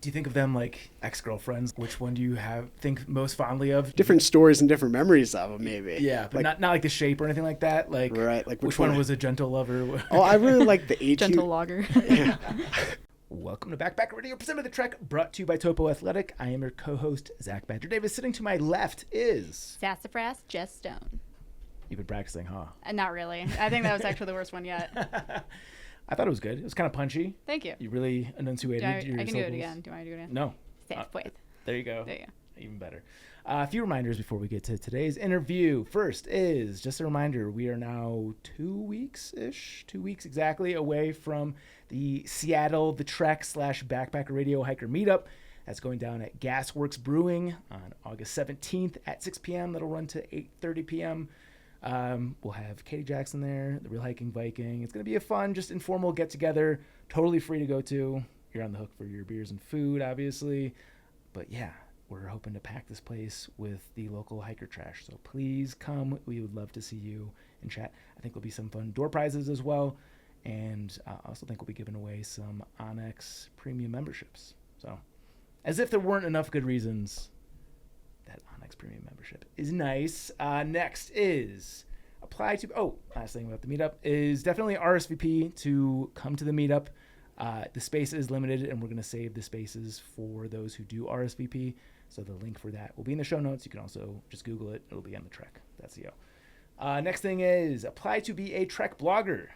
Do you think of them like ex-girlfriends? Which one do you think most fondly of? Different stories and different memories of them, maybe. Yeah, but not like the shape or anything like that. Like, right, like which one was a gentle lover? Oh, I really like the HU. Gentle logger. Yeah. Welcome to Backpacker Radio, presented by the Trek, brought to you by Topo Athletic. I am your co-host, Zach Badger Davis. Sitting to my left is... Sassafras Jess Stone. You've been practicing, huh? Not really. I think that was actually the worst one yet. I thought it was good. It was kind of punchy. Thank you. You really enunciated your syllables. I can do it again. Do you want to do it again? No. There you go. There you go. Even better. A few reminders before we get to today's interview. First is just a reminder, we are now 2 weeks exactly away from the Seattle, the Trek / Backpacker Radio Hiker Meetup. That's going down at Gasworks Brewing on August 17th at 6 p.m. That'll run to 8:30 p.m. We'll have Katie Jackson there, the Real Hiking Viking. It's going to be a fun, just informal get-together, totally free to go to. You're on the hook for your beers and food, obviously. But yeah, we're hoping to pack this place with the local hiker trash. So please come. We would love to see you and chat. I think there'll be some fun door prizes as well. And I also think we'll be giving away some Onyx premium memberships. So as if there weren't enough good reasons, that Onyx premium membership is nice. Next is last thing about the meetup is definitely RSVP to come to the meetup. The space is limited, and we're going to save the spaces for those who do RSVP. So the link for that will be in the show notes. You can also just Google it. It'll be on the Trek. That's the next thing is apply to be a Trek blogger.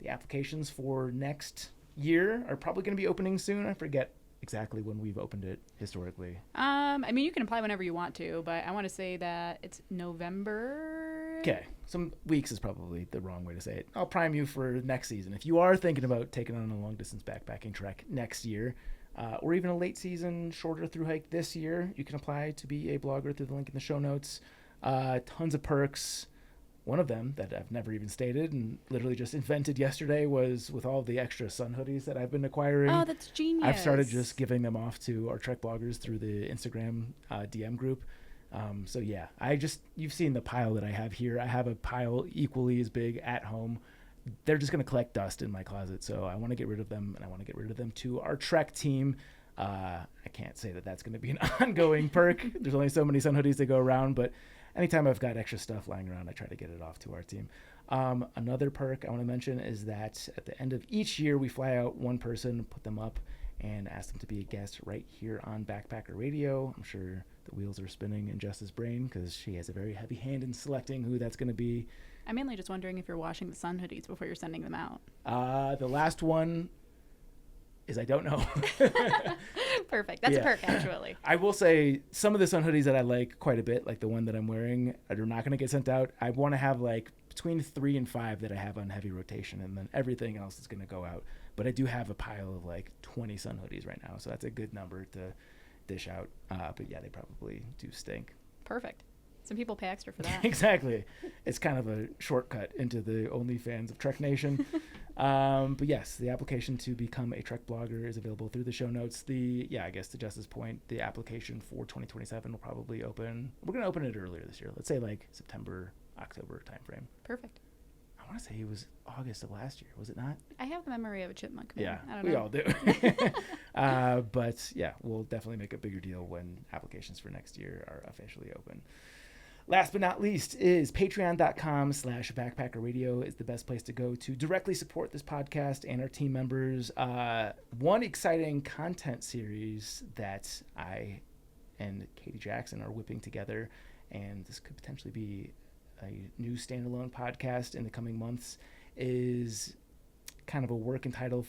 The applications for next year are probably going to be opening soon. I forget exactly when we've opened it historically. I mean, you can apply whenever you want to, but I want to say that it's November. Okay, some weeks is probably the wrong way to say it. I'll prime you for next season. If you are thinking about taking on a long-distance backpacking trek next year, or even a late season, shorter through hike this year, you can apply to be a blogger through the link in the show notes. Tons of perks. One of them that I've never even stated and literally just invented yesterday was with all the extra sun hoodies that I've been acquiring. Oh, that's genius. I've started just giving them off to our Trek bloggers through the Instagram DM group. So yeah, you've seen the pile that I have here. I have a pile equally as big at home. They're just going to collect dust in my closet. So I want to get rid of them, and I want to get rid of them to our Trek team. I can't say that that's going to be an ongoing perk. There's only so many sun hoodies that go around, but anytime I've got extra stuff lying around, I try to get it off to our team. Another perk I want to mention is that at the end of each year, we fly out one person, put them up, and ask them to be a guest right here on Backpacker Radio. I'm sure the wheels are spinning in Jess's brain because she has a very heavy hand in selecting who that's going to be. I'm mainly just wondering if you're washing the sun hoodies before you're sending them out. The last one is I don't know. Perfect. That's a perk, actually. I will say some of the sun hoodies that I like quite a bit, like the one that I'm wearing, are not going to get sent out. I want to have like between 3 and 5 that I have on heavy rotation, and then everything else is going to go out. But I do have a pile of like 20 sun hoodies right now, so that's a good number to dish out. But yeah, they probably do stink. Perfect. Some people pay extra for that. Exactly. It's kind of a shortcut into the OnlyFans of Trek Nation. But yes, the application to become a Trek blogger is available through the show notes. I guess to Jess's point, the application for 2027 will probably open. We're going to open it earlier this year. Let's say like September, October timeframe. Perfect. I want to say it was August of last year. Was it not? I have the memory of a chipmunk. Yeah, I don't know. we all do. But yeah, we'll definitely make a bigger deal when applications for next year are officially open. Last but not least is patreon.com/backpackerradio is the best place to go to directly support this podcast and our team members. One exciting content series that I and Katie Jackson are whipping together, and this could potentially be a new standalone podcast in the coming months, is kind of a work in progress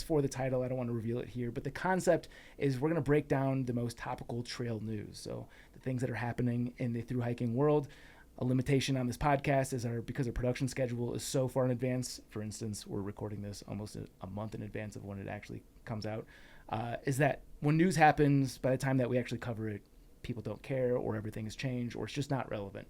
for the title. I don't want to reveal it here, but the concept is we're going to break down the most topical trail news. So the things that are happening in the thru hiking world. A limitation on this podcast is because our production schedule is so far in advance. For instance, we're recording this almost a month in advance of when it actually comes out. Is that when news happens, by the time that we actually cover it, people don't care, or everything has changed, or it's just not relevant.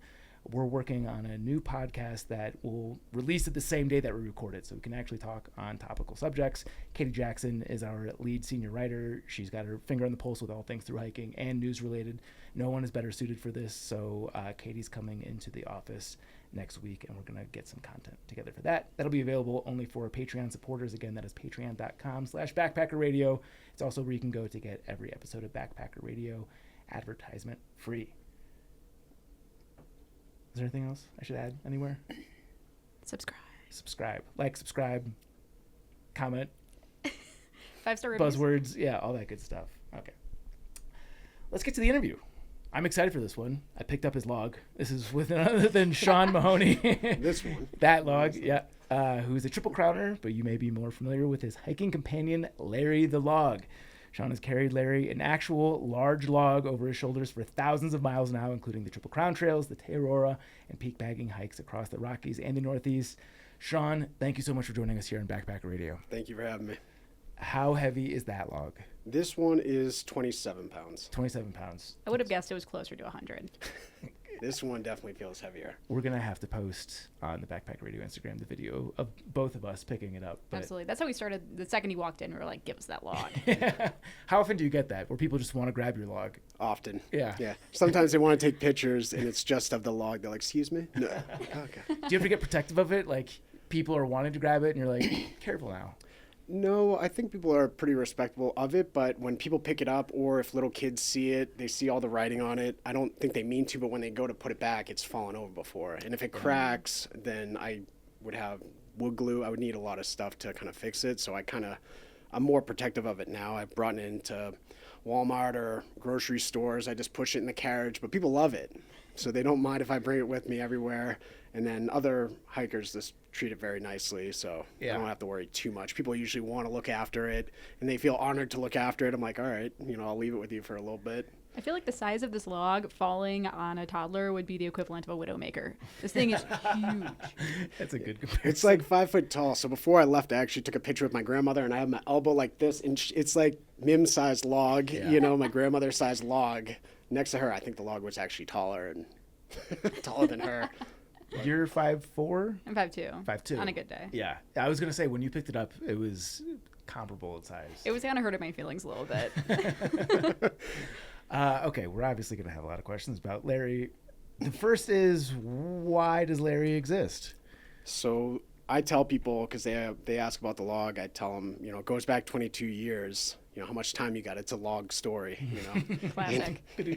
we're working on a new podcast that will release it the same day that we record it, so we can actually talk on topical subjects. Katie Jackson is our lead senior writer. She's got her finger on the pulse with all things through hiking and news related. No one is better suited for this, so Katie's coming into the office next week, and we're going to get some content together for that. That'll be available only for Patreon supporters. Again, that is patreon.com/backpackerradio. It's also where you can go to get every episode of Backpacker Radio advertisement free. Is there anything else I should add anywhere? Subscribe. Like, subscribe, comment. 5-star reviews. Buzzwords. Yeah, all that good stuff. Okay. Let's get to the interview. I'm excited for this one. I picked up his log. This is with none other than Shawn Mahoney. This one. That log, yeah. Who's a triple crowner, but you may be more familiar with his hiking companion, Larry the Log. Shawn has carried Larry an actual large log over his shoulders for thousands of miles now, including the Triple Crown Trails, the Te Araroa, and peak bagging hikes across the Rockies and the Northeast. Shawn, thank you so much for joining us here on Backpacker Radio. Thank you for having me. How heavy is that log? This one is 27 pounds. 27 pounds. I would have guessed it was closer to 100. This one definitely feels heavier. We're going to have to post on the Backpack Radio Instagram the video of both of us picking it up. But Absolutely. That's how we started. The second you walked in, we were like, give us that log. How often do you get that, where people just want to grab your log? Often. Yeah. Yeah. Sometimes they want to take pictures, and it's just of the log. They're like, excuse me? No. Okay. Do you have to get protective of it? Like, people are wanting to grab it, and you're like, careful now. No, I think people are pretty respectful of it, but when people pick it up or if little kids see it, they see all the writing on it. I don't think they mean to, but when they go to put it back, it's fallen over before. And if it cracks, then I would have wood glue. I would need a lot of stuff to kind of fix it. So I'm more protective of it now. I've brought it into Walmart or grocery stores. I just push it in the carriage, but people love it. So they don't mind if I bring it with me everywhere. And then other hikers just treat it very nicely, so I don't have to worry too much. People usually want to look after it, and they feel honored to look after it. I'm like, all right, I'll leave it with you for a little bit. I feel like the size of this log falling on a toddler would be the equivalent of a Widowmaker. This thing is huge. That's a good comparison. It's like 5 foot tall. So before I left, I actually took a picture with my grandmother, and I have my elbow like this, and it's like Mim-sized log, my grandmother-sized log. Next to her, I think the log was actually taller and taller than her. You're 5'4"? I'm 5'2". 5'2". On a good day. Yeah. I was going to say, when you picked it up, it was comparable in size. It was kind of hurting my feelings a little bit. Okay, we're obviously going to have a lot of questions about Larry. The first is, why does Larry exist? So I tell people, because they ask about the log, I tell them, it goes back 22 years. How much time you got? It's a log story, Classic. But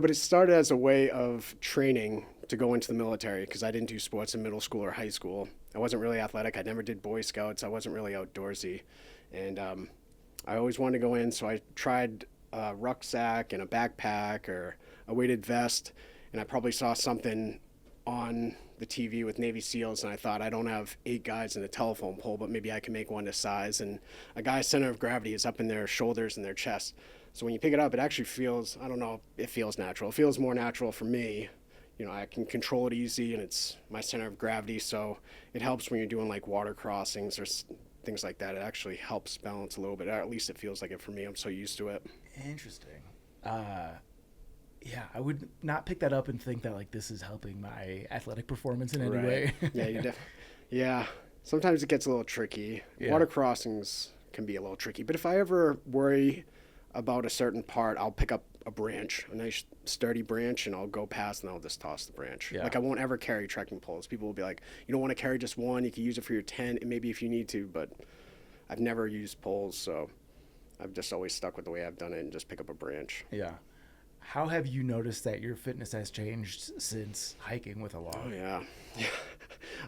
it started as a way of training to go into the military, because I didn't do sports in middle school or high school. I wasn't really athletic. I never did Boy Scouts. I wasn't really outdoorsy. And I always wanted to go in, so I tried a rucksack and a backpack or a weighted vest, and I probably saw something on the TV with Navy SEALs, and I thought, I don't have 8 guys in a telephone pole, but maybe I can make one this size. And a guy's center of gravity is up in their shoulders and their chest. So when you pick it up, it actually feels, I don't know, it feels natural. It feels more natural for me. I can control it easy, and it's my center of gravity, so it helps when you're doing like water crossings or things like that. It actually helps balance a little bit, or at least it feels like it for me. I'm so used to it. Interesting. Yeah, I would not pick that up and think that like this is helping my athletic performance in any way. Yeah, sometimes it gets a little tricky. Yeah. Water crossings can be a little tricky, but if I ever worry about a certain part, I'll pick up a branch, a nice sturdy branch, and I'll go past and I'll just toss the branch. Yeah. Like I won't ever carry trekking poles. People will be like, you don't want to carry just one, you can use it for your tent, and maybe if you need to, but I've never used poles, so I've just always stuck with the way I've done it and just pick up a branch. Yeah. How have you noticed that your fitness has changed since hiking with a log? Oh, yeah.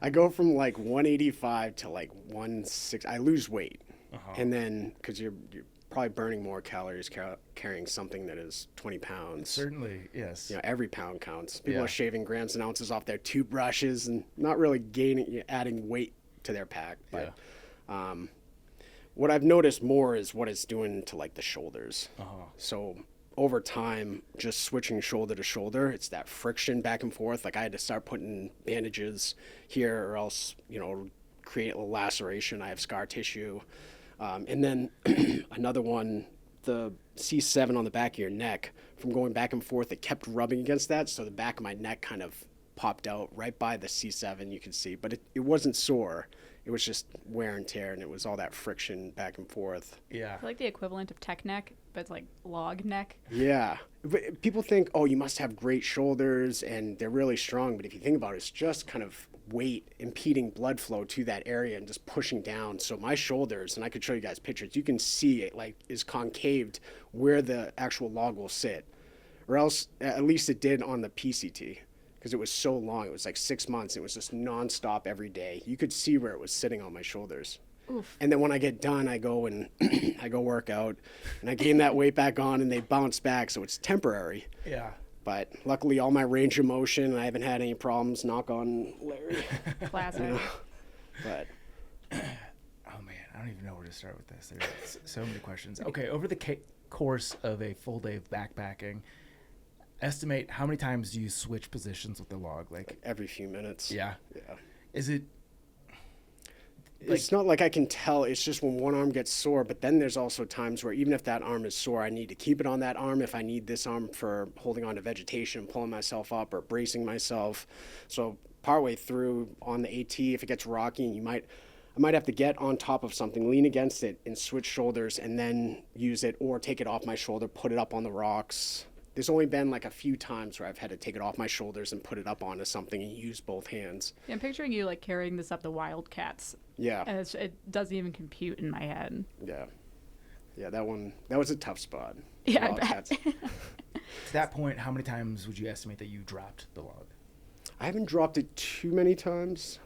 I go from like 185 to like 160. I lose weight. And then, because you're probably burning more calories carrying something that is 20 pounds. Certainly, yes. Every pound counts. People are shaving grams and ounces off their toothbrushes and not really adding weight to their pack. But what I've noticed more is what it's doing to like the shoulders. So over time, just switching shoulder to shoulder, it's that friction back and forth. Like I had to start putting bandages here or else, create a laceration. I have scar tissue. And then another one the C7 on the back of your neck from going back and forth. It kept rubbing against that, so the back of my neck kind of popped out right by the C7, you could see. But it wasn't sore. It was just wear and tear, and it was all that friction back and forth. Yeah. I feel like the equivalent of tech neck, but it's like log neck. Yeah. But people think, oh, you must have great shoulders, and they're really strong. But if you think about it, it's just kind of weight impeding blood flow to that area and just pushing down. So my shoulders, and I could show you guys pictures, you can see it like is concaved where the actual log will sit. Or else, at least it did on the PCT. Because it was so long. It was like 6 months. It was just nonstop every day. You could see where it was sitting on my shoulders. Oof. And then when I get done, I go and I go work out, and I gain that weight back on, and they bounce back. So it's temporary. Yeah. But luckily, all my range of motion, I haven't had any problems. Knock on Larry. Classic. You know? But Oh man, I don't even know where to start with this. There's so many questions. Okay, over the course of a full day of backpacking, estimate how many times do you switch positions with the log? Like every few minutes. yeah. Yeah. Is it It's not like I can tell. It's just when one arm gets sore. But then there's also times where even if that arm is sore, I need to keep it on that arm if I need this arm for holding on to vegetation, pulling myself up or bracing myself. So partway through on the AT, if it gets rocky, and I might have to get on top of something, lean against it, and switch shoulders, and then use it, or take it off my shoulder, put it up on the rocks. There's only been like a few times where I've had to take it off my shoulders and put it up onto something and use both hands. Yeah, I'm picturing you like carrying this up the Wildcats. Yeah. And it doesn't even compute in my head. Yeah. Yeah, that was a tough spot. Yeah, I Wildcats. bet. to that point, how many times would you estimate that you dropped the log? I haven't dropped it too many times.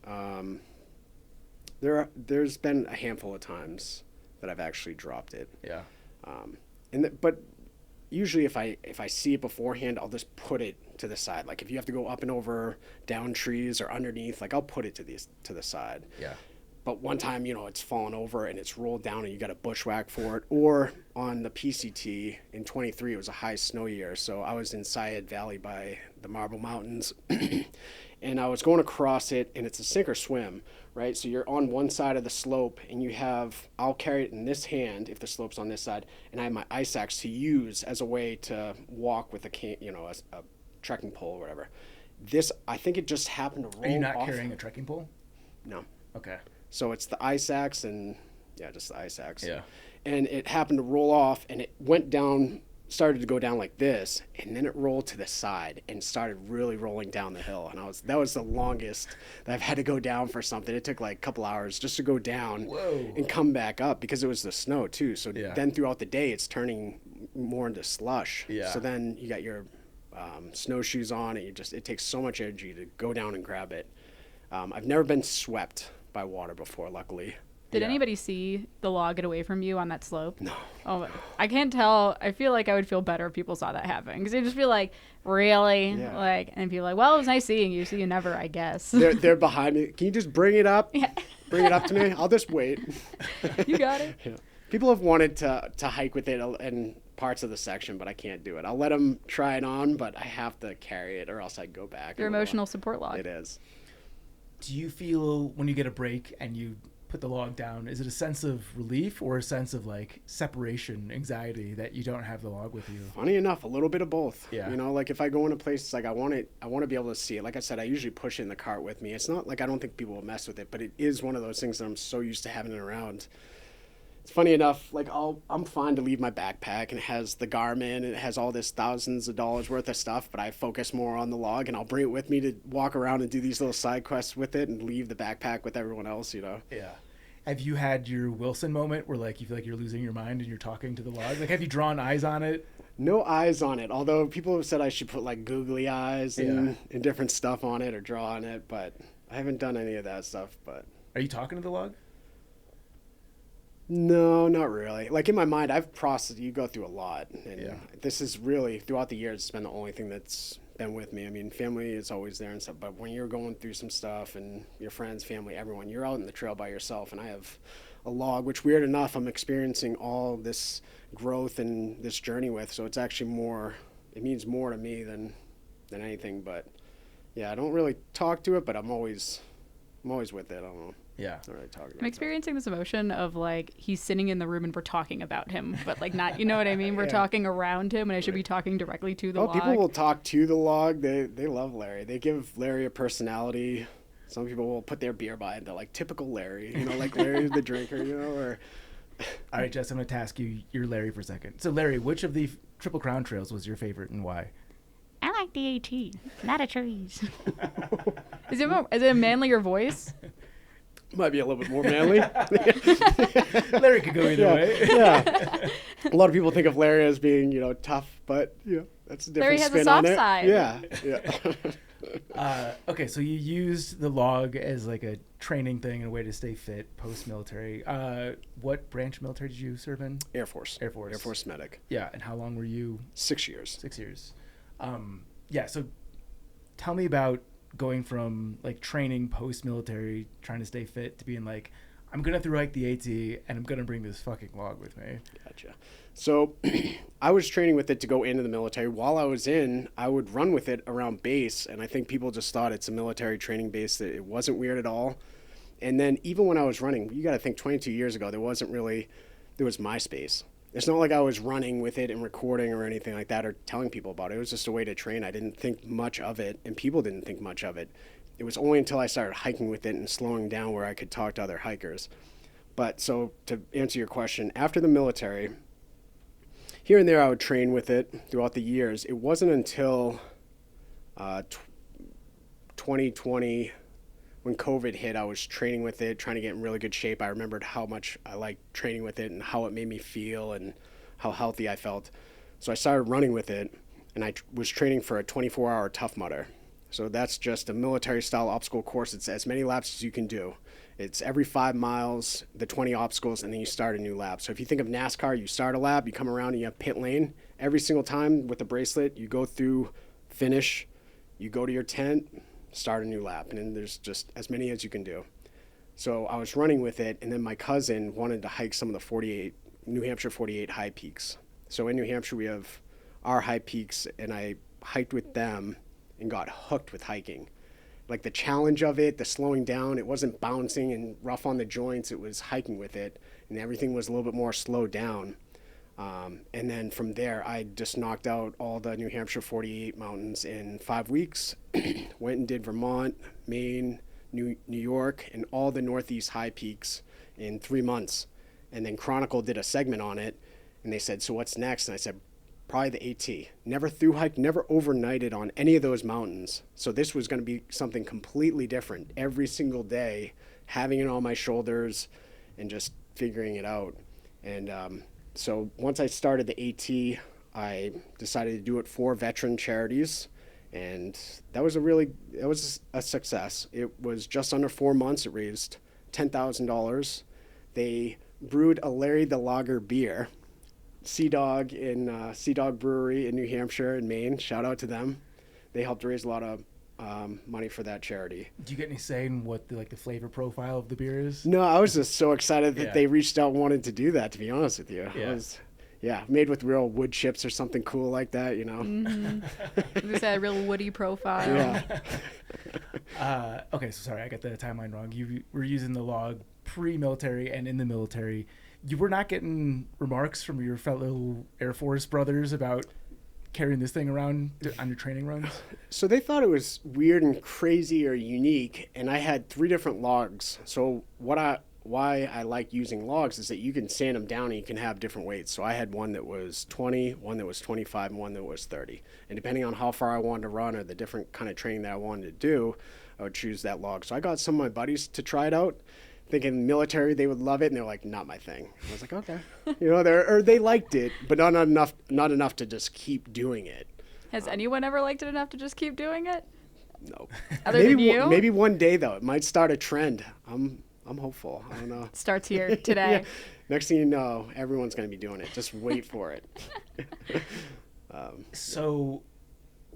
There's been a handful of times that I've actually dropped it. Yeah. But usually if I see it beforehand, I'll just put it to the side. Like if you have to go up and over down trees or underneath, like I'll put it to the side. Yeah. But one time, it's fallen over and it's rolled down and you got to bushwhack for it. Or on the PCT in 23, it was a high snow year. So I was in Syed Valley by the Marble Mountains and I was going across it, and it's a sink or swim, right? So you're on one side of the slope and I'll carry it in this hand if the slope's on this side, and I have my ice axe to use as a way to walk with a trekking pole or whatever. I think it just happened to roll off. Are you not carrying a trekking pole? No. Okay. So it's the ice axe just the ice axe. Yeah. And it happened to roll off, and it went down, started to go down like this, and then it rolled to the side and started really rolling down the hill. And that was the longest that I've had to go down for something. It took like a couple hours just to go down. Whoa. And come back up because it was the snow too. So Yeah. then throughout the day, it's turning more into slush. Yeah. So then you got your snowshoes on, and it takes so much energy to go down and grab it. I've never been swept by water before, luckily. Did Yeah. anybody see the log get away from you on that slope? No. Oh, I can't tell. I feel like I would feel better if people saw that happen, because they'd just be like, really? Yeah. And be like, well, it was nice seeing you. See you never, I guess. They're behind me. Can you just bring it up? Yeah. Bring it up to me. I'll just wait. You got it. Yeah. People have wanted to hike with it in parts of the section, but I can't do it. I'll let them try it on, but I have to carry it or else I'd go back. Your emotional support log. It is. Do you feel when you get a break and you put the log down, is it a sense of relief or a sense of like separation anxiety that you don't have the log with you? Funny enough, a little bit of both. Yeah. Like if I go into places, like I want to be able to see it. Like I said, I usually push it in the cart with me. It's not like I don't think people will mess with it, but it is one of those things that I'm so used to having it around. It's funny enough, like I'm fine to leave my backpack, and it has the Garmin, and it has all this thousands of dollars worth of stuff, but I focus more on the log, and I'll bring it with me to walk around and do these little side quests with it and leave the backpack with everyone else, Yeah. Have you had your Wilson moment where like you feel like you're losing your mind and you're talking to the log? Like have you drawn eyes on it? No eyes on it, although people have said I should put like googly eyes and different stuff on it or draw on it, but I haven't done any of that stuff. But Are you talking to the log? no, not really. Like in my mind, I've processed. You go through a lot, and Yeah. this is really throughout the years. It's been the only thing that's been with me. I mean, family is always there and stuff, but when you're going through some stuff, and your friends, family, everyone, you're out in the trail by yourself. And I have a log, which weird enough, I'm experiencing all this growth and this journey with. So it's actually more. It means more to me than anything. But yeah, I don't really talk to it, but I'm always with it. I don't know. Yeah. Not really talking about I'm experiencing this emotion of like he's sitting in the room and we're talking about him, but like not, you know what I mean? We're Yeah. talking around him, and I should be talking directly to the Oh, log. people will talk to the log. They love Larry. They give Larry a personality. Some people will put their beer by it. They're like, typical Larry. You know, like Larry the drinker, you know, or... All right, Jess, I'm going to task you Larry for a second. So, Larry, which of the Triple Crown trails was your favorite and why? I like the AT, not a trees. Is it a manlier voice? Might be a little bit more manly. Larry could go either way. Yeah. A lot of people think of Larry as being, you know, tough, but, you know, that's a different Larry has a spin on soft it. side. Yeah. Okay, so you used the log as like a training thing and a way to stay fit post-military. What branch of military did you serve in? Air Force. Air Force. Air Force medic. Yeah, and how long were you? 6 years. 6 years. Yeah, so tell me about going from like training post-military, trying to stay fit, to being like, I'm going to thru-hike the AT and I'm going to bring this fucking log with me. Gotcha. So I was training with it to go into the military. While I was in, I would run with it around base, and I think people just thought it's a military training base, that it wasn't weird at all. And then even when I was running, you got to think 22 years ago, there was MySpace. It's not like I was running with it and recording or anything like that or telling people about it. It was just a way to train. I didn't think much of it, and people didn't think much of it. It was only until I started hiking with it and slowing down where I could talk to other hikers. But so to answer your question, after the military, here and there I would train with it throughout the years. It wasn't until 2020, when COVID hit, I was training with it, trying to get in really good shape. I remembered how much I liked training with it and how it made me feel and how healthy I felt. So I started running with it, and I was training for a 24-hour Tough Mudder. So that's just a military-style obstacle course. It's as many laps as you can do. It's every 5 miles, the 20 obstacles, and then you start a new lap. So if you think of NASCAR, you start a lap, you come around, and you have pit lane. Every single time with the bracelet, you go through, finish, you go to your tent, start a new lap. And then there's just as many as you can do. So I was running with it, and then my cousin wanted to hike some of the New Hampshire 48 high peaks. So in New Hampshire, we have our high peaks, and I hiked with them and got hooked with hiking. Like the challenge of it, the slowing down, it wasn't bouncing and rough on the joints, it was hiking with it, and everything was a little bit more slowed down. And then from there, I just knocked out all the New Hampshire 48 mountains in 5 weeks, went and did Vermont, Maine, New York, and all the Northeast high peaks in 3 months. And then Chronicle did a segment on it, and they said, so what's next? And I said, probably the AT. Never thru-hiked, never overnighted on any of those mountains. So this was going to be something completely different every single day, having it on my shoulders and just figuring it out. And so once I started the AT, I decided to do it for veteran charities. And that was a success. It was just under 4 months. It raised $10,000. They brewed a Larry the Lager beer. Sea Dog Brewery in New Hampshire and Maine. Shout out to them. They helped raise a lot of money for that charity. Do you get any say in what the flavor profile of the beer is? No, I was just so excited that they reached out and wanted to do that, to be honest with you. Yeah. Made with real wood chips or something cool like that, you know. Mm-hmm. Is that a real woody profile? Yeah. Okay, so sorry, I got the timeline wrong. You were using the log pre-military and in the military. You were not getting remarks from your fellow Air Force brothers about carrying this thing around on your training runs? So they thought it was weird and crazy or unique, and I had 3 different logs. So why I like using logs is that you can sand them down and you can have different weights. So I had one that was 20, one that was 25, and one that was 30. And depending on how far I wanted to run or the different kind of training that I wanted to do, I would choose that log. So I got some of my buddies to try it out, thinking military, they would love it, and they're like, not my thing. I was like, okay. You know, they liked it, but not enough to just keep doing it. Has anyone ever liked it enough to just keep doing it? No. Other than you? Maybe one day, though. It might start a trend. I'm hopeful. I don't know. It starts here today. Yeah. Next thing you know, everyone's going to be doing it. Just wait for it. So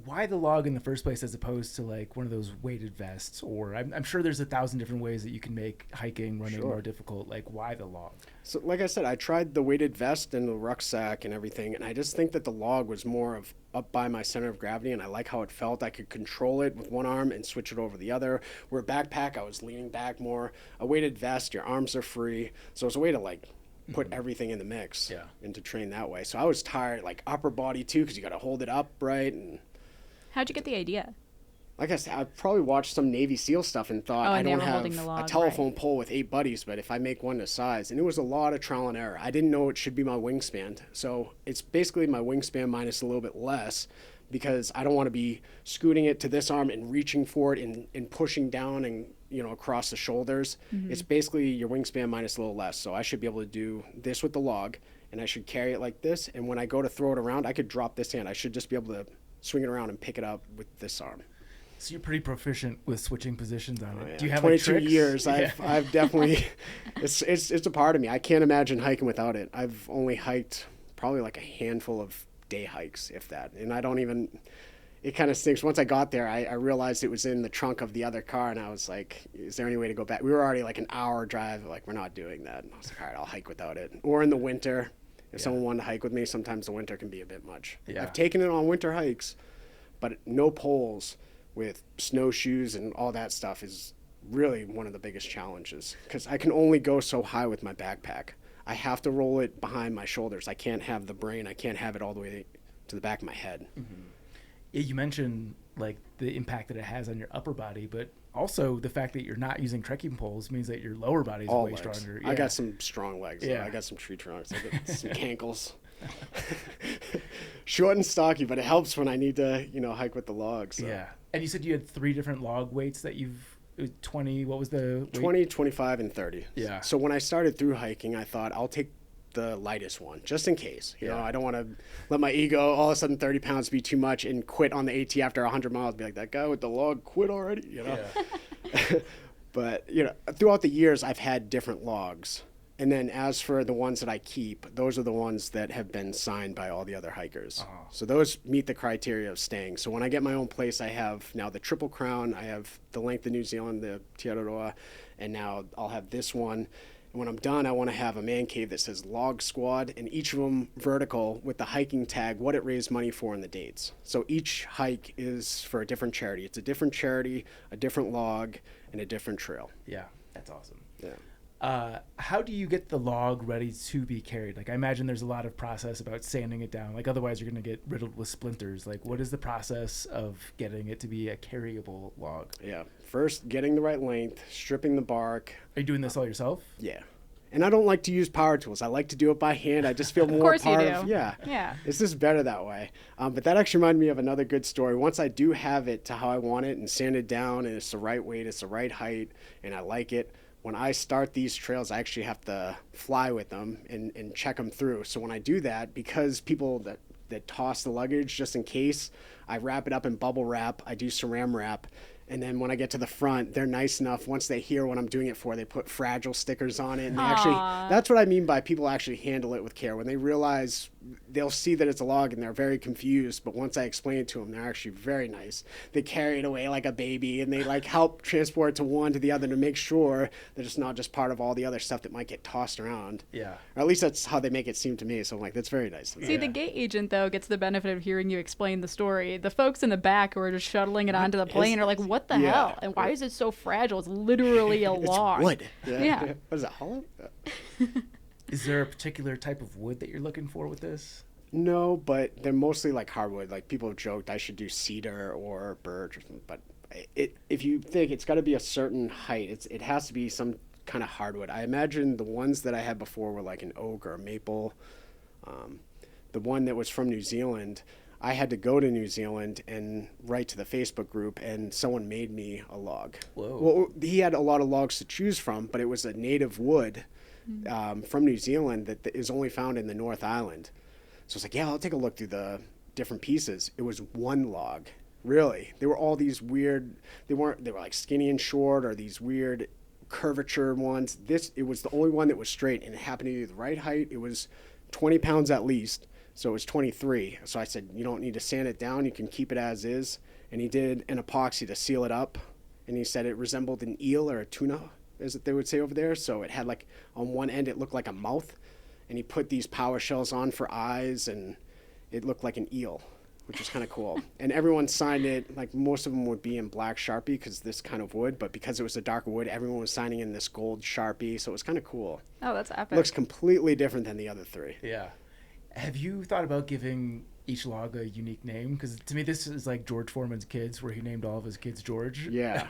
why the log in the first place as opposed to like one of those weighted vests? Or I'm sure there's 1,000 different ways that you can make hiking, running more difficult. Like, why the log? So like I said, I tried the weighted vest and the rucksack and everything, and I just think that the log was more of up by my center of gravity, and I like how it felt. I could control it with one arm and switch it over the other. Where a backpack, I was leaning back more. A weighted vest, your arms are free. So it's a way to like put everything in the mix and to train that way. So I was tired, like upper body too, because you got to hold it up right. And how'd you get the idea? like I said, I probably watched some Navy SEAL stuff and thought, I don't have a telephone pole with 8 buddies, but if I make one to size, and it was a lot of trial and error. I didn't know it should be my wingspan. So it's basically my wingspan minus a little bit less, because I don't want to be scooting it to this arm and reaching for it and pushing down and, you know, across the shoulders. It's basically your wingspan minus a little less. So I should be able to do this with the log, and I should carry it like this. And when I go to throw it around, I could drop this hand. I should just be able to swing it around and pick it up with this arm. So you're pretty proficient with switching positions on it. Yeah. Do you have 22 like, tricks? years. I've definitely, it's a part of me. I can't imagine hiking without it. I've only hiked probably like a handful of day hikes, if that. And I don't even, it kind of stinks. Once I got there, I realized it was in the trunk of the other car, and I was like, is there any way to go back? We were already like an hour drive. Like, we're not doing that. And I was like, all right, I'll hike without it. Or in the winter, if someone wanted to hike with me, sometimes the winter can be a bit much. I've taken it on winter hikes, but no poles with snowshoes and all that stuff is really one of the biggest challenges, because I can only go so high with my backpack. I have to roll it behind my shoulders. I can't have the brain. I can't have it all the way to the back of my head. Yeah, you mentioned like the impact that it has on your upper body, but also the fact that you're not using trekking poles means that your lower body is way stronger. I got some strong legs. I got some tree trunks. I got some cankles. Short and stocky, but it helps when I need to, you know, hike with the logs. So. Yeah. And you said you had 3 different log weights that you've 20, what was the weight? 20, 25, and 30. Yeah. So when I started through hiking, I thought I'll take the lightest one just in case. You know, I don't want to let my ego all of a sudden 30 pounds be too much and quit on the AT after 100 miles. Be like, that guy with the log quit already, you know? Yeah. But, you know, throughout the years, I've had different logs. And then as for the ones that I keep, those are the ones that have been signed by all the other hikers. Oh. So those meet the criteria of staying. So when I get my own place, I have now the Triple Crown, I have the length of New Zealand, the Te Araroa, and now I'll have this one. And when I'm done, I want to have a man cave that says Log Squad, and each of them vertical with the hiking tag, what it raised money for, and the dates. So each hike is for a different charity. It's a different charity, a different log, and a different trail. Yeah, that's awesome. Yeah. How do you get the log ready to be carried? Like, I imagine there's a lot of process about sanding it down. Like, otherwise you're going to get riddled with splinters. Like, what is the process of getting it to be a carryable log? Yeah. First, getting the right length, stripping the bark. Are you doing this all yourself? Yeah. And I don't like to use power tools. I like to do it by hand. I just feel more part of. Yeah. It's just better that way. But that actually reminded me of another good story. Once I do have it to how I want it and sanded down, and it's the right weight, it's the right height, and I like it, when I start these trails, I actually have to fly with them and check them through. So when I do that, because people that toss the luggage just in case, I wrap it up in bubble wrap. I do saran wrap. And then when I get to the front, they're nice enough. Once they hear what I'm doing it for, they put fragile stickers on it. And they actually, that's what I mean by people actually handle it with care. When they realize, they'll see that it's a log and they're very confused. But once I explain it to them, they're actually very nice. They carry it away like a baby, and they like help transport it to one to the other to make sure that it's not just part of all the other stuff that might get tossed around. Yeah. Or at least that's how they make it seem to me. So I'm like, that's very nice. See, the gate agent, though, gets the benefit of hearing you explain the story. The folks in the back who are just shuttling it onto the plane are like, what the hell? And why is it so fragile? It's literally a log. It's wood. Yeah. What is it, hollow? Is there a particular type of wood that you're looking for with this? No, but they're mostly like hardwood. Like, people have joked I should do cedar or birch or something. But if you think it's got to be a certain height, it has to be some kind of hardwood. I imagine the ones that I had before were like an oak or a maple. The one that was from New Zealand, I had to go to New Zealand and write to the Facebook group, and someone made me a log. Whoa. Well, he had a lot of logs to choose from, but it was a native wood from New Zealand that is only found in the North Island. So I was like, yeah, I'll take a look through the different pieces. It was one log. Really. They were all these weird, they were like skinny and short, or these weird curvature ones. It was the only one that was straight, and it happened to be the right height. It was 20 pounds at least. So it was 23. So I said, you don't need to sand it down. You can keep it as is. And he did an epoxy to seal it up. And he said it resembled an eel or a tuna, as they would say over there. So it had like, on one end, it looked like a mouth. And he put these power shells on for eyes, and it looked like an eel, which was kind of cool. And everyone signed it, like most of them would be in black Sharpie because this kind of wood, but because it was a darker wood, everyone was signing in this gold Sharpie. So it was kind of cool. Oh, that's epic. Looks completely different than the other three. Yeah. Have you thought about giving each log a unique name? Because to me, this is like George Foreman's kids, where he named all of his kids George. Yeah.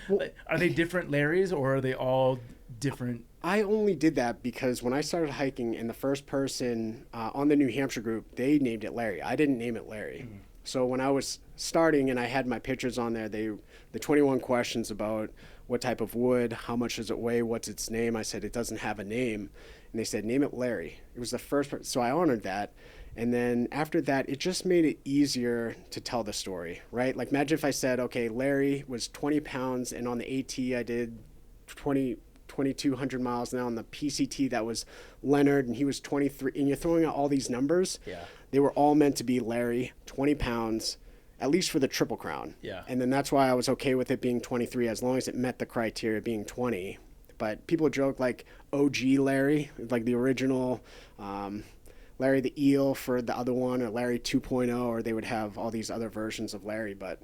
Like, are they different Larrys, or are they all different? I only did that because when I started hiking, and the first person on the New Hampshire group, they named it Larry. I didn't name it Larry. Mm-hmm. So when I was starting and I had my pictures on there, the 21 questions about what type of wood, how much does it weigh, what's its name, I said it doesn't have a name. And they said, name it Larry. It was the first person. So I honored that. And then after that, it just made it easier to tell the story, right? Like imagine if I said, okay, Larry was 20 pounds and on the AT I did 2,200 miles. And on the PCT that was Leonard and he was 23. And you're throwing out all these numbers. Yeah. They were all meant to be Larry, 20 pounds, at least for the Triple Crown. Yeah. And then that's why I was okay with it being 23 as long as it met the criteria being 20. But people joke like OG Larry, like the original Larry the Eel for the other one, or Larry 2.0, or they would have all these other versions of Larry. But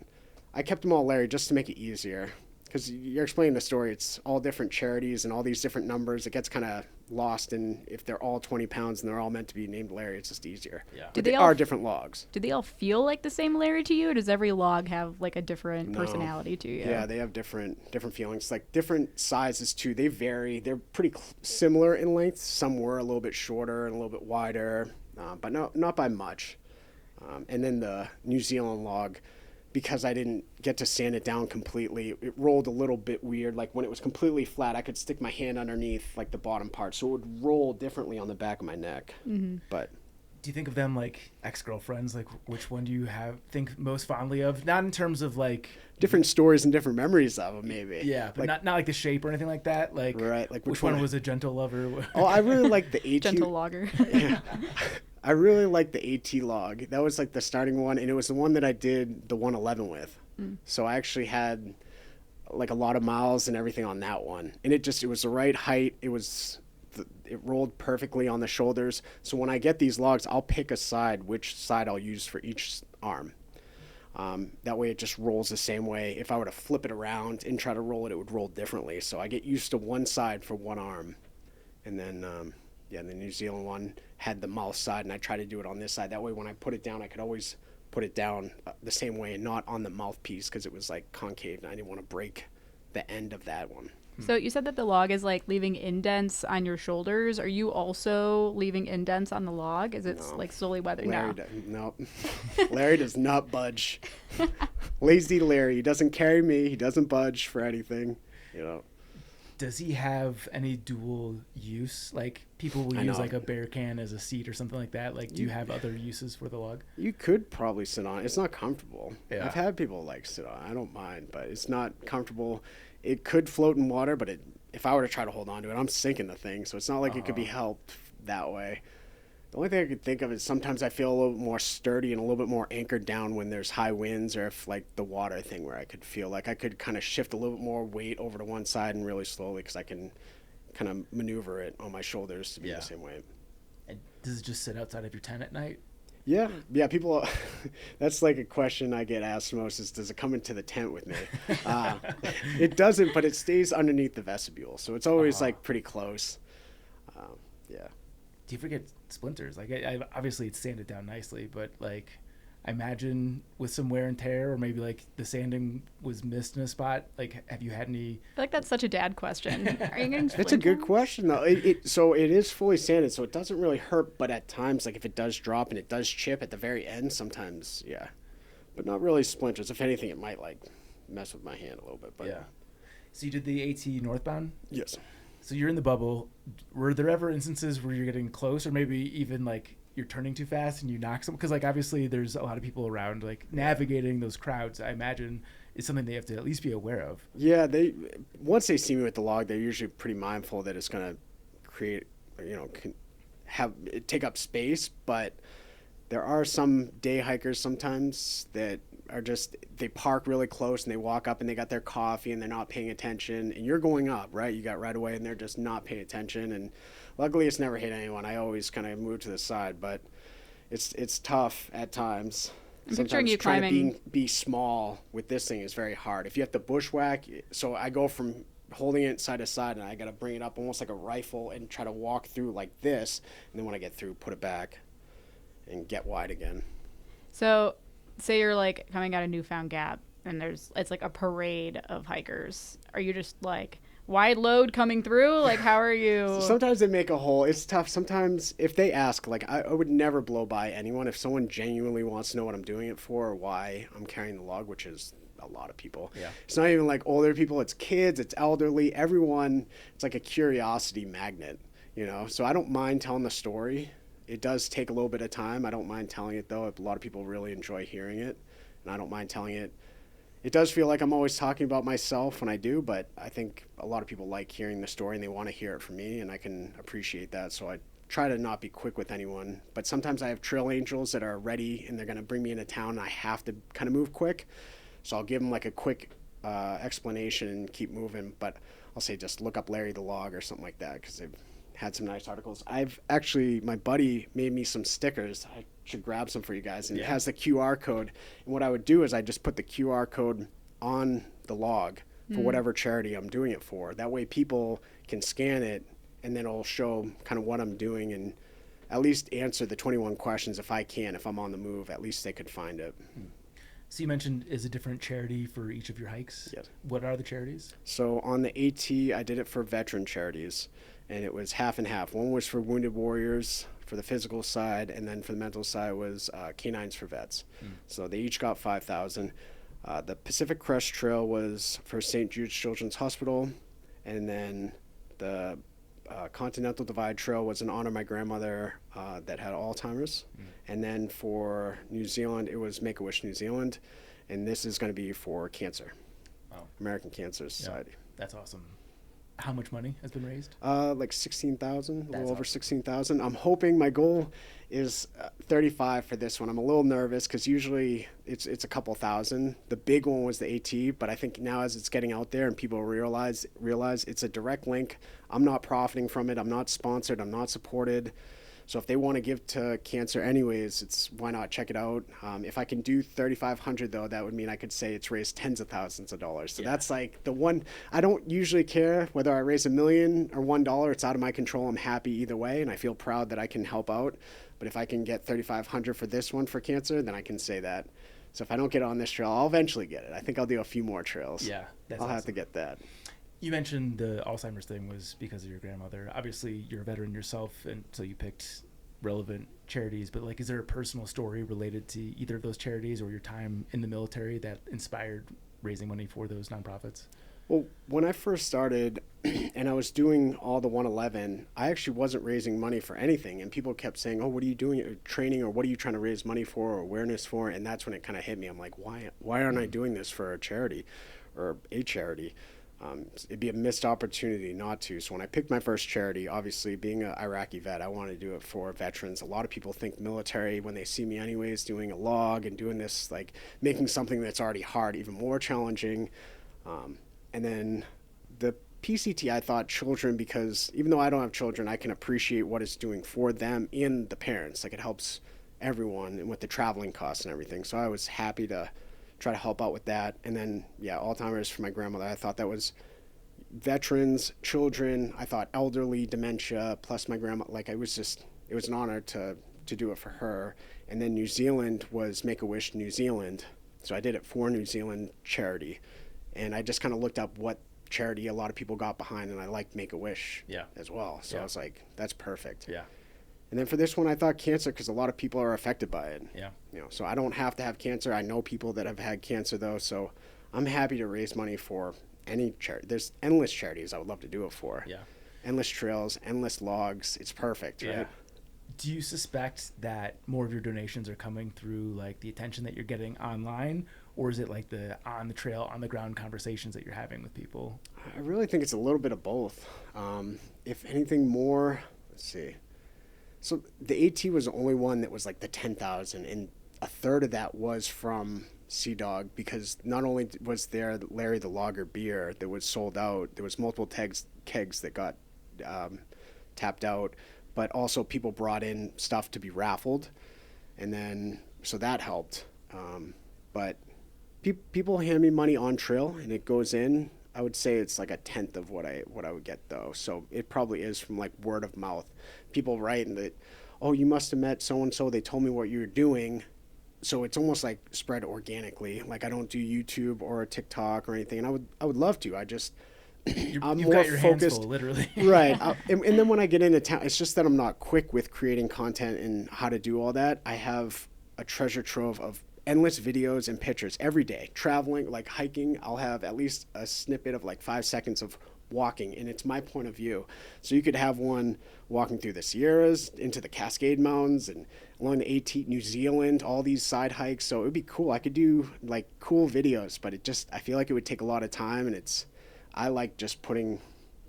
I kept them all Larry just to make it easier. Because you're explaining the story, it's all different charities and all these different numbers. It gets kind of lost, and if they're all 20 pounds and they're all meant to be named Larry, it's just easier. Yeah. But they are different logs. Do they all feel like the same Larry to you, or does every log have like a different personality to you? Yeah, they have different feelings, like different sizes too. They vary. They're pretty similar in length. Some were a little bit shorter and a little bit wider, but not by much. And then the New Zealand log, because I didn't get to sand it down completely, it rolled a little bit weird. Like when it was completely flat, I could stick my hand underneath like the bottom part, so it would roll differently on the back of my neck. Mm-hmm. But do you think of them like ex-girlfriends? Like which one do you think most fondly of? Not in terms of like different stories and different memories of them, maybe. Yeah, but not like the shape or anything like that. Like right, like which one was a gentle lover? Oh, I really like the AT gentle logger. Yeah. I really liked the AT log. That was like the starting one, and it was the one that I did the 111 with. So I actually had like a lot of miles and everything on that one, and it was the right height. It rolled perfectly on the shoulders. So when I get these logs, I'll pick which side I'll use for each arm. That way it just rolls the same way. If I were to flip it around and try to roll it, it would roll differently. So I get used to one side for one arm, and then the New Zealand one had the mouth side, and I try to do it on this side. That way when I put it down, I could always put it down the same way and not on the mouthpiece, because it was like concave and I didn't want to break the end of that one. So you said that the log is like leaving indents on your shoulders. Are you also leaving indents on the log? Is it like slowly weathering now? Nope. Larry does not budge. Lazy Larry. He doesn't carry me. He doesn't budge for anything. Does he have any dual use? Like people will use like a bear can as a seat or something like that. Like, do you have other uses for the log? You could probably sit on it. It's not comfortable. Yeah. I've had people like sit on it. I don't mind, but it's not comfortable. It could float in water, but if I were to try to hold on to it, I'm sinking the thing. So it's not like it could be helped that way. The only thing I could think of is sometimes I feel a little bit more sturdy and a little bit more anchored down when there's high winds, or if like the water thing where I could feel like I could kind of shift a little bit more weight over to one side and really slowly, because I can kind of maneuver it on my shoulders to be the same way. And does it just sit outside of your tent at night? Yeah, people, that's like a question I get asked most is, does it come into the tent with me? It doesn't, but it stays underneath the vestibule. So it's always like pretty close. Yeah. Do you forget splinters? Like, I obviously it's sanded down nicely, but like, I imagine with some wear and tear, or maybe like the sanding was missed in a spot. Like, have you had any? I feel like that's such a dad question. Are you getting That's a good question though. So it is fully sanded, so it doesn't really hurt. But at times, like if it does drop and it does chip at the very end, sometimes, yeah. But not really splinters. If anything, it might like mess with my hand a little bit. But yeah. So you did the AT northbound? Yes. So you're in the bubble. Were there ever instances where you're getting close, or maybe even like you're turning too fast and you knock someone? Because like obviously there's a lot of people around. Like navigating those crowds, I imagine, is something they have to at least be aware of. Yeah, once they see me with the log, they're usually pretty mindful that it's going to create, take up space. But There are some day hikers sometimes that are just, they park really close and they walk up and they got their coffee and they're not paying attention, and you're going up, right? You got right away and they're just not paying attention. And luckily it's never hit anyone. I always kind of move to the side, but it's tough at times. I'm picturing you Trying climbing. to be small with this thing is very hard. If you have to bushwhack, so I go from holding it side to side and I got to bring it up almost like a rifle and try to walk through like this, and then when I get through, put it back and get wide again. So say you're like coming out of Newfound Gap and it's like a parade of hikers. Are you just like wide load coming through? Like, how are you? Sometimes they make a hole. It's tough. Sometimes if they ask, like, I would never blow by anyone. If someone genuinely wants to know what I'm doing it for or why I'm carrying the log, which is a lot of people. Yeah. It's not even like older people. It's kids. It's elderly. Everyone. It's like a curiosity magnet, you know? So I don't mind telling the story. It does take a little bit of time. I don't mind telling it, though. A lot of people really enjoy hearing it, and I don't mind telling it. It does feel like I'm always talking about myself when I do, but I think a lot of people like hearing the story and they want to hear it from me, and I can appreciate that. So I try to not be quick with anyone. But sometimes I have trail angels that are ready and they're going to bring me into town and I have to kind of move quick. So I'll give them like a quick explanation and keep moving. But I'll say just look up Larry the Log or something like that because they've had some nice articles. I've actually, my buddy made me some stickers. I should grab some for you guys. And It has the QR code. And what I would do is I just put the QR code on the log for whatever charity I'm doing it for. That way people can scan it and then it'll show kind of what I'm doing and at least answer the 21 questions if I can. If I'm on the move, at least they could find it. So you mentioned is a different charity for each of your hikes? Yes. What are the charities? So on the AT, I did it for veteran charities. And it was half and half. One was for wounded warriors for the physical side, and then for the mental side was Canines for Vets. So they each got $5,000. The Pacific Crest Trail was for St. Jude's Children's Hospital, and then the Continental Divide Trail was in honor of my grandmother that had Alzheimer's. And then for New Zealand, it was Make-A-Wish New Zealand, and this is going to be for cancer. Wow. American Cancer Society. That's awesome. How much money has been raised? Like 16,000, a little over awesome. 16,000. I'm hoping my goal is 35 for this one. I'm a little nervous because usually it's a couple thousand. The big one was the AT, but I think now as it's getting out there and people realize it's a direct link. I'm not profiting from it. I'm not sponsored. I'm not supported. So if they want to give to cancer anyways, it's why not check it out. If I can do 3,500 though, that would mean I could say it's raised tens of thousands of dollars. So that's like the one. I don't usually care whether I raise $1 million or $1. It's out of my control. I'm happy either way, and I feel proud that I can help out. But if I can get 3,500 for this one for cancer, then I can say that. So if I don't get it on this trail, I'll eventually get it. I think I'll do a few more trails. Yeah, that's I'll have awesome. to get that. You mentioned the Alzheimer's thing was because of your grandmother. Obviously, you're a veteran yourself, and so you picked relevant charities. But like, is there a personal story related to either of those charities or your time in the military that inspired raising money for those nonprofits? Well, when I first started and I was doing all the 111, I actually wasn't raising money for anything. And people kept saying, oh, what are you doing? Training, or what are you trying to raise money for or awareness for? And that's when it kind of hit me. I'm like, why aren't I doing this for a charity or a charity? It'd be a missed opportunity not to. So when I picked my first charity, obviously being an Iraqi vet, I wanted to do it for veterans. A lot of people think military when they see me anyways, doing a log and doing this, like making something that's already hard even more challenging. And then the PCT, I thought children, because even though I don't have children, I can appreciate what it's doing for them and the parents. Like it helps everyone and with the traveling costs and everything. So I was happy to try to help out with that. And then, Alzheimer's for my grandmother. I thought that was veterans, children. I thought elderly, dementia, plus my grandma. Like it was an honor to do it for her. And then New Zealand was Make-A-Wish New Zealand. So I did it for New Zealand charity. And I just kind of looked up what charity a lot of people got behind, and I liked Make-A-Wish as well. So I was like, that's perfect. Yeah. And then for this one, I thought cancer because a lot of people are affected by it. Yeah. So I don't have to have cancer. I know people that have had cancer though, so I'm happy to raise money for any charity. There's endless charities I would love to do it for. Yeah. Endless trails, endless logs. It's perfect, right? Do you suspect that more of your donations are coming through like the attention that you're getting online, or is it like the on the trail, on the ground conversations that you're having with people? I really think it's a little bit of both. If anything more, let's see. So the AT was the only one that was like the 10,000, and a third of that was from Sea Dog, because not only was there Larry the Lager beer that was sold out, there was multiple kegs that got tapped out, but also people brought in stuff to be raffled, and then so that helped. But people hand me money on trail, and it goes in. I would say it's like a tenth of what I would get though. So it probably is from like word of mouth. People write and that, oh, you must have met so and so. They told me what you were doing. So it's almost like spread organically. Like I don't do YouTube or TikTok or anything, and I would love to. I just I'm You've more got your hands focused, full, literally. right? And then when I get into town, it's just that I'm not quick with creating content and how to do all that. I have a treasure trove of endless videos and pictures every day. Traveling, like hiking, I'll have at least a snippet of like 5 seconds of walking, and it's my point of view. So you could have one walking through the Sierras into the Cascade Mountains and along the AT, New Zealand, all these side hikes. So it would be cool. I could do like cool videos, but I feel like it would take a lot of time, and I like just putting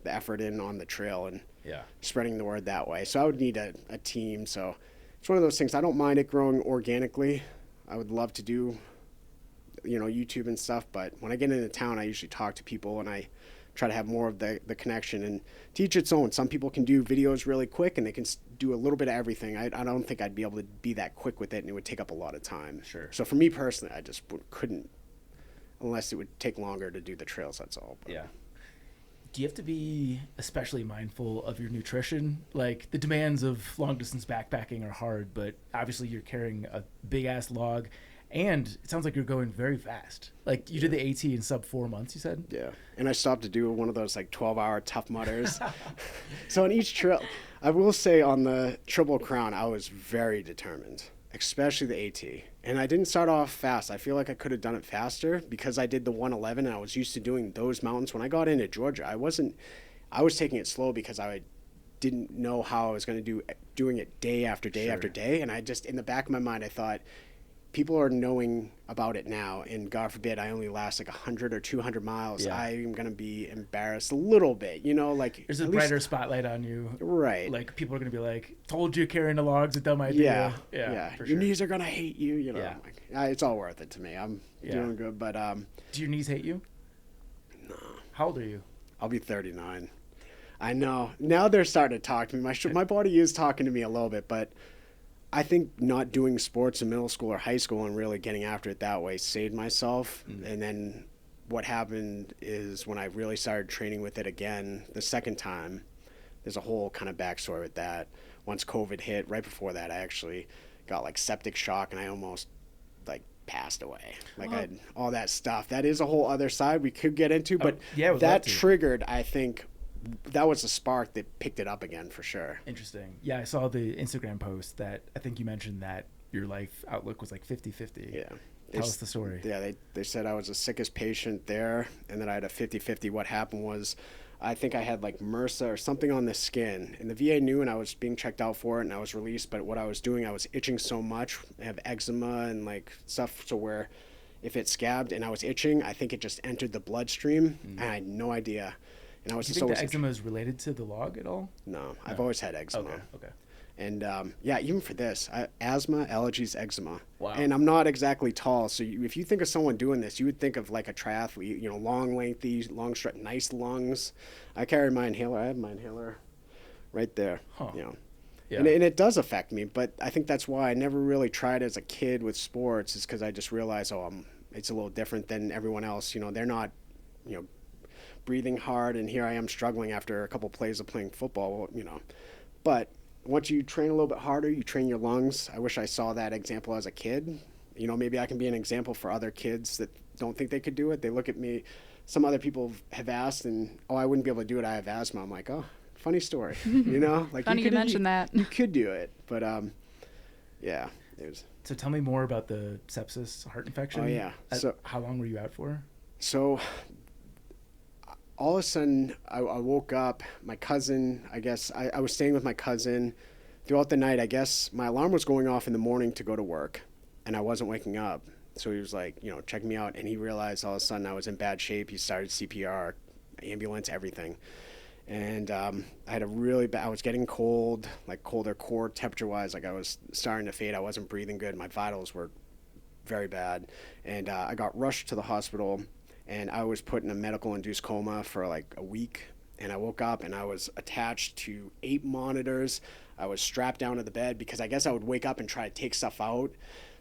the effort in on the trail and spreading the word that way. So I would need a team. So it's one of those things. I don't mind it growing organically. I would love to do, YouTube and stuff, but when I get into town, I usually talk to people and I try to have more of the connection, and to each its own. Some people can do videos really quick and they can do a little bit of everything. I don't think I'd be able to be that quick with it, and it would take up a lot of time. Sure. So for me personally, I just couldn't, unless it would take longer to do the trails, that's all. But. Yeah. Do you have to be especially mindful of your nutrition? Like the demands of long distance backpacking are hard, but obviously you're carrying a big ass log, and it sounds like you're going very fast. Like you did the AT in sub 4 months, you said? Yeah. And I stopped to do one of those like 12-hour Tough Mudders. So on each trail, I will say on the Triple Crown, I was very determined, especially the AT. And I didn't start off fast. I feel like I could have done it faster because I did the 111 and I was used to doing those mountains. When I got into Georgia, I was taking it slow because I didn't know how I was going to doing it day after day after day. And I just, in the back of my mind, I thought, people are knowing about it now, and God forbid I only last like 100 or 200 miles. Yeah. I'm going to be embarrassed a little bit, like there's a brighter spotlight on you. Right. Like people are going to be like, told you carrying a log's a dumb idea. Yeah. For your sure. knees are going to hate you, Yeah. It's all worth it to me. I'm doing good, but do your knees hate you? No. How old are you? I'll be 39. I know. Now they're starting to talk to me. My body is talking to me a little bit, but I think not doing sports in middle school or high school and really getting after it that way saved myself. And then what happened is when I really started training with it again the second time, there's a whole kind of backstory with that. Once COVID hit, right before that, I actually got like septic shock and I almost like passed away. Like I had all that stuff. That is a whole other side we could get into, but that triggered, I think, that was the spark that picked it up again for sure. Interesting. Yeah, I saw the Instagram post that I think you mentioned that your life outlook was like 50-50. Yeah. Tell us the story. Yeah, they said I was the sickest patient there, and then I had a 50-50. What happened was I think I had like MRSA or something on the skin, and the VA knew, and I was being checked out for it, and I was released. But what I was doing, I was itching so much. I have eczema and like stuff, so where if it scabbed and I was itching, I think it just entered the bloodstream, and I had no idea. And I was Do you think the eczema is related to the log at all? No, I've always had eczema. Okay. And even for this, asthma, allergies, eczema. Wow. And I'm not exactly tall, so if you think of someone doing this, you would think of like a triathlete, long, lengthy, long strut, nice lungs. I carry my inhaler. I have my inhaler right there. Huh. Yeah. Yeah. And it does affect me, but I think that's why I never really tried as a kid with sports, is because I just realized, it's a little different than everyone else. They're not, breathing hard, and here I am struggling after a couple plays of playing football, But once you train a little bit harder, you train your lungs. I wish I saw that example as a kid. Maybe I can be an example for other kids that don't think they could do it. They look at me. Some other people have asked, and, I wouldn't be able to do it. I have asthma. I'm like, funny story, Like Funny you mentioned that. You could do it, but yeah. It was. So tell me more about the sepsis heart infection. Oh, yeah. So how long were you out for? So all of a sudden, I woke up. My cousin, I guess, I was staying with my cousin throughout the night. I guess my alarm was going off in the morning to go to work, and I wasn't waking up. So he was like, check me out. And he realized all of a sudden I was in bad shape. He started CPR, ambulance, everything. And I had a really bad, I was getting cold, like colder core temperature wise, like I was starting to fade. I wasn't breathing good. My vitals were very bad. And I got rushed to the hospital, and I was put in a medical induced coma for like a week. And I woke up and I was attached to 8 monitors. I was strapped down to the bed because I guess I would wake up and try to take stuff out.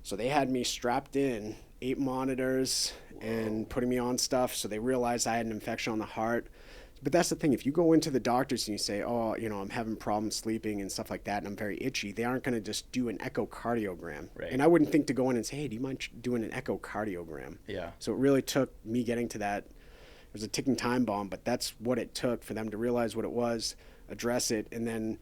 So they had me strapped in, 8 monitors and putting me on stuff. So they realized I had an infection on the heart. But that's the thing. If you go into the doctors and you say, oh, you know, I'm having problems sleeping and stuff like that, and I'm very itchy, they aren't going to just do an echocardiogram. Right. And I wouldn't think to go in and say, hey, do you mind doing an echocardiogram? Yeah. So it really took me getting to that. It was a ticking time bomb, but that's what it took for them to realize what it was, address it. And then,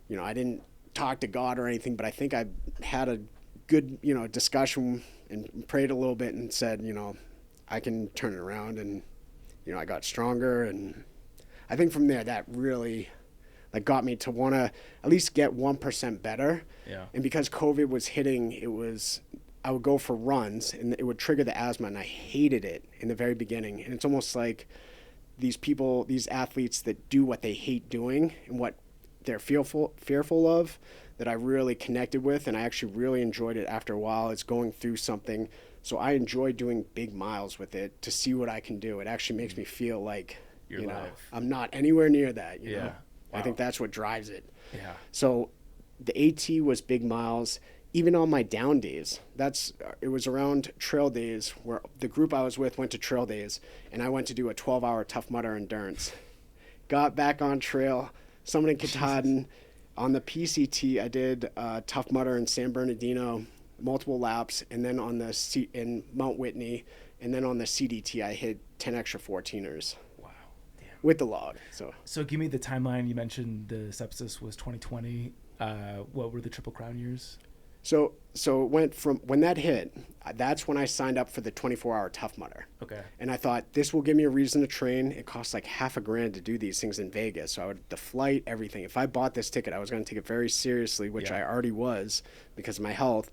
you know, I didn't talk to God or anything, but I think I had a good, you know, discussion and prayed a little bit and said, you know, I can turn it around. And, you know, I got stronger, and I think from there that really like got me to want to at least get 1% better. Yeah. And because COVID was hitting, I would go for runs and it would trigger the asthma, and I hated it in the very beginning. And it's almost like these people, these athletes that do what they hate doing and what they're fearful of, that I really connected with, and I actually really enjoyed it after a while. It's going through something. So I enjoy doing big miles with it to see what I can do. It actually makes me feel like, you know, I'm not anywhere near that. You know? Wow. I think that's what drives it. Yeah. So the AT was big miles. Even on my down days, it was around trail days where the group I was with went to trail days, and I went to do a 12-hour Tough Mudder endurance. Got back on trail, someone in Katahdin. On the PCT, I did Tough Mudder in San Bernardino, multiple laps, and then in Mount Whitney, and then on the CDT, I hit 10 extra 14ers. Wow. Damn. With the log. So give me the timeline. You mentioned the Sepsis was 2020. What were the Triple Crown years? So it went from when that hit, that's when I signed up for the 24-hour Tough Mudder. Okay. And I thought, this will give me a reason to train. It costs like $1,000 to do these things in Vegas. So the flight, everything. If I bought this ticket, I was going to take it very seriously, which I already was because of my health.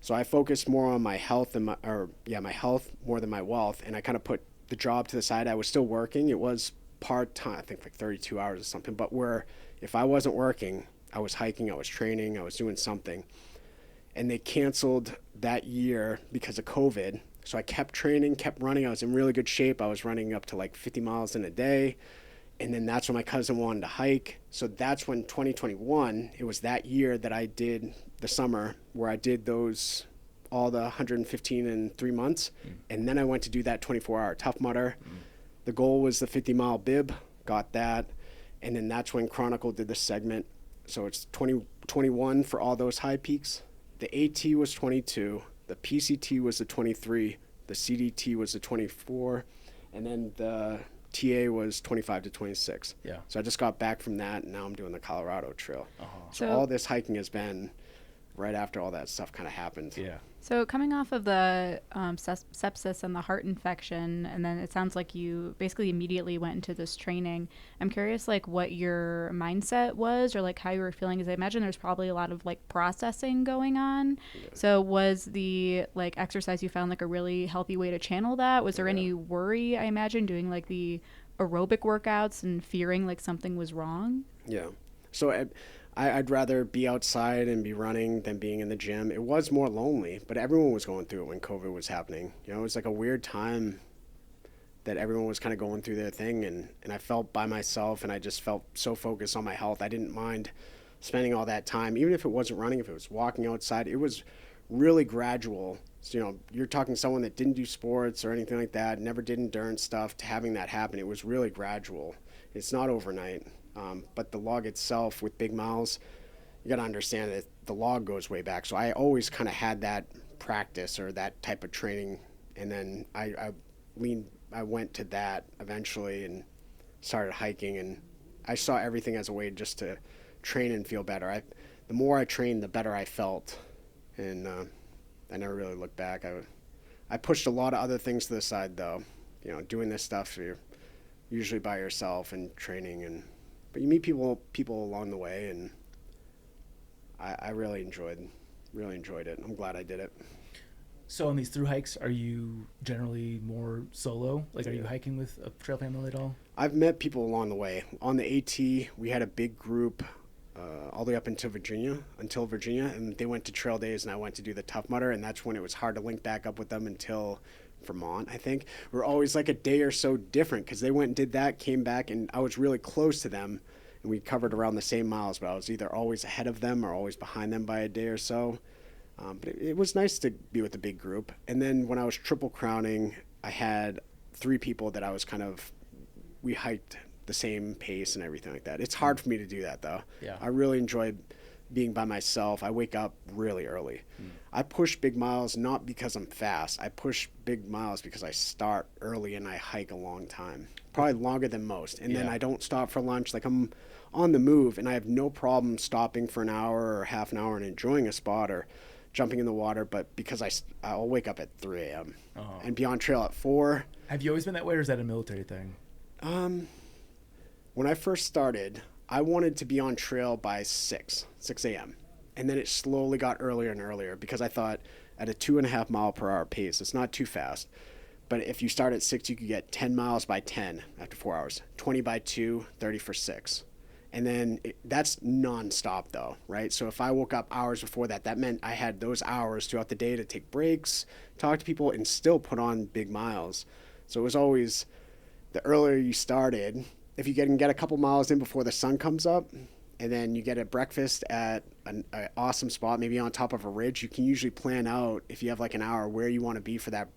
So I focused more on my health my health more than my wealth. And I kind of put the job to the side. I was still working. It was part-time, I think like 32 hours or something. But where if I wasn't working, I was hiking, I was training, I was doing something. And they canceled that year because of COVID. So I kept training, kept running. I was in really good shape. I was running up to like 50 miles in a day. And then that's when my cousin wanted to hike. So that's when 2021, it was that year that I did the summer where I did all the 115 in 3 months. And then I went to do that 24-hour Tough Mudder. The goal was the 50-mile bib, got that. And then that's when Chronicle did the segment. So it's 2021 for all those high peaks. The AT was 22, the PCT was the 23, the CDT was the 24, and then the TA was 25 to 26. Yeah. So I just got back from that, and now I'm doing the Colorado Trail. Uh-huh. So all this hiking has been right after all that stuff kind of happened. Yeah. So coming off of the sepsis and the heart infection, and then it sounds like you basically immediately went into this training. I'm curious, like, what your mindset was, or like how you were feeling. Because I imagine there's probably a lot of like processing going on. Yeah. So was the like exercise you found like a really healthy way to channel that? Was there any worry? I imagine doing like the aerobic workouts and fearing like something was wrong. Yeah. So I'd rather be outside and be running than being in the gym. It was more lonely, but everyone was going through it when COVID was happening. You know, it was like a weird time that everyone was kind of going through their thing, and I felt by myself, and I just felt so focused on my health. I didn't mind spending all that time, even if it wasn't running, if it was walking outside. It was really gradual. So, you know, you're talking someone that didn't do sports or anything like that, never did endurance stuff, to having that happen. It was really gradual. It's not overnight. But the log itself with big miles, you got to understand that the log goes way back. So I always kind of had that practice or that type of training. And then I went to that eventually and started hiking. And I saw everything as a way just to train and feel better. The more I trained, the better I felt. And I never really looked back. I pushed a lot of other things to the side, though. You know, doing this stuff, you're usually by yourself and training, but you meet people along the way, and I really enjoyed it. I'm glad I did it. So on these through hikes, are you generally more solo? Like, are you hiking with a trail family at all? I've met people along the way. On the AT, we had a big group all the way up until Virginia, and they went to trail days, and I went to do the Tough Mudder, and that's when it was hard to link back up with them until Vermont, I think. We're always like a day or so different because they went and did that, came back, and I was really close to them, and we covered around the same miles, but I was either always ahead of them or always behind them by a day or so. But it was nice to be with a big group. And then when I was triple crowning, I had 3 people that I was we hiked the same pace and everything like that. It's hard for me to do that though. Yeah. I really enjoy being by myself. I wake up really early. I push big miles not because I'm fast. I push big miles because I start early and I hike a long time, probably longer than most. And then I don't stop for lunch. Like I'm on the move, and I have no problem stopping for an hour or half an hour and enjoying a spot or jumping in the water. But because I'll wake up at 3 a.m. And be on trail at 4. Have you always been that way, or is that a military thing? When I first started, I wanted to be on trail by 6 a.m. And then it slowly got earlier and earlier because I thought at a 2.5 mile per hour pace, it's not too fast. But if you start at 6, you could get 10 miles by 10 after 4 hours, 20 by 2, 30 for 6. And then that's nonstop though, right? So if I woke up hours before that, that meant I had those hours throughout the day to take breaks, talk to people, and still put on big miles. So it was always the earlier you started, if you can get a couple miles in before the sun comes up, and then you get a breakfast at an awesome spot, maybe on top of a ridge, you can usually plan out, if you have like an hour, where you want to be for that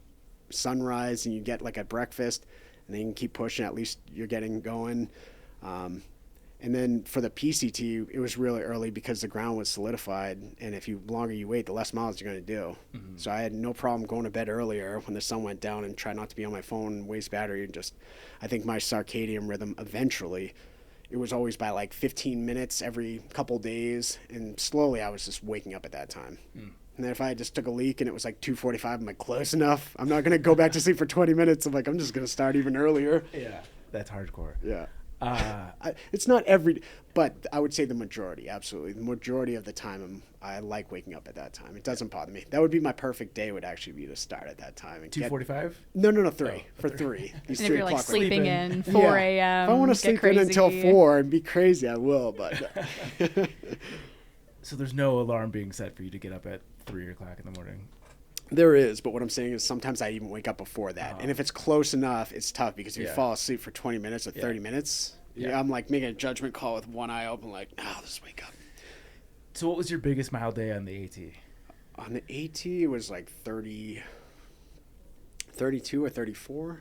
sunrise, and you get like a breakfast, and then you can keep pushing. At least you're getting going. And then for the PCT, it was really early because the ground was solidified, and if longer you wait, the less miles you're going to do. So I had no problem going to bed earlier when the sun went down and try not to be on my phone and waste battery. And just, I think my circadian rhythm eventually, it was always by like 15 minutes every couple days, and slowly I was just waking up at that time. And then if I just took a leak and it was like 2:45, I'm like, close enough. I'm not going to go back to sleep for 20 minutes. I'm like, I'm just going to start even earlier. Yeah, that's hardcore. Yeah. It's not but I would say the majority, absolutely. The majority of the time, I like waking up at that time. It doesn't bother me. That would be my perfect day, would actually be to start at that time. 2:45? No, 3. For 3. These And if 3 you're like o'clock. sleeping in 4 a.m. If I want to sleep in until 4 and be crazy, I will, but. So there's no alarm being set for you to get up at 3 o'clock in the morning? There is, but what I'm saying is sometimes I even wake up before that. And if it's close enough, it's tough because if you fall asleep for 20 minutes or 30 minutes, I'm like making a judgment call with one eye open, like, I'll just wake up. So what was your biggest mile day on the AT? On the AT, it was like 32 or 34.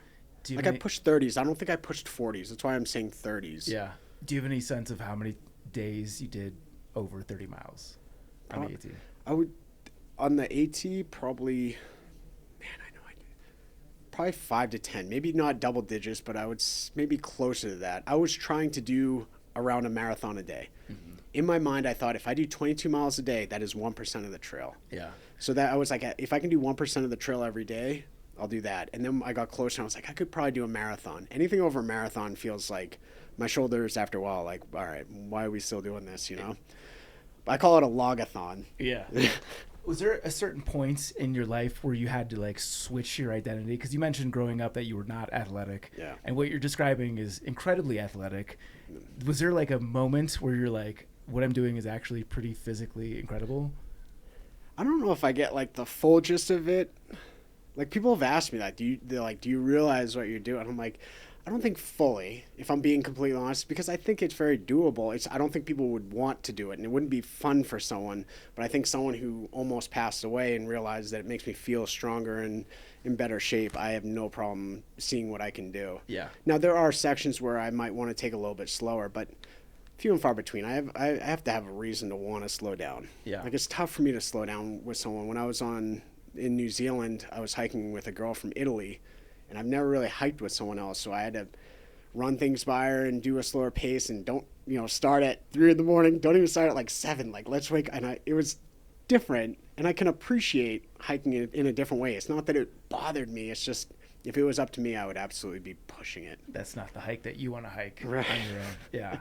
Like I pushed 30s. I don't think I pushed 40s. That's why I'm saying 30s. Yeah. Do you have any sense of how many days you did over 30 miles on the AT? On the AT, probably, probably 5 to 10, maybe not double digits, but I would maybe closer to that. I was trying to do around a marathon a day. In my mind, I thought if I do 22 miles a day, that is 1% of the trail. Yeah. So that I was like, if I can do 1% of the trail every day, I'll do that. And then I got closer and I was like, I could probably do a marathon. Anything over a marathon feels like my shoulders after a while, like, all right, why are we still doing this, you know? I call it a logathon. Yeah. Was there a certain point in your life where you had to like switch your identity? Because you mentioned growing up that you were not athletic. Yeah. And what you're describing is incredibly athletic. Was there like a moment where you're like, what I'm doing is actually pretty physically incredible? I don't know if I get like the full gist of it. Like people have asked me that. They're like, do you realize what you're doing? I'm like, I don't think fully, if I'm being completely honest, because I think it's very doable. I don't think people would want to do it, and it wouldn't be fun for someone. But I think someone who almost passed away and realized that it makes me feel stronger and in better shape, I have no problem seeing what I can do. Yeah. Now, there are sections where I might want to take a little bit slower, but few and far between. I have to have a reason to want to slow down. Yeah. Like it's tough for me to slow down with someone. When I was in New Zealand, I was hiking with a girl from Italy, and I've never really hiked with someone else, so I had to run things by her and do a slower pace and don't, start at 3 a.m. Don't even start at like 7. Like, let's wake. And it was different, and I can appreciate hiking in a different way. It's not that it bothered me. It's just, if it was up to me, I would absolutely be pushing it. That's not the hike that you want to hike right. on your own. Yeah.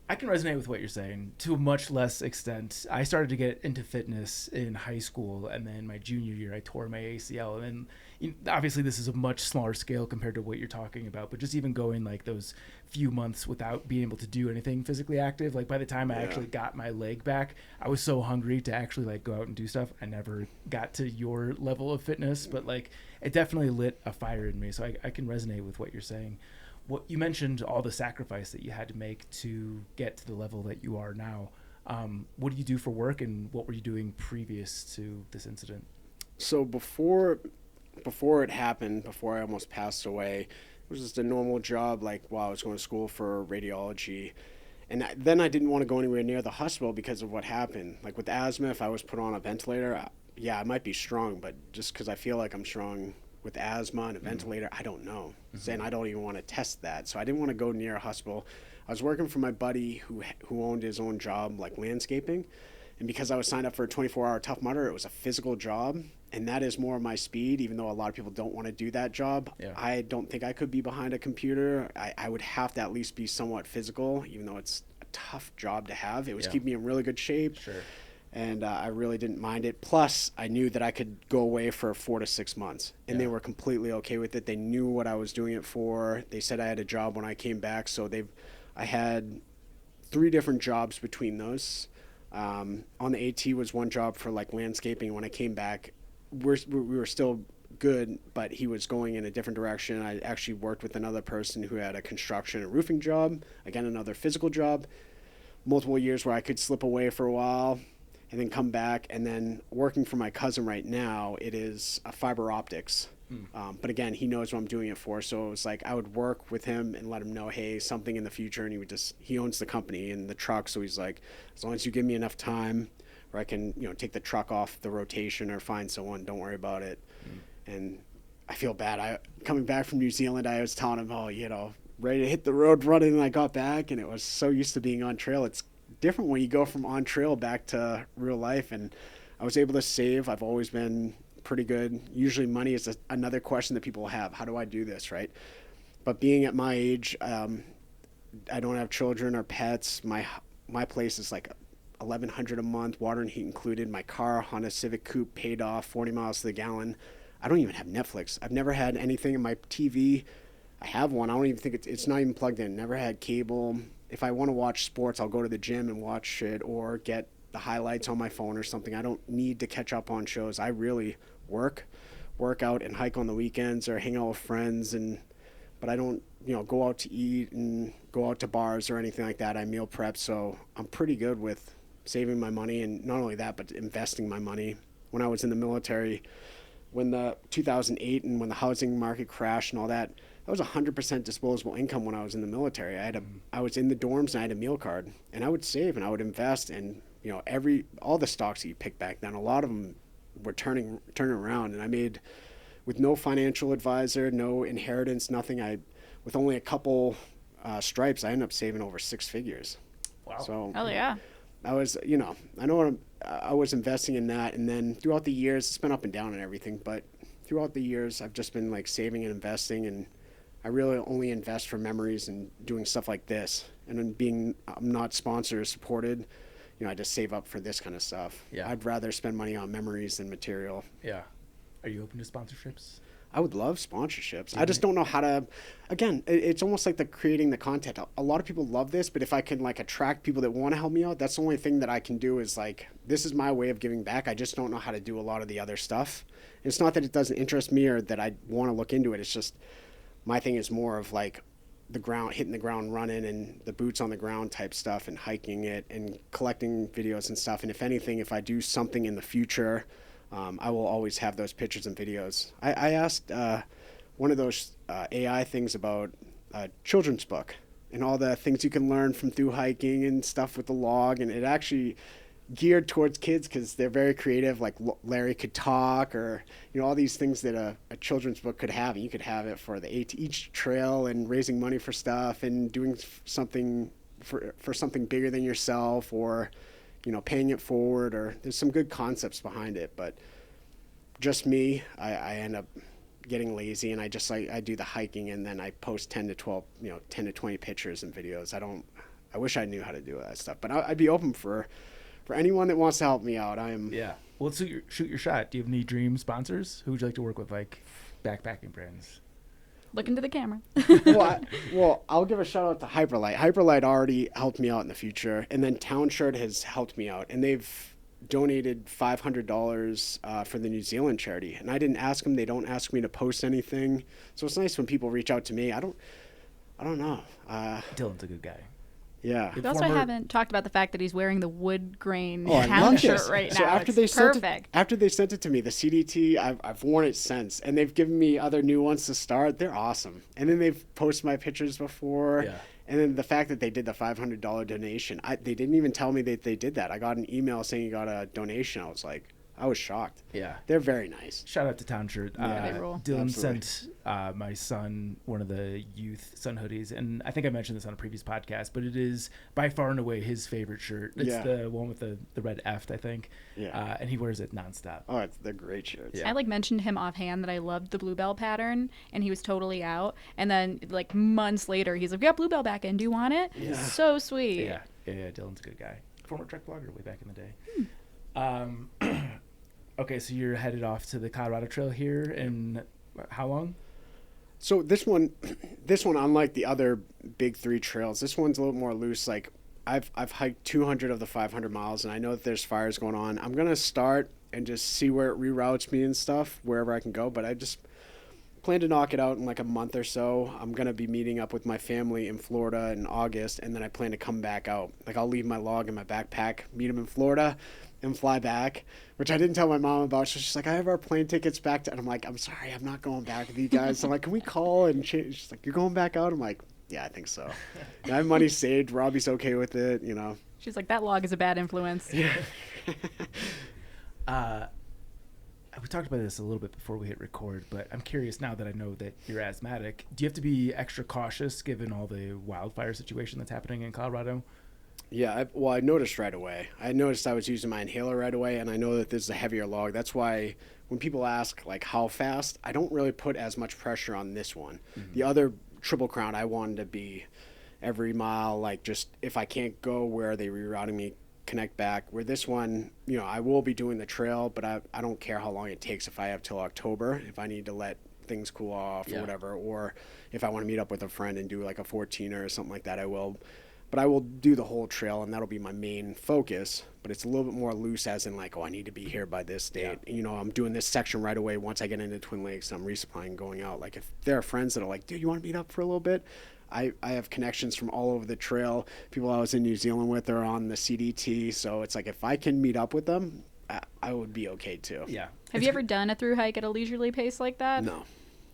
I can resonate with what you're saying to a much less extent. I started to get into fitness in high school, and then my junior year, I tore my ACL. And obviously, this is a much smaller scale compared to what you're talking about. But just even going like those few months without being able to do anything physically active, like by the time I actually got my leg back, I was so hungry to actually like go out and do stuff. I never got to your level of fitness, but like it definitely lit a fire in me. So I can resonate with what you're saying. What you mentioned, all the sacrifice that you had to make to get to the level that you are now. What do you do for work, and what were you doing previous to this incident? So before it happened, before I almost passed away, it was just a normal job. Like while I was going to school for radiology, and then I didn't want to go anywhere near the hospital because of what happened. Like with asthma, if I was put on a ventilator, I might be strong, but just because I feel like I'm strong with asthma and a ventilator, I don't know. And I don't even want to test that. So I didn't want to go near a hospital. I was working for my buddy who owned his own job, like landscaping. And because I was signed up for a 24-hour Tough Mudder, it was a physical job. And that is more my speed, even though a lot of people don't want to do that job. Yeah. I don't think I could be behind a computer. I would have to at least be somewhat physical, even though it's a tough job to have. It was keeping me in really good shape. Sure. And I really didn't mind it. Plus, I knew that I could go away for 4 to 6 months, and they were completely okay with it. They knew what I was doing it for. They said I had a job when I came back, so I had 3 different jobs between those. On the AT was one job for like landscaping. When I came back, we were still good, but he was going in a different direction. I actually worked with another person who had a construction and roofing job, again another physical job. Multiple years where I could slip away for a while and then come back, and then working for my cousin right now, it is fiber optics. But again, he knows what I'm doing it for, so it was like I would work with him and let him know, hey, something in the future, and he owns the company and the truck, so he's like, as long as you give me enough time where I can, take the truck off the rotation or find someone, don't worry about it. And I feel bad. Coming back from New Zealand, I was telling him, ready to hit the road running, and I got back, and it was so used to being on trail. It's different when you go from on trail back to real life, and I was able to save. I've always been pretty good. Usually money is another question that people have. How do I do this, right? But being at my age, I don't have children or pets. My place is like $1,100 a month, water and heat included. My car, Honda Civic Coupe, paid off, 40 miles to the gallon. I don't even have Netflix. I've never had anything in my TV. I have one. I don't even think it's not even plugged in. Never had cable. If I want to watch sports, I'll go to the gym and watch it or get the highlights on my phone or something. I don't need to catch up on shows. I really work out and hike on the weekends or hang out with friends, but I don't, go out to eat and go out to bars or anything like that. I meal prep, so I'm pretty good with saving my money, and not only that, but investing my money. When I was in the military, when the 2008 and when the housing market crashed and all that, that was 100% disposable income when I was in the military. I was in the dorms and I had a meal card, and I would save and I would invest, and all the stocks that you picked back then, a lot of them were turning around, and I made, with no financial advisor, no inheritance, nothing. With only a couple stripes, I ended up saving over 6 figures. Wow. So Hell yeah. I was, I was investing in that, and then throughout the years, it's been up and down and everything, but throughout the years, I've just been like saving and investing, and I really only invest for memories and doing stuff like this. And then I'm not sponsored or supported, I just save up for this kind of stuff. Yeah. I'd rather spend money on memories than material. Yeah. Are you open to sponsorships? I would love sponsorships. I just don't know how to, again, it's almost like creating the content. A lot of people love this, but if I can like attract people that want to help me out, that's the only thing that I can do is like, this is my way of giving back. I just don't know how to do a lot of the other stuff. It's not that it doesn't interest me or that I want to look into it. It's just, my thing is more of like hitting the ground running and the boots on the ground type stuff and hiking it and collecting videos and stuff. And if anything, if I do something in the future, I will always have those pictures and videos. I asked one of those AI things about a children's book and all the things you can learn from thru-hiking and stuff with the log, and it actually geared towards kids because they're very creative, like Larry could talk, or all these things that a children's book could have, and you could have it for each trail and raising money for stuff and doing something for something bigger than yourself, or paying it forward, or there's some good concepts behind it. But just me, I end up getting lazy, and I do the hiking, and then I post 10 to 20 pictures and videos. I I wish I knew how to do that stuff. But I'd be open for anyone that wants to help me out. Yeah. Well, let's shoot your shot. Do you have any dream sponsors? Who would you like to work with, like backpacking brands? Look into the camera. I'll give a shout out to Hyperlite. Hyperlite already helped me out in the future, and then Town Shirt has helped me out, and they've donated $500 for the New Zealand charity. And I didn't ask them; they don't ask me to post anything, so it's nice when people reach out to me. I don't know. Dylan's a good guy. Yeah. We also haven't talked about the fact that he's wearing the wood grain I town love shirt this. right So now. after It's perfect. after they sent it to me, the CDT, I've worn it since, and they've given me other new ones to start. They're awesome. And then they've posted my pictures before. Yeah. And then the fact that they did the $500 donation, they didn't even tell me that they did that. I got an email saying you got a donation. I was shocked. Yeah. They're very nice. Shout out to Town Shirt. They rule. Dylan Absolutely. sent my son one of the youth sun hoodies, and I think I mentioned this on a previous podcast, but it is by far and away his favorite shirt. It's the one with the red F, I think. Yeah. And he wears it nonstop. Oh, they're great shirts. Yeah. I mentioned to him offhand that I loved the bluebell pattern, and he was totally out. And then months later, he's like, "We got bluebell back in. Do you want it?" Yeah. So sweet. Yeah. Dylan's a good guy. Former Trek blogger way back in the day. Okay, so you're headed off to the Colorado Trail here in how long? So this one, unlike the other big 3 trails, this one's a little more loose. Like I've hiked 200 of the 500 miles, and I know that there's fires going on. I'm gonna start and just see where it reroutes me and stuff, wherever I can go. But I just plan to knock it out in like a month or so. I'm gonna be meeting up with my family in Florida in August, and then I plan to come back out. Like I'll leave my log in my backpack, meet them in Florida, and fly back, which I didn't tell my mom about. So she's like, I have our plane tickets back to, and I'm like, I'm sorry, I'm not going back with you guys. So I'm like, can we call and change? She's like, you're going back out? I'm like, yeah, I think so. And I have money saved. Robbie's okay with it, you know. She's like, that log is a bad influence. Yeah. We talked about this a little bit before we hit record, but I'm curious now that I know that you're asthmatic. Do you have to be extra cautious given all the wildfire situation that's happening in Colorado? Yeah, I noticed right away. I noticed I was using my inhaler right away, and I know that this is a heavier log. That's why when people ask, like, how fast, I don't really put as much pressure on this one. Mm-hmm. The other Triple Crown, I wanted to be every mile, like, just if I can't go where they rerouting me, connect back. Where this one, you know, I will be doing the trail, but I don't care how long it takes if I have till October, if I need to let things cool off or whatever, or if I want to meet up with a friend and do like a 14er or something like that, I will. But I will do the whole trail, and that'll be my main focus. But it's a little bit more loose, as in like, oh, I need to be here by this date. Yeah. You know, I'm doing this section right away once I get into Twin Lakes. I'm resupplying, going out. Like if there are friends that are like, dude, you want to meet up for a little bit? I have connections from all over the trail. People I was in New Zealand with are on the CDT. So it's like if I can meet up with them, I would be okay too. Yeah. Have you ever done a thru hike at a leisurely pace like that? No.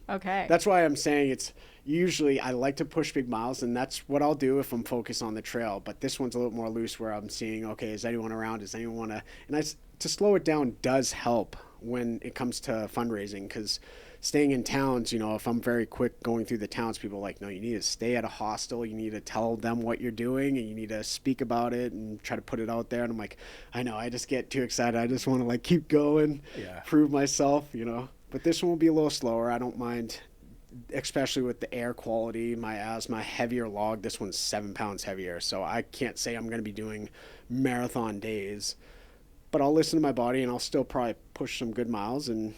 Okay. That's why I'm saying it's usually I like to push big miles, and that's what I'll do if I'm focused on the trail. But this one's a little more loose where I'm seeing, okay, is anyone around? Does anyone want to? And to slow it down does help when it comes to fundraising, because staying in towns, you know, if I'm very quick going through the towns, people are like, no, you need to stay at a hostel. You need to tell them what you're doing, and you need to speak about it and try to put it out there. And I'm like, I know, I just get too excited. I just want to like keep going, prove myself, you know. But this one will be a little slower. I don't mind, especially with the air quality, my asthma, heavier log. This one's 7 pounds heavier. So I can't say I'm going to be doing marathon days, but I'll listen to my body, and I'll still probably push some good miles and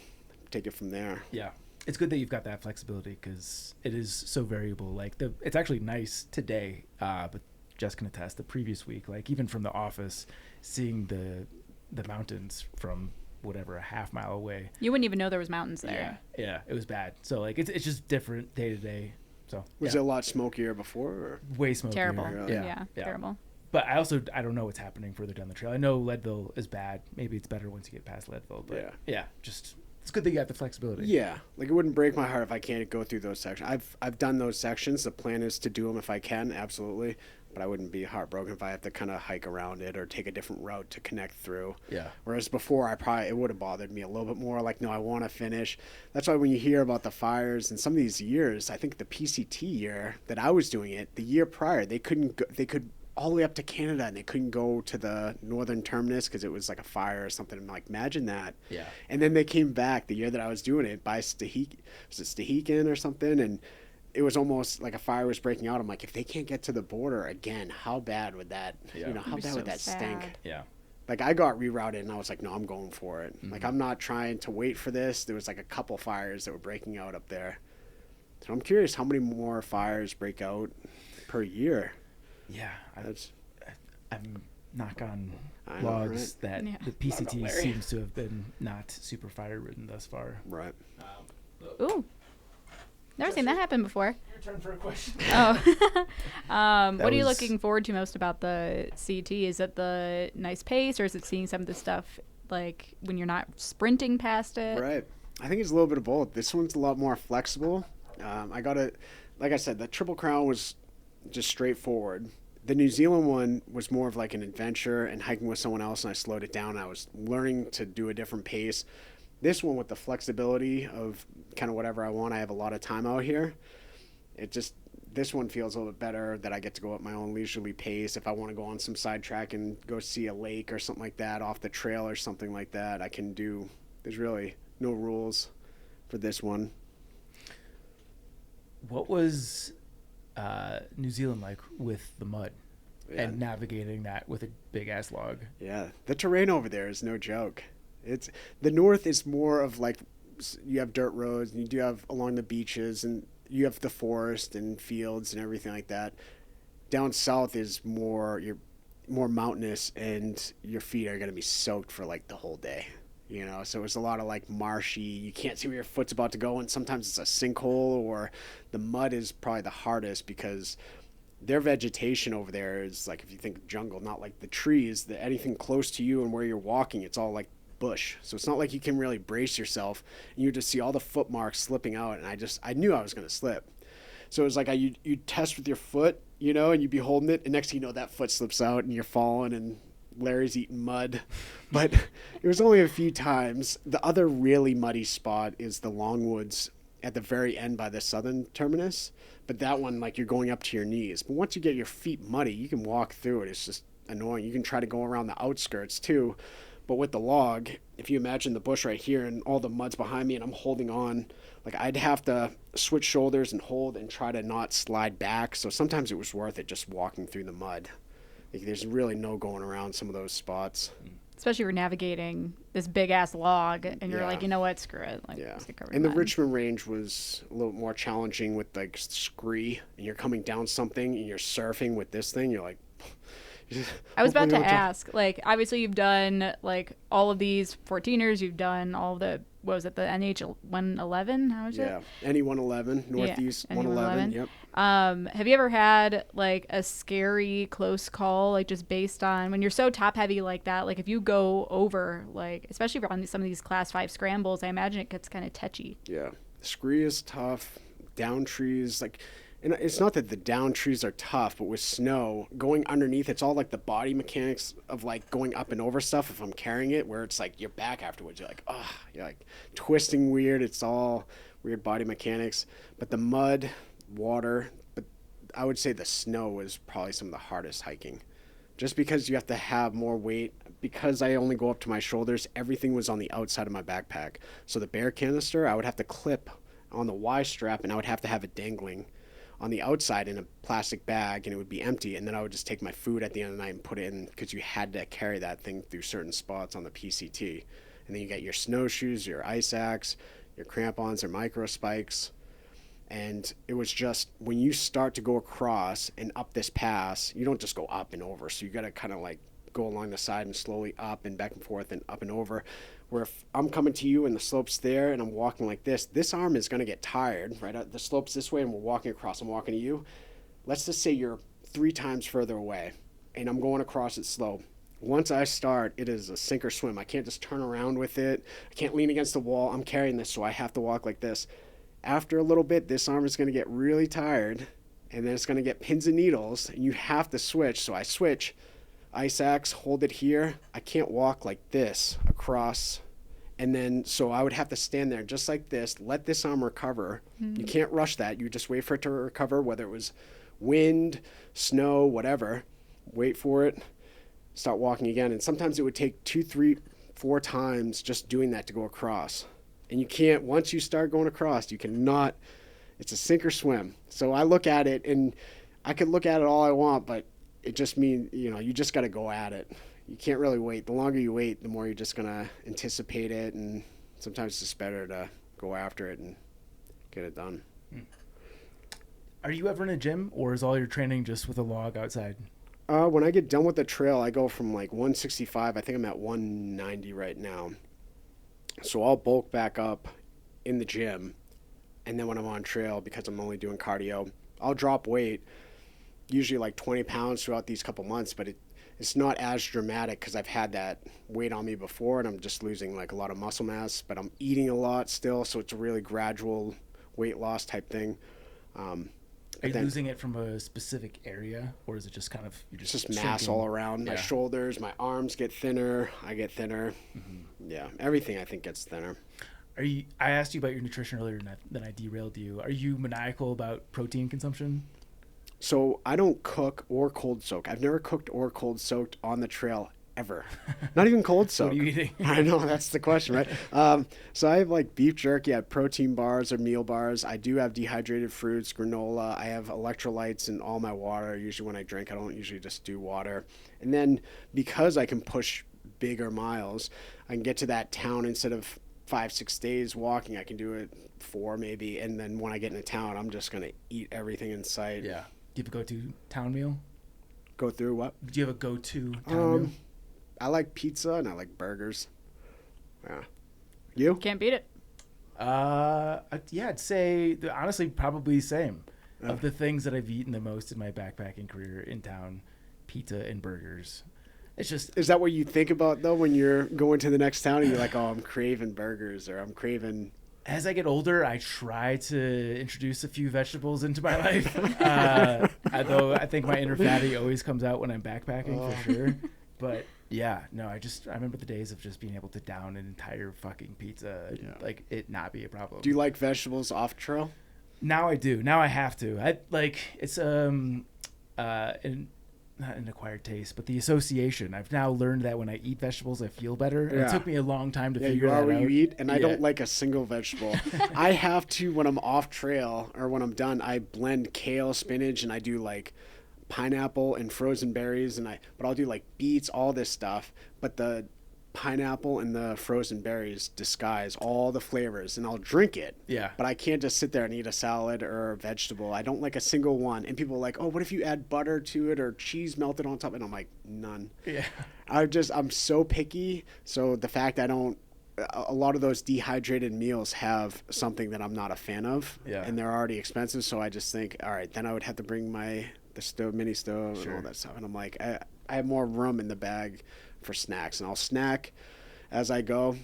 take it from there. Yeah. It's good that you've got that flexibility, because it is so variable. Like it's actually nice today, but Jess can attest, the previous week, like even from the office, seeing the mountains from whatever, a half mile away. You wouldn't even know there was mountains there. Yeah, it was bad. So like it's just different day to day. So was it a lot smokier before? Or? Way smokier. Terrible. Really? Yeah, terrible. But I don't know what's happening further down the trail. I know Leadville is bad. Maybe it's better once you get past Leadville. But just it's good that you got the flexibility. Yeah, like it wouldn't break my heart if I can't go through those sections. I've done those sections. The plan is to do them if I can, absolutely. But I wouldn't be heartbroken if I have to kind of hike around it or take a different route to connect through. Yeah. Whereas before, it would have bothered me a little bit more. Like, no, I want to finish. That's why when you hear about the fires in some of these years, I think the PCT year that I was doing it, the year prior, they could all the way up to Canada, and they couldn't go to the northern terminus because it was like a fire or something. I'm like, imagine that. Yeah. And then they came back the year that I was doing it by Stehekin or something, and it was almost like a fire was breaking out. I'm like, if they can't get to the border again, how bad would that, how bad would that stink? Yeah. Like, I got rerouted, and I was like, no, I'm going for it. Like, I'm not trying to wait for this. There was like a couple fires that were breaking out up there. So I'm curious how many more fires break out per year. Yeah. I'm knock on logs that the PCT seems to have been not super fire ridden thus far. Right. Ooh. Never seen that happen before. Your turn for a question. Oh. What are you looking forward to most about the CT? Is it the nice pace, or is it seeing some of the stuff like when you're not sprinting past it? Right. I think it's a little bit of both. This one's a lot more flexible. Like I said, the Triple Crown was just straightforward. The New Zealand one was more of like an adventure and hiking with someone else, and I slowed it down. I was learning to do a different pace. This one, with the flexibility of kind of whatever I want, I have a lot of time out here. This one feels a little bit better, that I get to go at my own leisurely pace. If I want to go on some sidetrack and go see a lake or something like that off the trail or something like that, I can do. There's really no rules for this one. What was New Zealand like with the mud and navigating that with a big ass log? Yeah, the terrain over there is no joke. The north is more of like, you have dirt roads, and you do have along the beaches, and you have the forest and fields and everything like that. Down south is more mountainous, and your feet are going to be soaked for like the whole day. So it's a lot of like marshy, you can't see where your foot's about to go, and sometimes it's a sinkhole, or the mud is probably the hardest because their vegetation over there is like, if you think jungle, not like the trees, anything close to you and where you're walking, it's all like bush. So it's not like you can really brace yourself, and you just see all the foot marks slipping out, and I knew I was going to slip. So it was like you test with your foot, and you'd be holding it, and next thing you know, that foot slips out and you're falling, and Larry's eating mud. But it was only a few times. The other really muddy spot is the Longwoods at the very end by the southern terminus. But that one, like, you're going up to your knees. But once you get your feet muddy, you can walk through it. It's just annoying. You can try to go around the outskirts too. But with the log, if you imagine the bush right here and all the mud's behind me and I'm holding on, like, I'd have to switch shoulders and hold and try to not slide back. So sometimes it was worth it just walking through the mud. Like, there's really no going around some of those spots. Especially if you're navigating this big ass log and you're like, you know what, screw it. Like, and the Richmond Range was a little more challenging with like scree, and you're coming down something and you're surfing with this thing. You're like, I was about to ask, like, obviously you've done like all of these 14ers, you've done all the, what was it, the NH 111? How is it? Yeah, NE 111, Northeast 111. Yep. Have you ever had like a scary close call, like just based on when you're so top heavy like that? Like if you go over, like especially on some of these class 5 scrambles, I imagine it gets kind of touchy. Yeah, scree is tough. Down trees, like. And it's not that the down trees are tough, but with snow, going underneath, it's all like the body mechanics of like going up and over stuff if I'm carrying it, where it's like you're back afterwards. You're like, you're like twisting weird. It's all weird body mechanics. But the mud, water, but I would say the snow is probably some of the hardest hiking. Just because you have to have more weight. Because I only go up to my shoulders, everything was on the outside of my backpack. So the bear canister, I would have to clip on the Y strap, and I would have to have it dangling on the outside in a plastic bag, and it would be empty, and then I would just take my food at the end of the night and put it in, because you had to carry that thing through certain spots on the PCT. And then you get your snowshoes, your ice axe, your crampons or micro spikes. And it was just, when you start to go across and up this pass, you don't just go up and over, so you got to kind of like go along the side and slowly up and back and forth and up and over. Where if I'm coming to you and the slope's there and I'm walking like this arm is going to get tired, right? The slope's this way and we're walking across, I'm walking to you. Let's just say you're 3 times further away and I'm going across it slow. Once I start, it is a sink or swim. I can't just turn around with it. I can't lean against the wall. I'm carrying this, so I have to walk like this. After a little bit, this arm is going to get really tired, and then it's going to get pins and needles, and you have to switch. So I switch. Ice axe, hold it here. I can't walk like this across. And then, so I would have to stand there just like this, let this arm recover. Mm-hmm. You can't rush that. You just wait for it to recover, whether it was wind, snow, whatever. Wait for it, start walking again. And sometimes it would take 2, 3, 4 times just doing that to go across. And you can't, once you start going across, you cannot it's a sink or swim. So I look at it, and I could look at it all I want, but it just means, you just got to go at it. You can't really wait. The longer you wait, the more you're just going to anticipate it, and sometimes it's just better to go after it and get it done. Are you ever in a gym, or is all your training just with a log outside? When I get done with the trail, I go from like 165. I think I'm at 190 right now. So I'll bulk back up in the gym, and then when I'm on trail, because I'm only doing cardio, I'll drop weight, usually like 20 pounds throughout these couple months, but it's not as dramatic because I've had that weight on me before, and I'm just losing like a lot of muscle mass, but I'm eating a lot still, so it's a really gradual weight loss type thing. Are you losing it from a specific area, or is it just kind of it's just mass all around? Yeah. My shoulders, my arms get thinner. I get thinner. Mm-hmm. Yeah, everything I think gets thinner. I asked you about your nutrition earlier, and then I derailed you. Are you maniacal about protein consumption? So I don't cook or cold soak. I've never cooked or cold soaked on the trail ever. Not even cold soak. What are you eating? I know, that's the question, right? So I have like beef jerky, I have protein bars or meal bars. I do have dehydrated fruits, granola. I have electrolytes in all my water. Usually when I drink, I don't usually just do water. And then because I can push bigger miles, I can get to that town instead of 5-6 days walking. I can do it 4 maybe. And then when I get into town, I'm just going to eat everything in sight. Yeah. Do you have a go-to town meal? Go through what? Do you have a go-to town meal? I like pizza and I like burgers. Yeah. You? Can't beat it. Yeah, I'd say honestly probably same. Yeah. Of the things that I've eaten the most in my backpacking career in town, pizza and burgers. It's just Is that what you think about though when you're going to the next town and you're like, oh, I'm craving burgers or I'm craving. as I get older, I try to introduce a few vegetables into my life. Although I think my inner fatty always comes out when I'm backpacking for sure. But yeah, no, I remember the days of just being able to down an entire fucking pizza, and, like it not be a problem. Do you like vegetables off trail? Now I do. Now I have to. I like it's not an acquired taste, but the association. I've now learned that when I eat vegetables, I feel better. And it took me a long time to figure that out. You eat, and I don't like a single vegetable. I have to, when I'm off trail or when I'm done, I blend kale, spinach, and I do like pineapple and frozen berries, but I'll do like beets, all this stuff. But the pineapple and the frozen berries disguise all the flavors, and I'll drink it. Yeah. But I can't just sit there and eat a salad or a vegetable. I don't like a single one. And people are like, oh, what if you add butter to it or cheese melted on top? And I'm like, none. Yeah. I'm so picky. So the fact a lot of those dehydrated meals have something that I'm not a fan of. Yeah. And they're already expensive. So I just think, all right, then I would have to bring the mini stove and all that stuff. And I'm like, I have more room in the bag for snacks, and I'll snack as I go,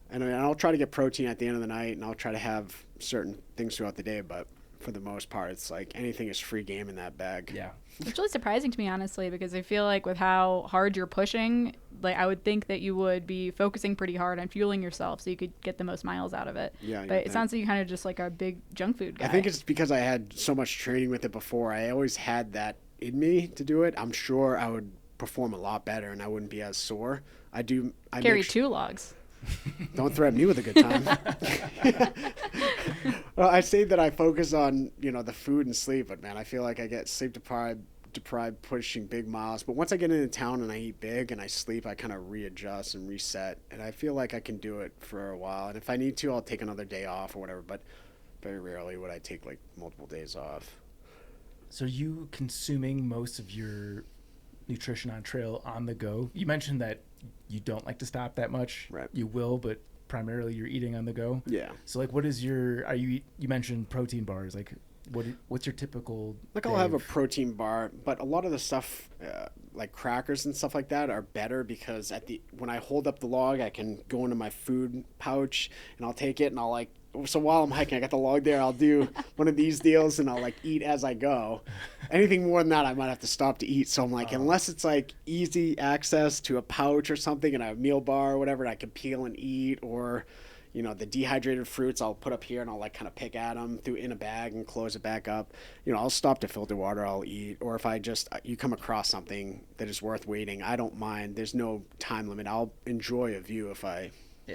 and I'll try to get protein at the end of the night, and I'll try to have certain things throughout the day, but for the most part it's like anything is free game in that bag. Yeah. It's really surprising to me, honestly, because I feel like with how hard you're pushing, like I would think that you would be focusing pretty hard on fueling yourself so you could get the most miles out of it. Yeah, but it sounds like you kind of just like a big junk food guy. I think it's because I had so much training with it before. I always had that in me to do it. I'm sure I would perform a lot better and I wouldn't be as sore. I carry 2 logs. Don't threaten me with a good time. Well, I say that I focus on, the food and sleep, but man, I feel like I get sleep deprived pushing big miles. But once I get into town and I eat big and I sleep, I kind of readjust and reset. And I feel like I can do it for a while. And if I need to, I'll take another day off or whatever. But very rarely would I take like multiple days off. So are you consuming most of your nutrition on trail on the go? You mentioned that you don't like to stop that much. Right. You will, but primarily you're eating on the go. Yeah. So like, what is you mentioned protein bars. Like what's your typical Like I'll have a protein bar, but a lot of the stuff like crackers and stuff like that are better because when I hold up the log, I can go into my food pouch and I'll take it and so while I'm hiking, I got the log there, I'll do one of these deals and I'll like eat as I go. Anything more than that, I might have to stop to eat. So I'm like, unless it's like easy access to a pouch or something and a meal bar or whatever, I can peel and eat, or, the dehydrated fruits I'll put up here and I'll like kind of pick at them in a bag and close it back up. I'll stop to filter water, I'll eat. Or if you come across something that is worth waiting, I don't mind. There's no time limit. I'll enjoy a view if I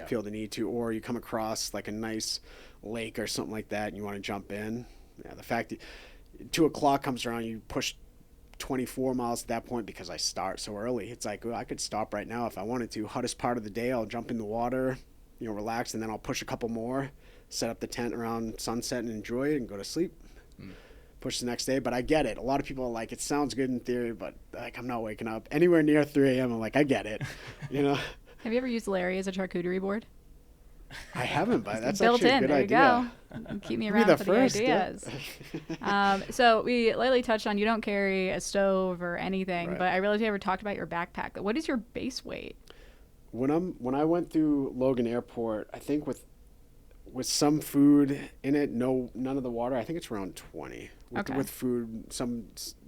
feel the need to, or you come across like a nice lake or something like that and you want to jump in, Yeah, the fact that 2 o'clock comes around, you push 24 miles at that point because I start so early. It's like, well, I could stop right now if I wanted to. Hottest part of the day, I'll jump in the water, relax, and then I'll push a couple more, set up the tent around sunset and enjoy it and go to sleep. Push the next day. But I get it. A lot of people are like, it sounds good in theory, but like I'm not waking up anywhere near 3 a.m. I'm like, I get it. Have you ever used Larry as a charcuterie board? I haven't, but that's built actually a in. good There idea. you go. Keep me Be around the for first, the yeah. ideas. So we lightly touched on you don't carry a stove or anything, Right. but I realized you never talked about your backpack. What is your base weight? When I went through Logan Airport, I think with some food in it, none of the water, I think it's around 20. Okay. With food,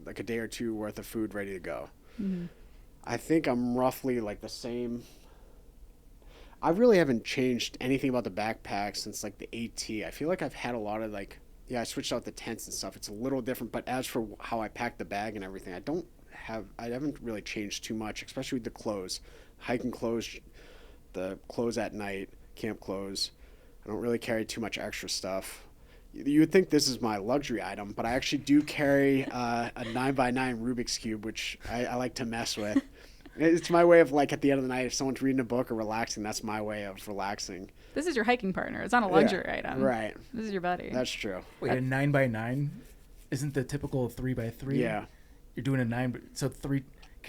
like a day or two worth of food ready to go. Mm-hmm. I think I'm roughly like the same. I really haven't changed anything about the backpack since like the AT. I feel like I've had a lot of I switched out the tents and stuff. It's a little different, but as for how I pack the bag and everything, I haven't really changed too much, especially with the clothes. Hiking clothes, the clothes at night, camp clothes. I don't really carry too much extra stuff. You would think this is my luxury item, but I actually do carry a 9x9 Rubik's Cube, which I like to mess with. It's my way of at the end of the night, if someone's reading a book or relaxing, that's my way of relaxing. This is your hiking partner. It's not a luxury item. Right. This is your buddy. That's true. Wait, a 9x9 isn't the typical 3x3? Yeah. You're doing a 9, so 3.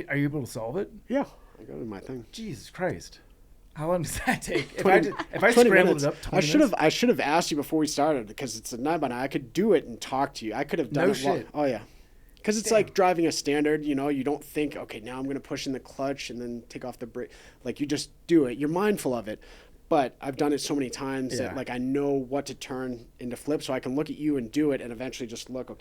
Are you able to solve it? Yeah. I got it in my thing. Jesus Christ. How long does that take? 20 if I 20 scrambled minutes. it up, 20 minutes? I should have asked you before we started because it's a 9x9. I could do it and talk to you. I could have done No it. shit. Oh yeah. Because it's like driving a standard, you don't think, okay, now I'm going to push in the clutch and then take off the brake. Like, you just do it. You're mindful of it. But I've done it so many times that, I know what to turn into flip, so I can look at you and do it and eventually just look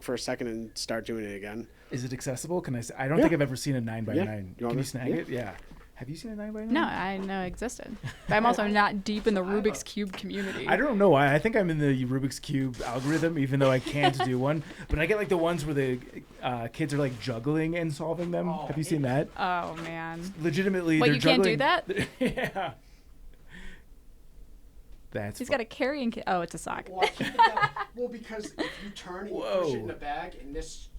for a second and start doing it again. Is it accessible? Can I don't think I've ever seen a 9x9. Yeah. Can you snag it? Yeah. Have you seen a 9x9? No, I know it existed. But I'm also not deep in the Rubik's Cube community. I don't know why. I think I'm in the Rubik's Cube algorithm, even though I can't do one. But I get the ones where the kids are juggling and solving them. Have you seen that? Oh, man. Legitimately, Wait, they're you can't do juggling. that? Yeah. That's He's got a carrying kit. Oh, it's a sock. Well, because if you turn and you Whoa. push it in the bag and this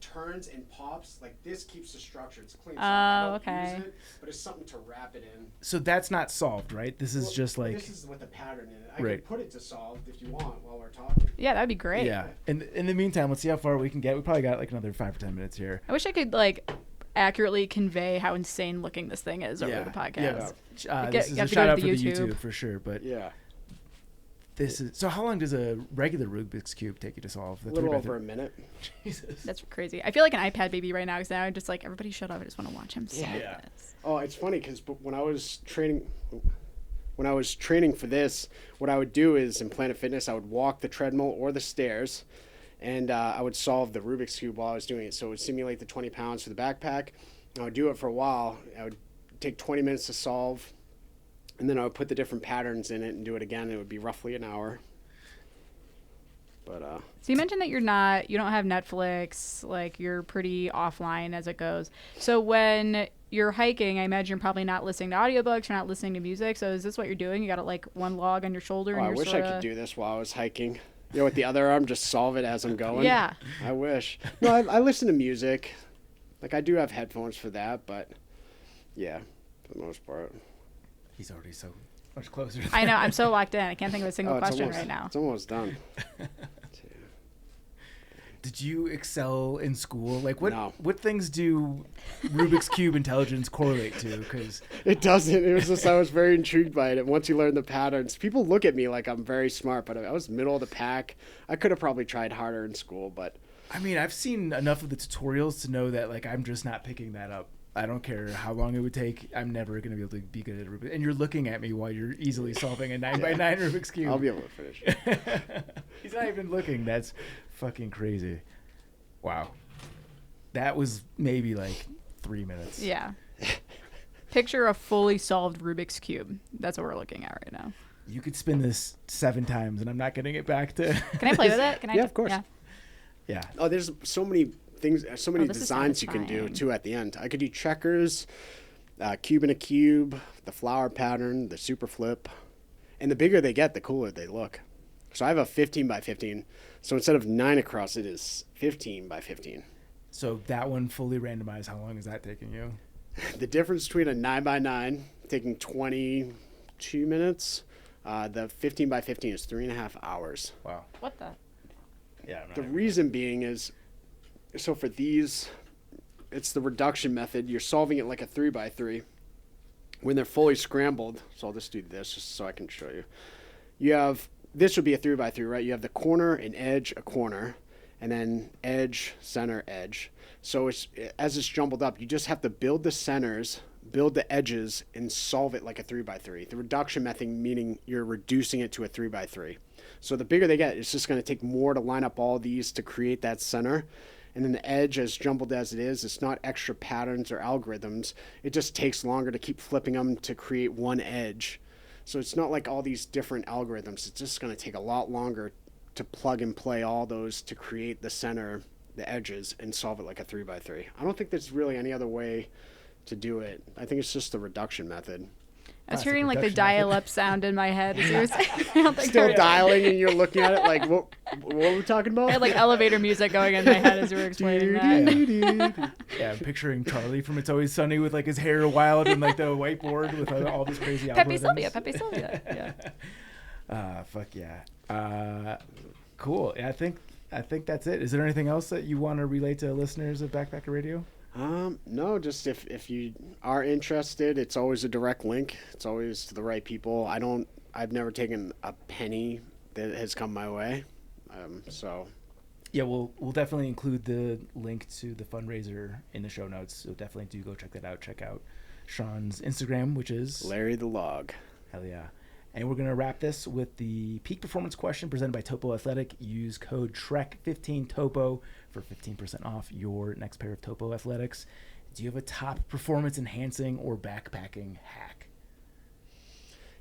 turns and pops, this keeps the structure. It's clean. Oh, okay. Use it, but it's something to wrap it in. So that's not solved, right? This is just This is with a pattern in it. I Right. can put it to solve if you want while we're talking. Yeah, that'd be great. Yeah. And in the meantime, let's see how far we can get. We probably got another 5 or 10 minutes here. I wish I could accurately convey how insane looking this thing is over the podcast. Yeah. Get- This is you a have to shout go out to for the the YouTube. YouTube for sure. But Yeah. this is so. How long does a regular Rubik's Cube take you to solve? The A little 3x3? over a minute. Jesus. That's crazy. I feel like an iPad baby right now because now I'm just everybody shut up. I just want to watch him solve Yeah. this. Oh, it's funny because when I was training for this, what I would do is in Planet Fitness, I would walk the treadmill or the stairs, and I would solve the Rubik's Cube while I was doing it. So it would simulate the 20 pounds for the backpack. I would do it for a while. I would take 20 minutes to solve, and then I would put the different patterns in it and do it again. It would be roughly an hour. But So you mentioned that you don't have Netflix, you're pretty offline as it goes. So when you're hiking, I imagine you're probably not listening to audiobooks, you're not listening to music. So is this what you're doing? You got one log on your shoulder and I you're wish I could do this while I was hiking. With the other arm, just solve it as I'm going. Yeah. I wish. No, I listen to music. I do have headphones for that, but yeah, for the most part. He's already so much closer. I know. I'm so locked in. I can't think of a single it's question almost, right now. It's almost done. Did you excel in school? No. What things do Rubik's Cube intelligence correlate to? Because It doesn't. It was just I was very intrigued by it. And once you learn the patterns, people look at me like I'm very smart, but I was middle of the pack. I could have probably tried harder in school, but I've seen enough of the tutorials to know that I'm just not picking that up. I don't care how long it would take. I'm never going to be able to be good at Rubik. And you're looking at me while you're easily solving a 9x9 Rubik's Cube. I'll be able to finish it. He's not even looking. That's fucking crazy. Wow. That was maybe 3 minutes. Yeah. Picture a fully solved Rubik's Cube. That's what we're looking at right now. You could spin this 7 times and I'm not getting it back to... Can I play with it? Can I? Yeah, of course. Yeah. Yeah. Oh, there's so many things, so many this is designs you can do satisfying. too at the end. I could do checkers, cube in a cube, the flower pattern, the super flip, and the bigger they get, the cooler they look. So I have a 15 by 15. So instead of 9 across, it is 15 by 15. So that one fully randomized. How long is that taking you? The difference between a 9 by 9 taking 22 minutes, the 15 by 15 is 3.5 hours. Wow. What the? Yeah. The reason being is, so for these, it's the reduction method. You're solving it like a 3 by 3. When they're fully scrambled, so I'll just do this just so I can show you. You have, this would be a 3 by 3, right? You have the corner, an edge, a corner, and then edge, center, edge. So as it's jumbled up, you just have to build the centers, build the edges, and solve it like a 3 by 3. The reduction method meaning you're reducing it to a 3 by 3. So the bigger they get, it's just going to take more to line up all these to create that center. And then the edge, as jumbled as it is, it's not extra patterns or algorithms. It just takes longer to keep flipping them to create one edge. So it's not like all these different algorithms. It's just going to take a lot longer to plug and play all those to create the center, the edges, and solve it like a 3 by 3. I don't think there's really any other way to do it. I think it's just the reduction method. I was hearing like the dial-up sound in my head as you were saying. Still dialing, and you're looking at it like, what were we talking about? I had like elevator music going in my head as you were explaining that. Yeah, I'm picturing Charlie from It's Always Sunny with like his hair wild and like the whiteboard with all this crazy algorithms. Pepe Sylvia. Yeah. Fuck yeah. Cool. Yeah, I think that's it. Is there anything else that you want to relate to listeners of Backpacker Radio? No, just if you are interested, it's always a direct link. It's always to the right people. I've never taken a penny that has come my way. So yeah, we'll definitely include the link to the fundraiser in the show notes. So definitely do go check that out. Check out Shawn's Instagram, which is Larry the Log. Hell yeah. And we're going to wrap this with the peak performance question presented by Topo Athletic. Use code TREK15TOPO for 15% off your next pair of Topo Athletics. Do you have a top performance enhancing or backpacking hack?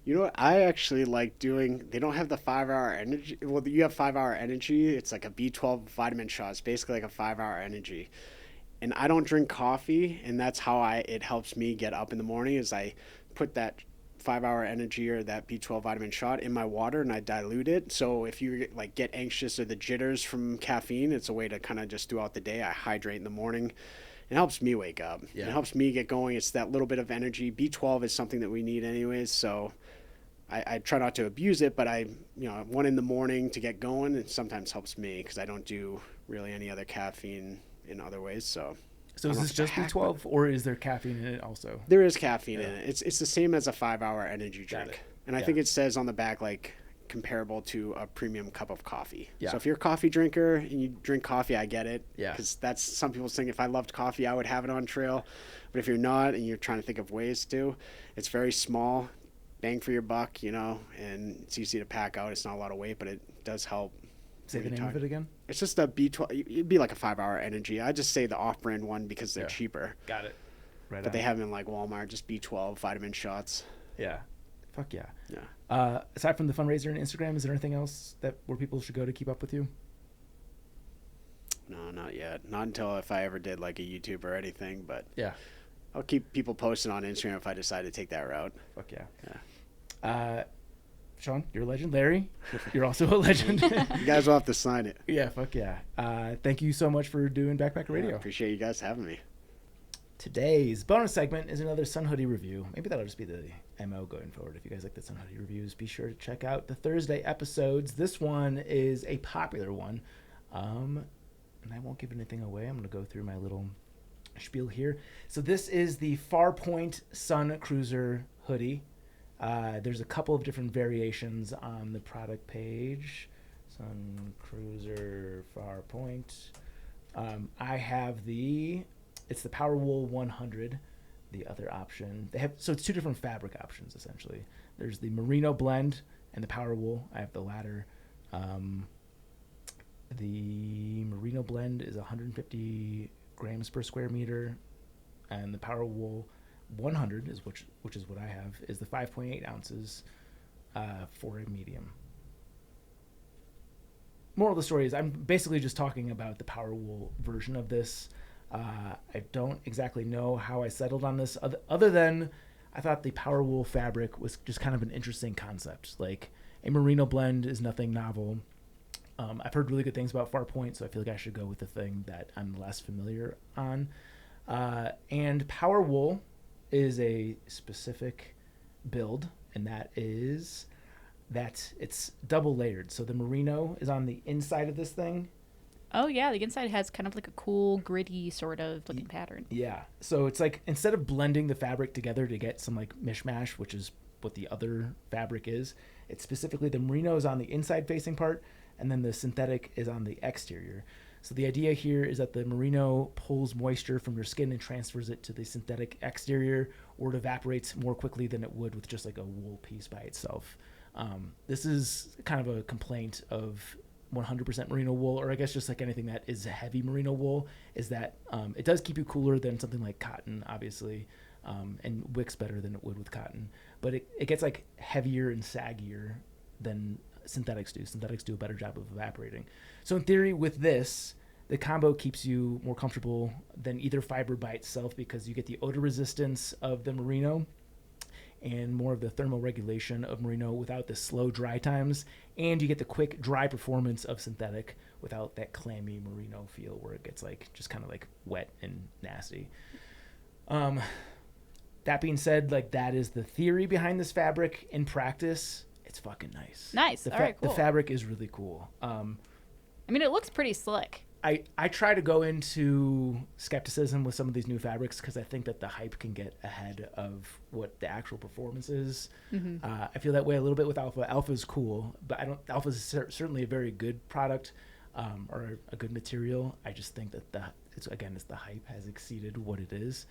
You know what? I actually like doing, they don't have the 5-hour energy. Well, you have 5-hour energy. It's like a B12 vitamin shot. It's basically like a 5-hour energy. And I don't drink coffee, and that's how it helps me get up in the morning is I put that 5-hour energy or that B12 vitamin shot in my water and I dilute it. So if you like get anxious or the jitters from caffeine, it's a way to kind of just throughout the day, I hydrate in the morning. It helps me wake up. Yeah. It helps me get going. It's that little bit of energy. B12 is something that we need anyways. So I try not to abuse it, but one in the morning to get going, it sometimes helps me because I don't do really any other caffeine in other ways. So is this just B12 or is there caffeine in it also? There is caffeine in it. It's the same as a 5-hour energy drink. And I think it says on the back, like, comparable to a premium cup of coffee. Yeah. So if you're a coffee drinker and you drink coffee, I get it. Yeah. Because that's some people think if I loved coffee, I would have it on trail. But if you're not and you're trying to think of ways to, it's very small, bang for your buck, and it's easy to pack out. It's not a lot of weight, but it does help. Say the name of it again? It's just a B12. It'd be like a 5-hour energy. I just say the off-brand one because they're cheaper. Got it. Right. But they have them in like Walmart, just B12 vitamin shots. Yeah. Fuck yeah. Yeah. Aside from the fundraiser and Instagram, is there anything else where people should go to keep up with you? No, not yet. Not until if I ever did like a YouTube or anything. But yeah, I'll keep people posting on Instagram if I decide to take that route. Fuck yeah. Yeah. Shawn, you're a legend. Larry, you're also a legend. You guys will have to sign it. Yeah, fuck yeah. Thank you so much for doing Backpacker Radio. Appreciate you guys having me. Today's bonus segment is another Sun Hoodie review. Maybe that'll just be the MO going forward. If you guys like the Sun Hoodie reviews, be sure to check out the Thursday episodes. This one is a popular one. And I won't give anything away. I'm going to go through my little spiel here. So this is the Farpoint Sun Cruiser hoodie. There's a couple of different variations on the product page. Sun Cruiser Farpoint. I have it's the Power Wool 100, the other option. So it's two different fabric options, essentially. There's the Merino blend and the Power Wool. I have the latter. The Merino blend is 150 grams per square meter, and the Power Wool 100 is which is what I have, is the 5.8 ounces for a medium. Moral of the story is I'm basically just talking about the Power Wool version of this. I don't exactly know how I settled on this other than I thought the power wool fabric was just kind of an interesting concept. Like a merino blend is nothing novel. I've heard really good things about Farpoint, so I feel like I should go with the thing that I'm less familiar on. And power wool is a specific build, and that is that it's double layered. So the merino is on the inside of this thing. Oh yeah, the inside has kind of like a cool gritty sort of looking pattern. Yeah. So it's like instead of blending the fabric together to get some like mishmash, which is what the other fabric is, it's specifically the merino is on the inside facing part, and then the synthetic is on the exterior. So the idea here is that the merino pulls moisture from your skin and transfers it to the synthetic exterior, or it evaporates more quickly than it would with just like a wool piece by itself. This is kind of a complaint of 100% merino wool, or I guess just like anything that is heavy merino wool, is that it does keep you cooler than something like cotton, obviously, and wicks better than it would with cotton. But it gets like heavier and saggier than synthetics do. Synthetics do a better job of evaporating. So in theory, with this, the combo keeps you more comfortable than either fiber by itself, because you get the odor resistance of the merino and more of the thermal regulation of merino without the slow dry times, and you get the quick dry performance of synthetic without that clammy merino feel where it gets like just kind of like wet and nasty. That being said, like that is the theory behind this fabric. In practice, it's fucking nice. Nice. All right, cool. The fabric is really cool. I mean, it looks pretty slick. I try to go into skepticism with some of these new fabrics because I think that the hype can get ahead of what the actual performance is. Mm-hmm. I feel that way a little bit with Alpha. Alpha is cool, but Alpha is certainly a very good product, or a good material. I just think that it's the hype has exceeded what it is.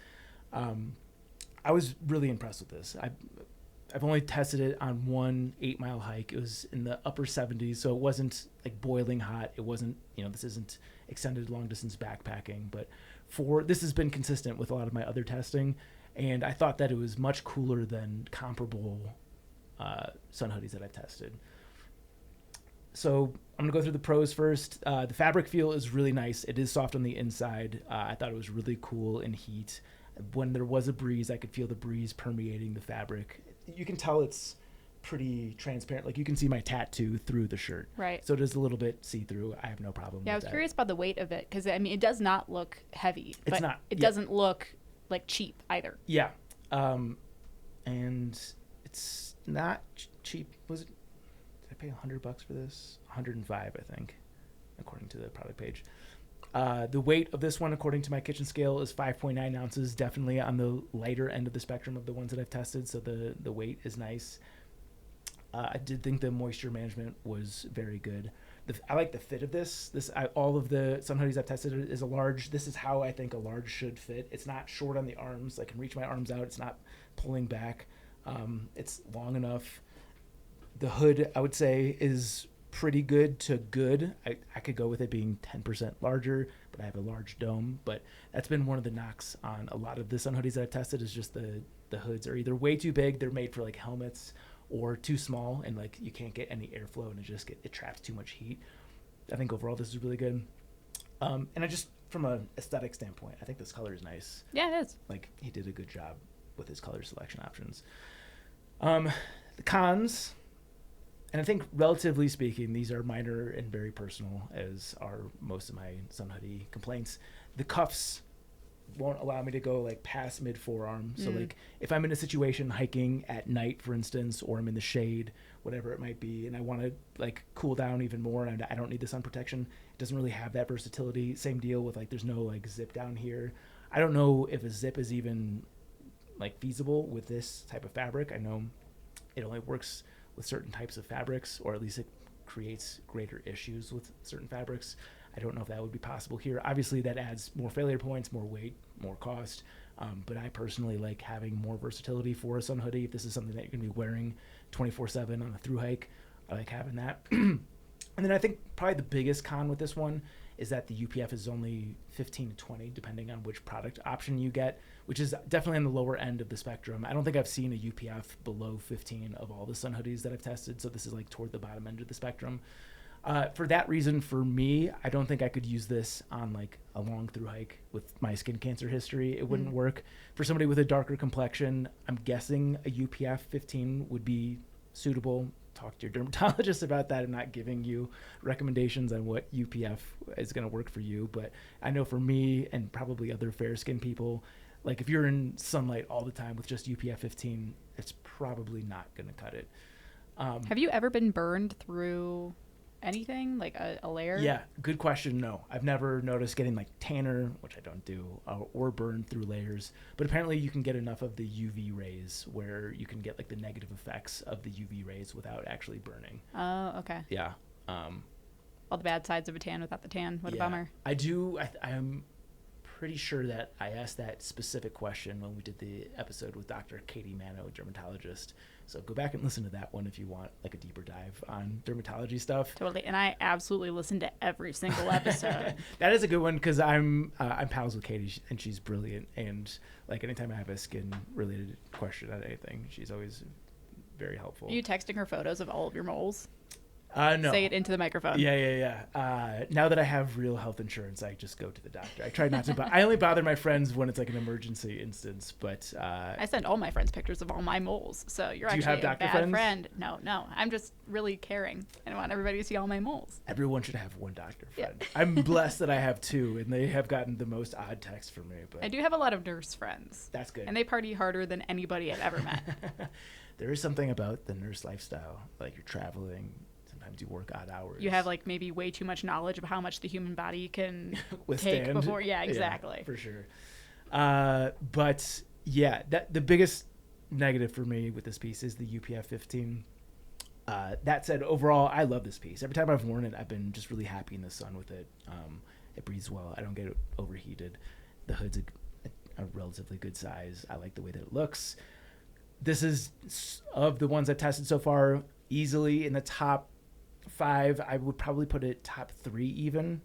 I was really impressed with this. I've only tested it on one 8-mile hike. It was in the upper 70s, so it wasn't like boiling hot. It wasn't, this isn't extended long distance backpacking, but this has been consistent with a lot of my other testing, and I thought that it was much cooler than comparable sun hoodies that I've tested. So I'm gonna go through the pros first. The fabric feel is really nice. It is soft on the inside. I thought it was really cool in heat. When there was a breeze, I could feel the breeze permeating the fabric. You can tell it's pretty transparent. Like you can see my tattoo through the shirt. Right. So it is a little bit see-through. I have no problem with that. Yeah, I was curious about the weight of it because, I mean, it does not look heavy. It's not. It doesn't look like cheap either. Yeah. And it's not cheap. Did I pay $100 for this? $105, I think, according to the product page. The weight of this one, according to my kitchen scale, is 5.9 ounces, definitely on the lighter end of the spectrum of the ones that I've tested, so the weight is nice. I did think the moisture management was very good. I like the fit of this. All of the sun hoodies I've tested is a large. This is how I think a large should fit. It's not short on the arms. I can reach my arms out. It's not pulling back. It's long enough. The hood, I would say, is pretty good to good. I could go with it being 10% larger, but I have a large dome. But that's been one of the knocks on a lot of the sun hoodies that I've tested, is just the hoods are either way too big, they're made for like helmets, or too small and like you can't get any airflow and it traps too much heat. I think overall this is really good. And I just, from an aesthetic standpoint, I think this color is nice. Yeah, it is. Like he did a good job with his color selection options. The cons, and I think relatively speaking, these are minor and very personal, as are most of my sun hoodie complaints. The cuffs won't allow me to go like past mid forearm. So like if I'm in a situation hiking at night, for instance, or I'm in the shade, whatever it might be, and I want to like cool down even more and I don't need the sun protection, it doesn't really have that versatility. Same deal with like, there's no like zip down here. I don't know if a zip is even like feasible with this type of fabric. I know it only works with certain types of fabrics, or at least it creates greater issues with certain fabrics. I don't know if that would be possible here. Obviously, that adds more failure points, more weight, more cost. But I personally like having more versatility for a sun hoodie. If this is something that you're going to be wearing 24/7 on a thru hike, I like having that. And then I think probably the biggest con with this one is that the UPF is only 15 to 20, depending on which product option you get, which is definitely on the lower end of the spectrum. I don't think I've seen a UPF below 15 of all the sun hoodies that I've tested. So this is like toward the bottom end of the spectrum. For that reason, for me, I don't think I could use this on like a long through hike with my skin cancer history. It wouldn't work. For somebody with a darker complexion, I'm guessing a UPF 15 would be suitable. Talk to your dermatologist about that. I'm not giving you recommendations on what UPF is going to work for you, but I know for me and probably other fair skinned people, like if you're in sunlight all the time with just UPF 15, it's probably not going to cut it. Have you ever been burned through anything, like a layer? Yeah, good question. No, I've never noticed getting like tanner, which I don't do, or burned through layers. But apparently you can get enough of the UV rays where you can get like the negative effects of the UV rays without actually burning. Oh, okay. Yeah. All the bad sides of a tan without the tan. What a bummer. I do. I'm pretty sure that I asked that specific question when we did the episode with Dr. Katie Mano, dermatologist. So go back and listen to that one if you want like a deeper dive on dermatology stuff. Totally. And I absolutely listen to every single episode. That is a good one because I'm pals with Katie and she's brilliant. And like anytime I have a skin related question on anything, she's always very helpful. Are you texting her photos of all of your moles? No. Say it into the microphone. Yeah. Now that I have real health insurance, I just go to the doctor. I try not to. I only bother my friends when it's like an emergency instance. But I send all my friends pictures of all my moles. So you're do you actually have a doctor bad friends? friend. No. I'm just really caring. I want everybody to see all my moles. Everyone should have one doctor friend. Yeah. I'm blessed that I have two, and they have gotten the most odd texts from me. But I do have a lot of nurse friends. that's good. And they party harder than anybody I've ever met. There is something about the nurse lifestyle. Like you're traveling. Sometimes you work odd hours. You have like maybe way too much knowledge of how much the human body can withstand take before. Yeah, exactly. Yeah, for sure. But yeah, the biggest negative for me with this piece is the UPF 15. That said, overall, I love this piece. Every time I've worn it, I've been just really happy in the sun with it. It breathes well. I don't get overheated. The hood's a relatively good size. I like the way that it looks. This is, of the ones I've tested so far, easily in the top 5. I would probably put it top 3 even.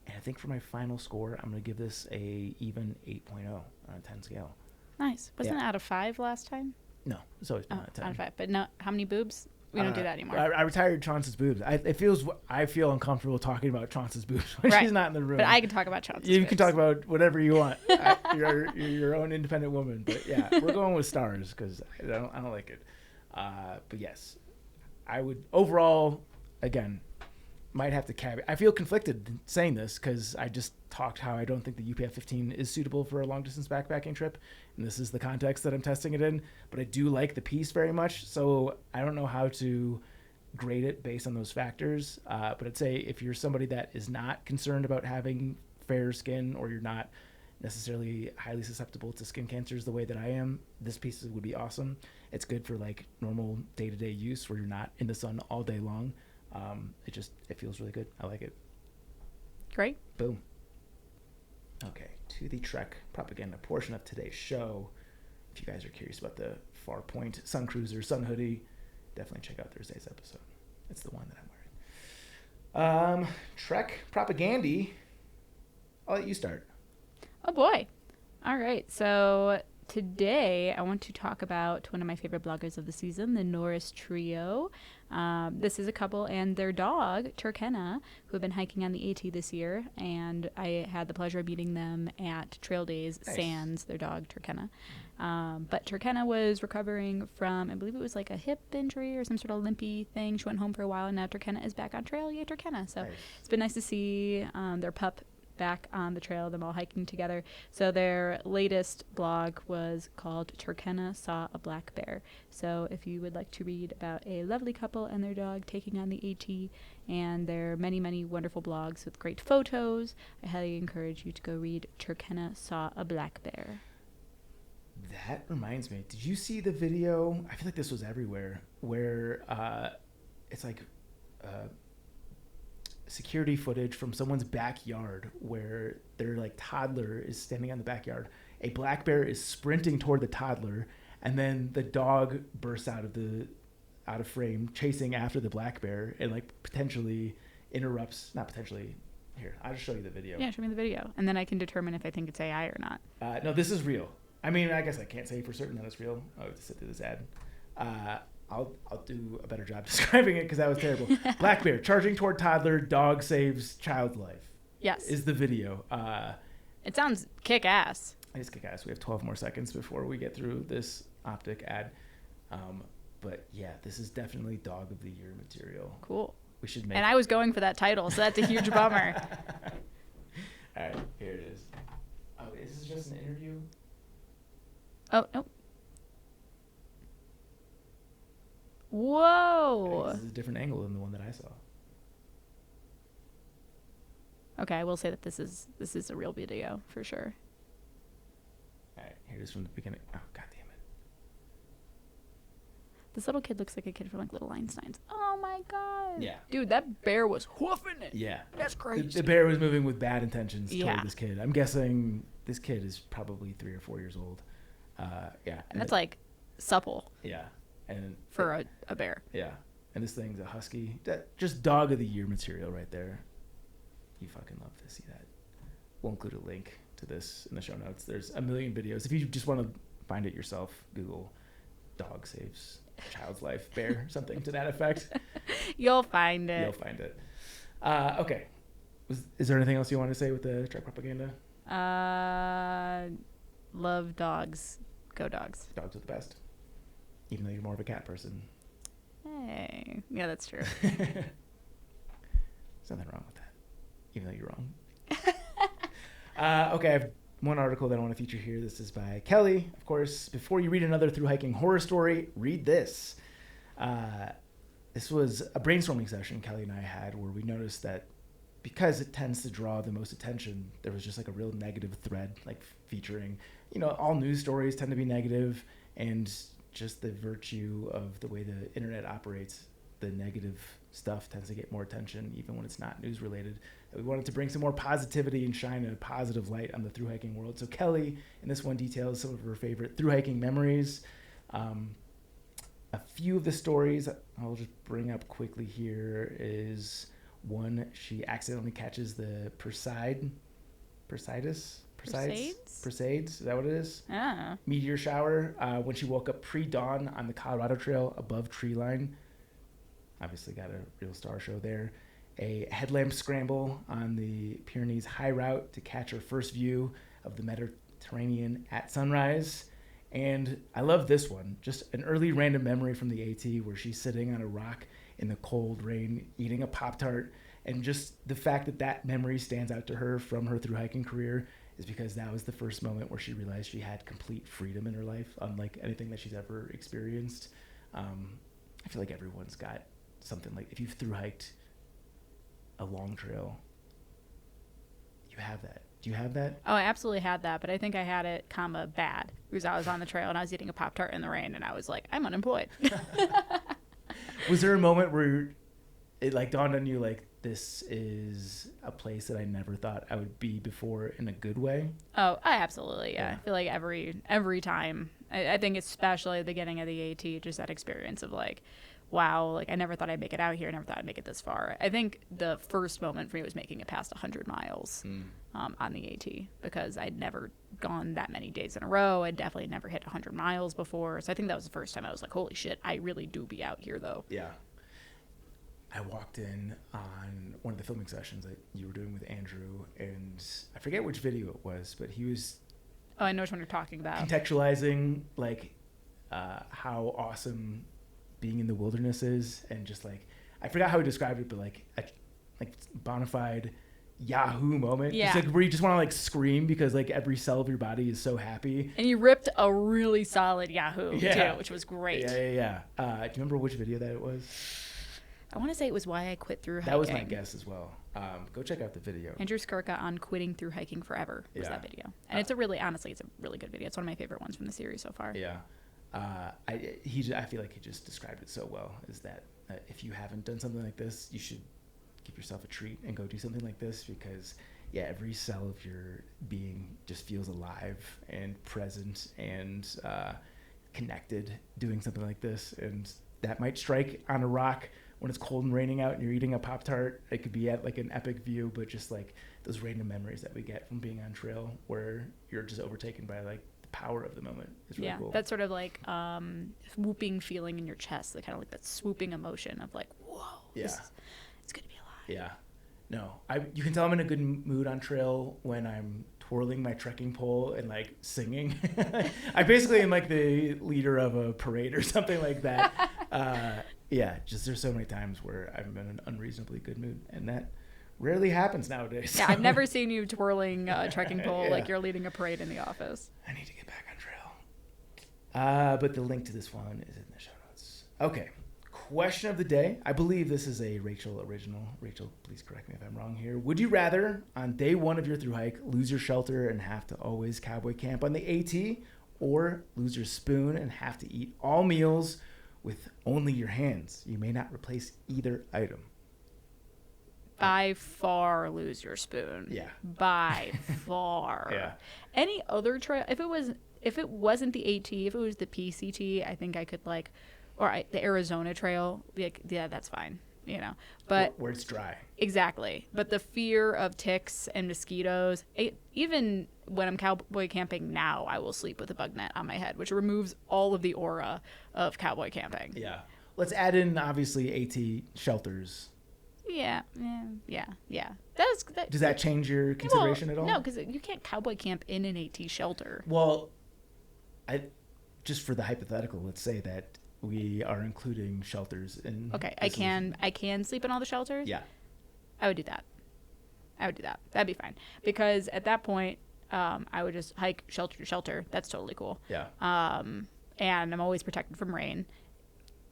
And I think for my final score, I'm going to give this a even 8.0 on a 10 scale. Nice. Wasn't it out of 5 last time? No, it's always been out of 10. Out of 5. But no, how many boobs? We don't do that anymore. I retired Chauncey's boobs. I feel uncomfortable talking about Chauncey's boobs when she's not in the room. But I can talk about Chauncey's You boobs. can talk about whatever you want. You're your own independent woman. But yeah, we're going with stars because I don't like it. But yes, I would overall, again, might have to caveat. I feel conflicted saying this because I just talked how I don't think the UPF 15 is suitable for a long distance backpacking trip. And this is the context that I'm testing it in. But I do like the piece very much. So I don't know how to grade it based on those factors. But I'd say if you're somebody that is not concerned about having fair skin, or you're not necessarily highly susceptible to skin cancers the way that I am, this piece would be awesome. It's good for like normal day-to-day use where you're not in the sun all day long. It feels really good. I like it. Great. Boom. Okay, to the Trek propaganda portion of today's show. If you guys are curious about the Farpoint Sun Cruiser Sun Hoodie, definitely check out Thursday's episode. It's the one that I'm wearing. Trek propaganda. I'll let you start. Oh boy. All right. So today I want to talk about one of my favorite bloggers of the season, the Norris Trio. This is a couple and their dog, Turkena, who have been hiking on the AT this year. And I had the pleasure of meeting them at Trail Days, Nice. sans their dog, Turkena. But Turkena was recovering from, I believe it was like a hip injury or some sort of limpy thing. She went home for a while, and now Turkena is back on trail. Yay, Turkena. So Nice. It's been nice to see their pup back on the trail, them all hiking together. So their latest blog was called Turkena Saw a Black Bear. So if you would like to read about a lovely couple and their dog taking on the AT and their many, many wonderful blogs with great photos, I highly encourage you to go read Turkena Saw a Black Bear. That reminds me. Did you see the video? I feel like this was everywhere, where it's like security footage from someone's backyard where their like toddler is standing on the backyard. A black bear is sprinting toward the toddler, and then the dog bursts out of frame, chasing after the black bear, and like potentially interrupts. Not potentially. Here, I'll just show you the video. Yeah, show me the video, and then I can determine if I think it's AI or not. No, this is real. I mean, I guess I can't say for certain that it's real. I have to sit through this ad. I'll do a better job describing it because that was terrible. Black bear charging toward toddler, dog saves child's life. Yes. Is the video. It sounds kick-ass. It is kick-ass. We have 12 more seconds before we get through this optic ad. But yeah, this is definitely dog of the year material. Cool. We should make. And I was going for that title, so that's a huge bummer. All right, here it is. Oh, is this just an interview? Oh, nope. Whoa. This is a different angle than the one that I saw. Okay, I will say that this is a real video for sure. All right, here it is from the beginning. Oh, God damn it. This little kid looks like a kid from like Little Einsteins. Oh my god. Yeah. Dude, that bear was hoofing it. Yeah. That's crazy. The bear was moving with bad intentions Yeah. toward this kid. I'm guessing this kid is probably 3 or 4 years old. Yeah. And that's like supple Yeah. And for a bear. Yeah. And this thing's a husky. Just dog of the year material right there. You fucking love to see that. We'll include a link to this in the show notes. There's a million videos. If you just want to find it yourself, Google dog saves child's life bear, something to that effect. You'll find it. You'll find it. Okay. Is there anything else you want to say with the truck propaganda? Love dogs. Go dogs. Dogs are the best. Even though you're more of a cat person. Hey. Yeah, that's true. There's nothing wrong with that. Even though you're wrong. Okay, I have one article that I want to feature here. This is by Kelly. Of course, before you read another thru-hiking horror story, read this. This was a brainstorming session Kelly and I had where we noticed that because it tends to draw the most attention, there was just like a real negative thread, like featuring, all news stories tend to be negative, and just the virtue of the way the internet operates, the negative stuff tends to get more attention even when it's not news related. We wanted to bring some more positivity and shine a positive light on the thru-hiking world. So Kelly in this one details some of her favorite thru-hiking memories. A few of the stories I'll just bring up quickly here is one, she accidentally catches the Perseids? Is that what it is? Ah. Meteor shower when she woke up pre-dawn on the Colorado Trail above tree line. Obviously got a real star show there. A headlamp scramble on the Pyrenees high route to catch her first view of the Mediterranean at sunrise. And I love this one. Just an early random memory from the AT where she's sitting on a rock in the cold rain eating a Pop-Tart. And just the fact that that memory stands out to her from her thru-hiking career is because that was the first moment where she realized she had complete freedom in her life, unlike anything that she's ever experienced. I feel like everyone's got something like, if you've thru-hiked a long trail, you have that. Do you have that? Oh, I absolutely had that, but I think I had it, bad, because I was on the trail and I was eating a Pop-Tart in the rain, and I was like, I'm unemployed. Was there a moment where it like dawned on you, like, this is a place that I never thought I would be before in a good way? Oh, I absolutely, yeah. I feel like every time, I think especially at the beginning of the AT, just that experience of like, wow, like I never thought I'd make it out here. I never thought I'd make it this far. I think the first moment for me was making it past 100 miles on the AT, because I'd never gone that many days in a row. I'd definitely never hit 100 miles before. So I think that was the first time I was like, holy shit, I really do be out here though. Yeah. I walked in on one of the filming sessions that you were doing with Andrew, and I forget which video it was, but he was... Oh, I know which one you're talking about. Contextualizing, like, how awesome being in the wilderness is, and just, like, I forgot how he described it, but, like, a bona fide Yahoo moment. Yeah. Just, like, where you just want to, like, scream because, like, every cell of your body is so happy. And you ripped a really solid Yahoo, Yeah. too, which was great. Yeah. Do you remember which video that it was? I want to say it was why I quit thru-hiking. That was my guess as well. Go check out the video. Andrew Skirka on quitting thru-hiking forever was that video. And it's a really good video. It's one of my favorite ones from the series so far. Yeah. I feel like he just described it so well, is that if you haven't done something like this, you should give yourself a treat and go do something like this, because every cell of your being just feels alive and present and connected doing something like this. And that might strike on a rock when it's cold and raining out and you're eating a Pop-Tart. It could be at like an epic view, but just like those random memories that we get from being on trail where you're just overtaken by like the power of the moment is really cool. That sort of like swooping feeling in your chest, kind of like that swooping emotion of like, whoa, it's good to be alive. Yeah. No, you can tell I'm in a good mood on trail when I'm twirling my trekking pole and like singing. I basically am like the leader of a parade or something like that. Just there's so many times where I'm in an unreasonably good mood, and that rarely happens nowadays. Yeah, I've never seen you twirling a trekking pole like you're leading a parade in the office. I need to get back on trail. But the link to this one is in the show notes. Okay. Question of the day. I believe this is a Rachel original. Rachel, please correct me if I'm wrong here. Would you rather, on day one of your thru hike, lose your shelter and have to always cowboy camp on the AT, or lose your spoon and have to eat all meals with only your hands? You may not replace either item. By far lose your spoon. Yeah. By far. Yeah. Any other trail, if it wasn't the AT, if it was the PCT, I think I could the Arizona trail, that's fine, but where it's dry. Exactly. But the fear of ticks and mosquitoes, even when I'm cowboy camping now, I will sleep with a bug net on my head, which removes all of the aura of cowboy camping. Yeah. Let's add in, obviously, AT shelters. Yeah. Does that change your consideration at all? No, because you can't cowboy camp in an AT shelter. Well, just for the hypothetical, let's say that we are including shelters in. Okay, I can sleep in all the shelters. Yeah, I would do that. That'd be fine, because at that point, I would just hike shelter to shelter. That's totally cool. Yeah. And I'm always protected from rain.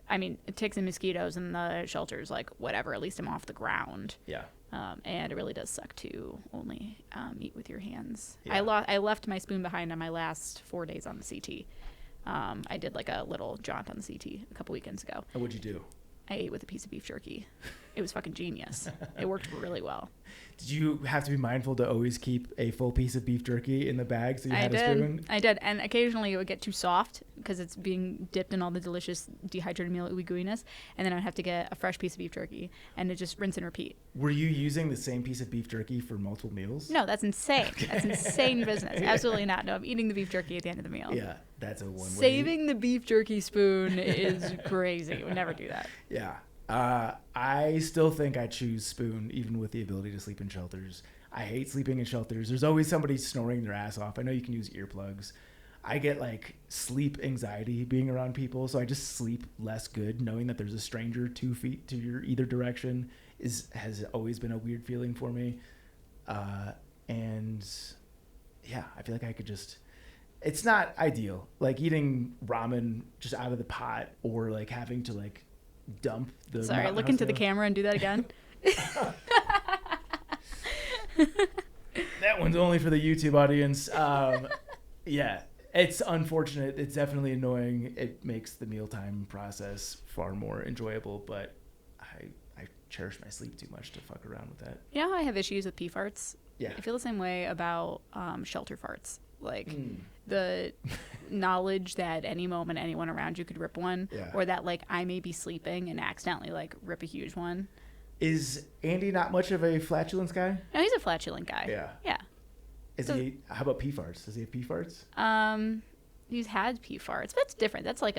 I mean, ticks and mosquitoes in the shelters, like whatever. At least I'm off the ground. Yeah. And it really does suck to only eat with your hands. Yeah. I left my spoon behind on my last 4 days on the CT. I did like a little jaunt on the CT a couple weekends ago. And what'd you do? I ate with a piece of beef jerky. It was fucking genius. It worked really well. Did you have to be mindful to always keep a full piece of beef jerky in the bag so you had a spoon? I did. And occasionally it would get too soft because it's being dipped in all the delicious dehydrated meal gooiness. And then I'd have to get a fresh piece of beef jerky and it just rinse and repeat. Were you using the same piece of beef jerky for multiple meals? No, that's insane. Okay. That's insane business. Absolutely not. No, I'm eating the beef jerky at the end of the meal. Yeah, that's a one way. Saving the beef jerky spoon is crazy. We would never do that. Yeah. I still think I choose spoon, even with the ability to sleep in shelters. I hate sleeping in shelters. There's always somebody snoring their ass off. I know you can use earplugs. I get like sleep anxiety being around people, so I just sleep less good, knowing that there's a stranger 2 feet to your either direction has always been a weird feeling for me. And yeah, I feel like I could just. It's not ideal, like eating ramen just out of the pot, or like having to like dump the. Sorry, look into the camera and do that again. That one's only for the YouTube audience. Yeah, it's unfortunate. It's definitely annoying. It makes the mealtime process far more enjoyable, but I cherish my sleep too much to fuck around with that. You know how I have issues with pee farts? Yeah. I feel the same way about shelter farts. Like the knowledge that any moment anyone around you could rip one, or that like I may be sleeping and accidentally like rip a huge one. Is Andy not much of a flatulence guy? No, he's a flatulent guy. Yeah. Yeah. How about pee farts? Does he have pee farts? He's had pee farts. That's different. That's my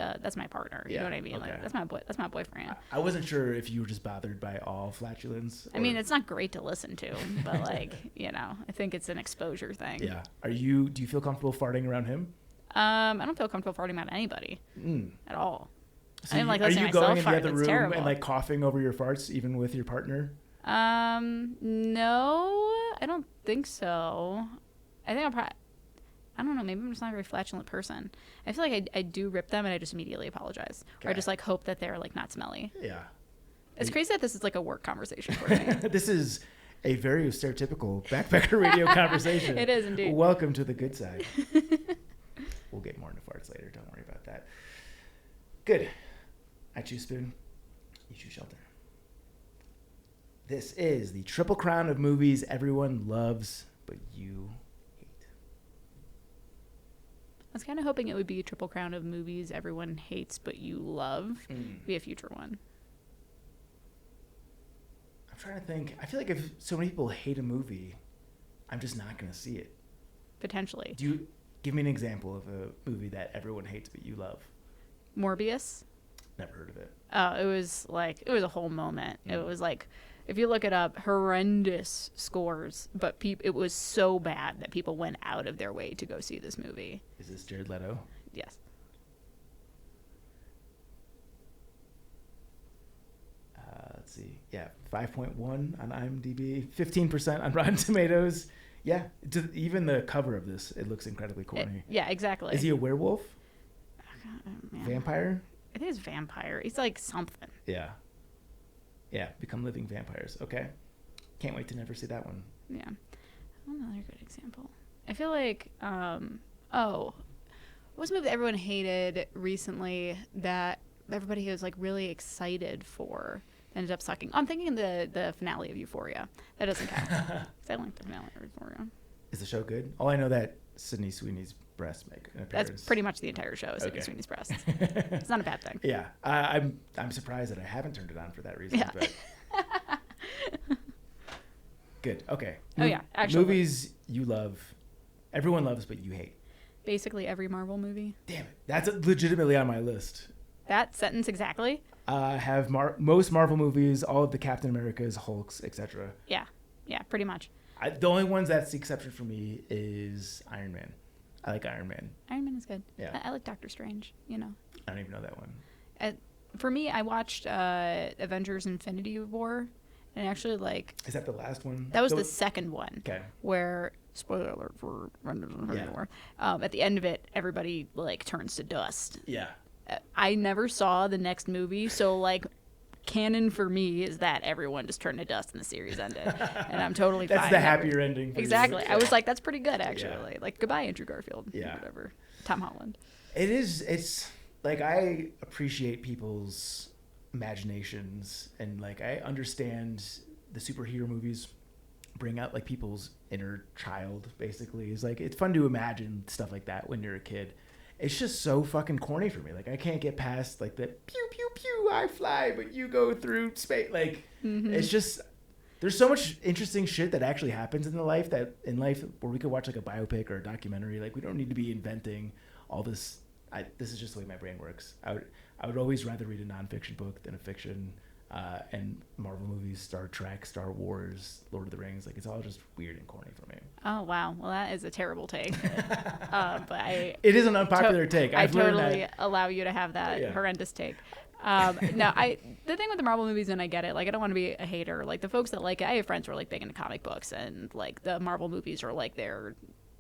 partner. You know what I mean? Okay. Like that's my boyfriend. I wasn't sure if you were just bothered by all flatulence. I mean, it's not great to listen to, but like, I think it's an exposure thing. Yeah. Do you feel comfortable farting around him? I don't feel comfortable farting around anybody at all. So I didn't like are listening you to myself going in the fart. other That's room terrible. and like coughing over your farts even with your partner? No, I don't think so. I think I don't know, maybe I'm just not a very flatulent person. I feel like I do rip them and I just immediately apologize. Okay. Or I just like hope that they're like not smelly. Yeah. It's crazy that this is like a work conversation for me. This is a very stereotypical backpacker radio conversation. It is indeed. Welcome to the good side. We'll get more into farts later. Don't worry about that. Good. I choose spoon. You choose shelter. This is the triple crown of movies everyone loves, but you hate. I was kind of hoping it would be a triple crown of movies everyone hates, but you love. Be a future one. I'm trying to think. I feel like if so many people hate a movie, I'm just not going to see it. Potentially. Give me an example of a movie that everyone hates but you love. Morbius. Never heard of it. Oh, it was a whole moment. It was like, if you look it up, horrendous scores, but it was so bad that people went out of their way to go see this movie. Is this Jared Leto? Yes. Let's see. Yeah, 5.1 on IMDb, 15% on Rotten Tomatoes. Yeah, even the cover of this, it looks incredibly corny. Yeah, exactly. Is he a werewolf? Man. Vampire? I think it's vampire. He's like something. Yeah. Yeah, become living vampires. Okay. Can't wait to never see that one. Yeah. Another good example. I feel like, what was a movie that everyone hated recently that everybody was like really excited for? Ended up sucking. I'm thinking the finale of Euphoria. That doesn't count. 'Cause I like the finale of Euphoria. Is the show good? All I know that Sydney Sweeney's breasts make an appearance. That's pretty much the entire show. Is Sydney Sweeney's breasts. It's not a bad thing. Yeah, I'm surprised that I haven't turned it on for that reason. Yeah. But good. Okay. Oh yeah, actually. Movies you love, everyone loves, but you hate. Basically every Marvel movie. Damn it, that's legitimately on my list. That sentence exactly. Have most Marvel movies, all of the Captain Americas, Hulks, etc. Yeah, pretty much. The only ones that's the exception for me is Iron Man. I like Iron Man. Iron Man is good. Yeah. I like Doctor Strange. You know. I don't even know that one. For me, I watched Avengers: Infinity War, and actually like. Is that the last one? That was the second one. Okay. Where, spoiler alert for Avengers: Infinity War, at the end of it, everybody like turns to dust. Yeah. I never saw the next movie, so like canon for me is that everyone just turned to dust and the series ended, and I'm totally fine. That's the happier ending. For exactly. You. I was like, that's pretty good actually. Like goodbye Andrew Garfield. Yeah. Whatever. Tom Holland. It is. It's like I appreciate people's imaginations, and like I understand the superhero movies bring out like people's inner child. Basically, is like it's fun to imagine stuff like that when you're a kid. It's just so fucking corny for me. Like I can't get past like the pew pew pew I fly but you go through space. Like it's just there's so much interesting shit that actually happens in life where we could watch like a biopic or a documentary. Like we don't need to be inventing all this. This is just the way my brain works. I would always rather read a nonfiction book than a fiction. And Marvel movies, Star Trek, Star Wars, Lord of the Rings, like it's all just weird and corny for me. Oh wow, well that is a terrible take. But it is an unpopular take. I totally allow you to have that horrendous take. No, the thing with the Marvel movies, and I get it. Like I don't want to be a hater. Like the folks that like it, I have friends who are like big into comic books, and like the Marvel movies are like their,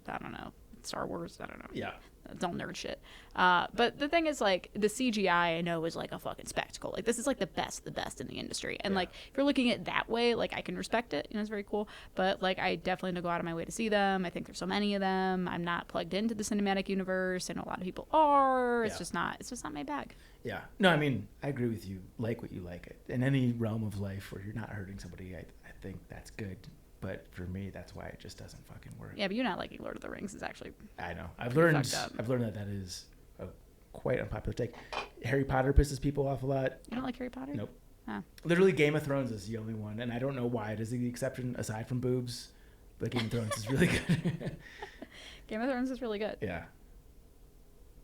I don't know, Star Wars. I don't know. Yeah. It's all nerd shit. But the thing is, like, the CGI I know is like a fucking spectacle. Like, this is like the best in the industry. And like, if you're looking at it that way, like, I can respect it. You know, it's very cool. But like, I definitely don't go out of my way to see them. I think there's so many of them. I'm not plugged into the cinematic universe. I know a lot of people are. It's just not my bag. Yeah. No, I mean, I agree with you. Like what you like. In any realm of life where you're not hurting somebody, I think that's good. But for me, that's why it just doesn't fucking work. Yeah, but you're not liking Lord of the Rings is actually. I know. I've learned that is a quite unpopular take. Harry Potter pisses people off a lot. You don't like Harry Potter? Nope. Huh. Literally, Game of Thrones is the only one, and I don't know why it is the exception aside from boobs. But Game of Thrones is really good. Game of Thrones is really good. Yeah.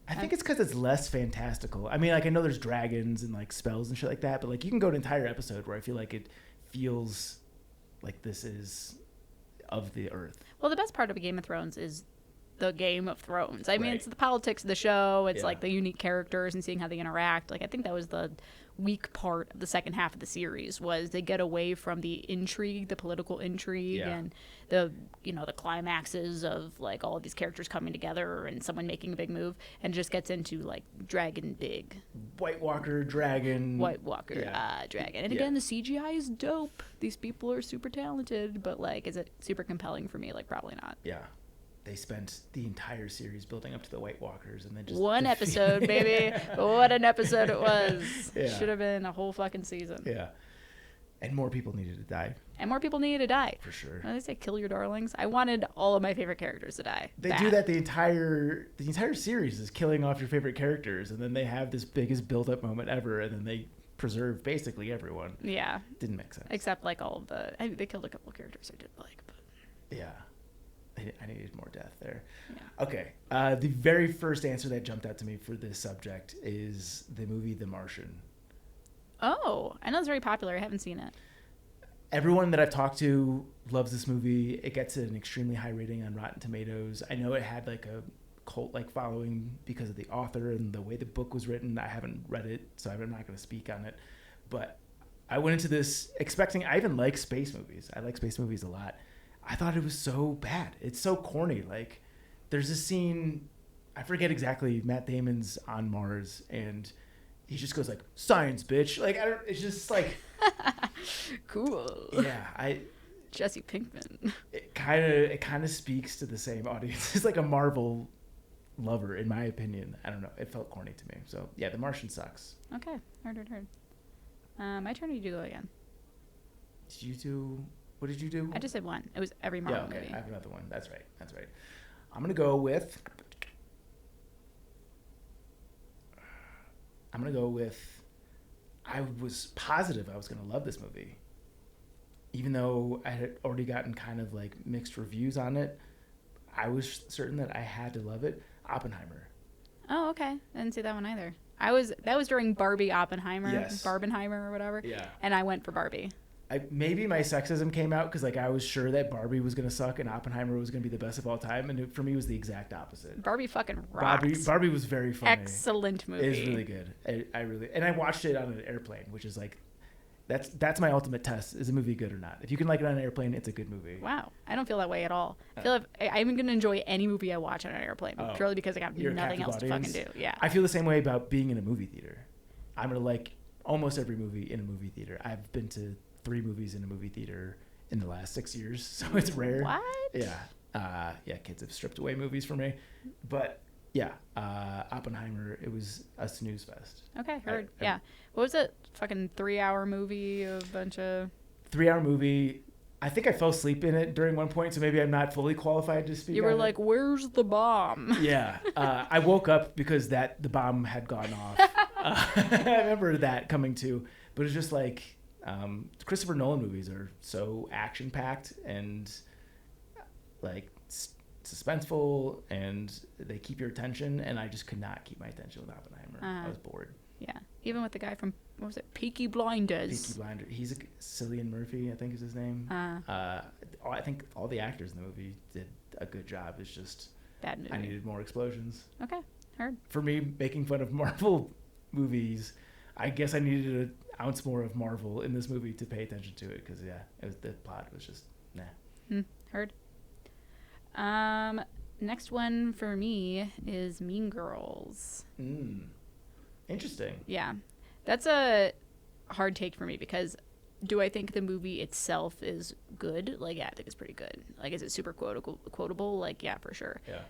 I think it's because it's less fantastical. I mean, like I know there's dragons and like spells and shit like that, but like you can go an entire episode where I feel like it feels like this is of the earth. Well, the best part of a Game of Thrones is the Game of Thrones. I mean, it's the politics of the show. It's like the unique characters and seeing how they interact. Like, I think that was the weak part of the second half of the series was they get away from the intrigue, the political intrigue, and the climaxes of like all of these characters coming together and someone making a big move, and just gets into like dragon big. White Walker dragon. Dragon. And again, the CGI is dope. These people are super talented, but like, is it super compelling for me? Like, probably not. Yeah. They spent the entire series building up to the White Walkers, and then just one episode, baby. What an episode it was. Yeah. Should have been a whole fucking season. Yeah. And more people needed to die. For sure. When they say kill your darlings, I wanted all of my favorite characters to die. They do that the entire series is killing off your favorite characters, and then they have this biggest build-up moment ever, and then they preserve basically everyone. Yeah. Didn't make sense. Except like all of they killed a couple of characters I did like, but yeah. I needed more death there. Yeah. Okay. The very first answer that jumped out to me for this subject is the movie The Martian. Oh, I know it's very popular. I haven't seen it. Everyone that I've talked to loves this movie. It gets an extremely high rating on Rotten Tomatoes. I know it had like a cult-like following because of the author and the way the book was written. I haven't read it, so I'm not going to speak on it. But I went into this expecting, I even like space movies. I like space movies a lot. I thought it was so bad. It's so corny. Like, there's this scene, I forget exactly, Matt Damon's on Mars, and he just goes like, "Science, bitch." Like, it's just like... Cool. Yeah, Jesse Pinkman. It kind of speaks to the same audience. It's like a Marvel lover, in my opinion. I don't know. It felt corny to me. So yeah, The Martian sucks. Okay, heard. My turn. You do go again. Did you do? What did you do? I just said one. It was every Marvel okay. movie. I have another one. That's right. I'm gonna go with. I was positive I was gonna love this movie, even though I had already gotten kind of like mixed reviews on it. I was certain that I had to love it. Oppenheimer. Oh, okay. I didn't see that one either. That was during Barbie Oppenheimer, Yes. Barbenheimer or whatever. Yeah. And I went for Barbie. Maybe my sexism came out because like I was sure that Barbie was gonna suck and Oppenheimer was gonna be the best of all time, and for me it was the exact opposite. Barbie fucking rocks. Barbie was very funny. Excellent movie. It was really good. I watched it on an airplane, which is like, that's my ultimate test. Is a movie good or not? If you can like it on an airplane, it's a good movie. Wow, I don't feel that way at all. I feel like I'm gonna enjoy any movie I watch on an airplane, purely because I got nothing else to fucking do. Yeah. I feel the same way about being in a movie theater. I'm gonna like almost every movie in a movie theater. I've been to 3 movies in a movie theater in the last 6 years, so it's rare. What? Yeah. Kids have stripped away movies from me. But yeah, Oppenheimer, it was a snooze fest. Okay, heard. Yeah. What was it? Fucking 3-hour movie, a bunch of... 3-hour movie. I think I fell asleep in it during one point, so maybe I'm not fully qualified to speak. You were on like, it. "Where's the bomb?" Yeah. I woke up because the bomb had gone off. I remember that coming to, but it's just like, Christopher Nolan movies are so action-packed and like suspenseful, and they keep your attention, and I just could not keep my attention with Oppenheimer. I was bored. Yeah, even with the guy from, what was it, Peaky Blinders. He's Cillian Murphy, I think is his name. I think all the actors in the movie did a good job. It's just bad movie. I needed more explosions. Okay, heard. For me, making fun of Marvel movies, I guess I needed an ounce more of Marvel in this movie to pay attention to it, because the plot was just nah. Heard. Next one for me is Mean Girls. Interesting. Yeah, that's a hard take for me, because do I think the movie itself is good? Like, yeah, I think it's pretty good. Like, is it super quotable? Like, yeah, for sure. Yeah.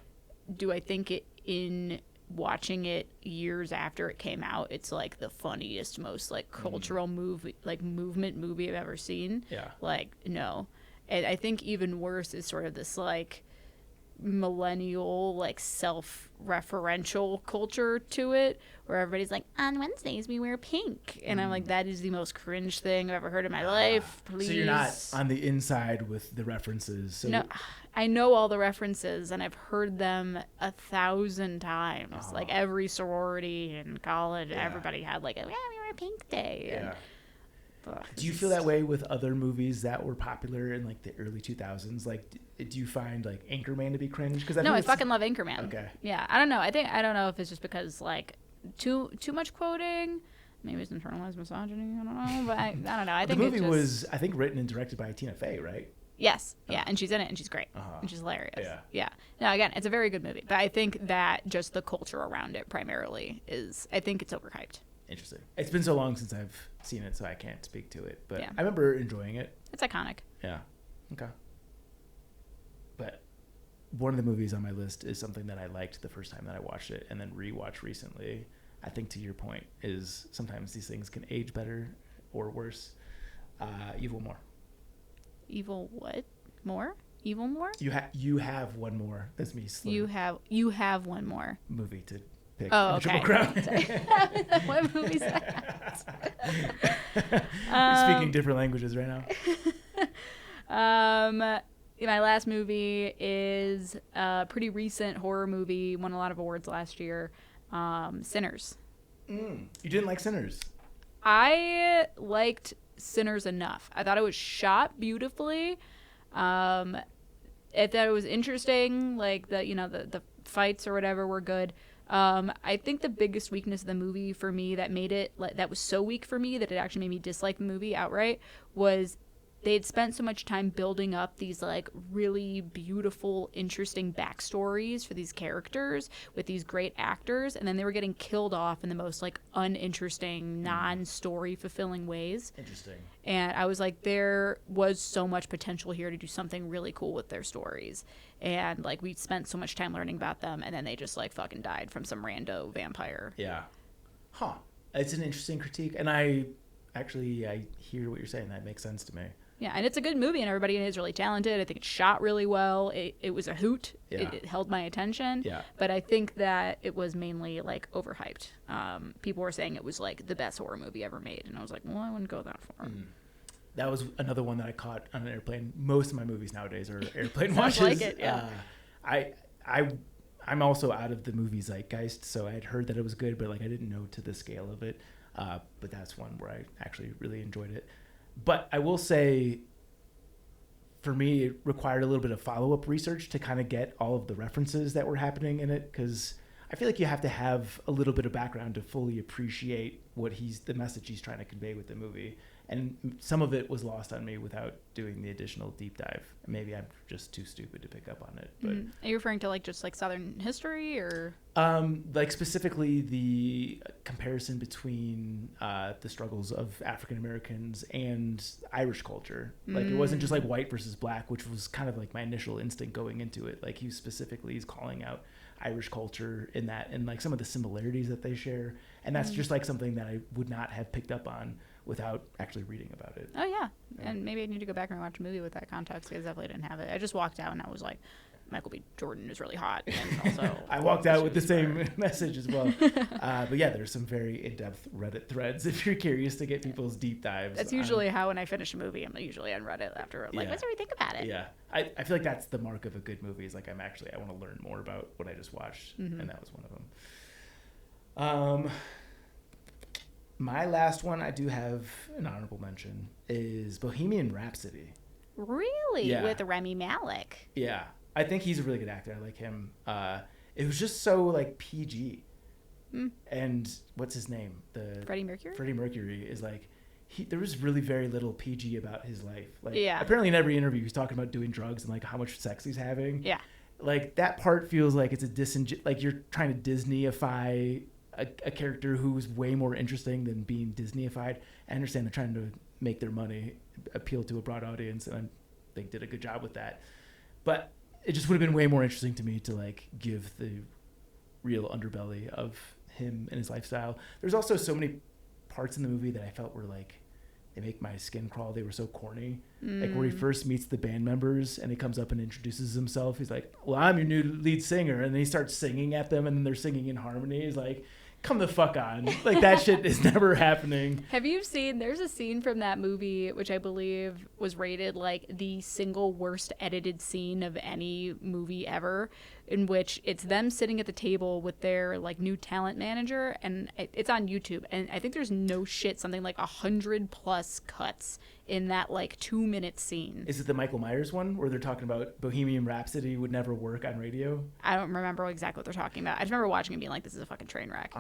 Do I think it, in watching it years after it came out, it's like the funniest, most like cultural movement movie I've ever seen? Yeah. Like, no. And I think even worse is sort of this like millennial, like self-referential culture to it, where everybody's like, on Wednesdays we wear pink, and I'm like, that is the most cringe thing I've ever heard in my life. Please. So you're not on the inside with the references. So no, I know all the references, and I've heard them 1,000 times. Like every sorority in college, everybody had like we wear pink day. Yeah. Ugh, Do you feel that way with other movies that were popular in like the early 2000s? Like, do you find like Anchorman to be cringe? No, I fucking love Anchorman. Okay. Yeah, I don't know. I don't know if it's just because like too much quoting. Maybe it's internalized misogyny. I don't know, but I don't know. I think the movie was, I think, written and directed by Tina Fey, right? Yes. Yeah, and she's in it, and she's great, and she's hilarious. Yeah. Now again, it's a very good movie, but I think that just the culture around it primarily is. I think it's overhyped. Interesting. It's been so long since I've seen it, so I can't speak to it. But yeah. I remember enjoying it. It's iconic. Yeah. Okay. But one of the movies on my list is something that I liked the first time that I watched it, and then rewatched recently. I think to your point is sometimes these things can age better or worse. Evil More. Evil what? More? Evil More? You have one more. That's me. Slim. You have one more Movie to pick. Oh, okay. Triple Crown. What movie is that? We're speaking different languages right now. my last movie is a pretty recent horror movie, won a lot of awards last year, Sinners. You didn't like Sinners? I liked Sinners enough. I thought it was shot beautifully. I thought it was interesting, like the fights or whatever were good. I think the biggest weakness of the movie for me that made it that was so weak for me that it actually made me dislike the movie outright was they had spent so much time building up these like really beautiful, interesting backstories for these characters with these great actors, and then they were getting killed off in the most like uninteresting, non-story fulfilling ways. Interesting. And I was like, there was so much potential here to do something really cool with their stories. And like we spent so much time learning about them, and then they just like fucking died from some rando vampire. Yeah. Huh. It's an interesting critique, and I hear what you're saying. That makes sense to me. Yeah, and it's a good movie, and everybody in it is really talented. I think it's shot really well. It was a hoot. Yeah. It held my attention. Yeah. But I think that it was mainly like overhyped. People were saying it was like the best horror movie ever made, and I was like, well, I wouldn't go that far. That was another one that I caught on an airplane. Most of my movies nowadays are airplane Sounds watches. like it, yeah. I'm also out of the movie zeitgeist, so I had heard that it was good, but like I didn't know to the scale of it. But that's one where I actually really enjoyed it. But I will say, for me, it required a little bit of follow-up research to kind of get all of the references that were happening in it, because I feel like you have to have a little bit of background to fully appreciate the message he's trying to convey with the movie. And some of it was lost on me without doing the additional deep dive. Maybe I'm just too stupid to pick up on it. But Are you referring to like just like Southern history or? Like specifically the comparison between the struggles of African Americans and Irish culture. Like it wasn't just like white versus black, which was kind of like my initial instinct going into it. Like he specifically is calling out Irish culture in that, and like some of the similarities that they share. And that's just like something that I would not have picked up on without actually reading about it. Oh yeah, and maybe I need to go back and watch a movie with that context, because I definitely didn't have it. I just walked out and I was like, Michael B. Jordan is really hot, and also I walked out with the same message as well. But yeah, there's some very in-depth Reddit threads if you're curious to get people's deep dives. That's usually how when I finish a movie, I'm usually on Reddit after like, what do we think about it? Yeah, I feel like that's the mark of a good movie. Is like I want to learn more about what I just watched, and that was one of them. My last one, I do have an honorable mention, is Bohemian Rhapsody. Really? Yeah. With Rami Malek? Yeah. I think he's a really good actor. I like him. It was just so like PG. And what's his name? Freddie Mercury? Freddie Mercury is like, there was really very little PG about his life. Like, yeah. Apparently in every interview he's talking about doing drugs and like how much sex he's having. Yeah. Like that part feels like it's like you're trying to Disneyify a character who's way more interesting than being Disneyified. I understand they're trying to make their money appeal to a broad audience, and I think did a good job with that. But it just would have been way more interesting to me to like give the real underbelly of him and his lifestyle. There's also so many parts in the movie that I felt were like, they make my skin crawl. They were so corny. Like where he first meets the band members and he comes up and introduces himself. He's like, well, I'm your new lead singer. And then he starts singing at them and then they're singing in harmony. He's like, come the fuck on. Like that shit is never happening. Have you seen, there's a scene from that movie, which I believe was rated like the single worst edited scene of any movie ever, in which it's them sitting at the table with their like new talent manager, and it's on YouTube, and I think there's no shit, something like 100+ cuts in that like 2-minute scene. Is it the Michael Myers one where they're talking about Bohemian Rhapsody would never work on radio? I don't remember exactly what they're talking about. I just remember watching and being like, this is a fucking train wreck.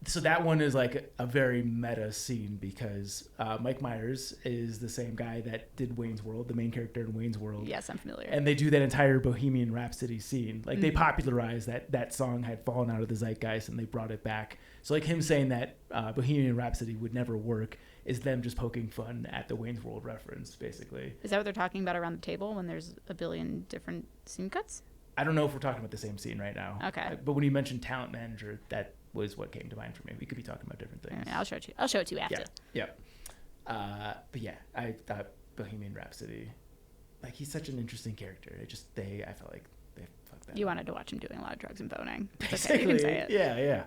So that one is like a very meta scene because Mike Myers is the same guy that did Wayne's World, the main character in Wayne's World. Yes, I'm familiar. And they do that entire Bohemian Rhapsody scene. Like they popularized that song had fallen out of the zeitgeist and they brought it back. So like him saying that Bohemian Rhapsody would never work is them just poking fun at the Wayne's World reference, basically. Is that what they're talking about around the table when there's a billion different scene cuts? I don't know if we're talking about the same scene right now. Okay. But when you mentioned talent manager, that was what came to mind for me. We could be talking about different things. I'll show it to you. I'll show it to you after. Yeah. But yeah, I thought Bohemian Rhapsody, like he's such an interesting character. I felt like they fucked that. You wanted to watch him doing a lot of drugs and boning. It's Basically, okay, you can say it. Yeah.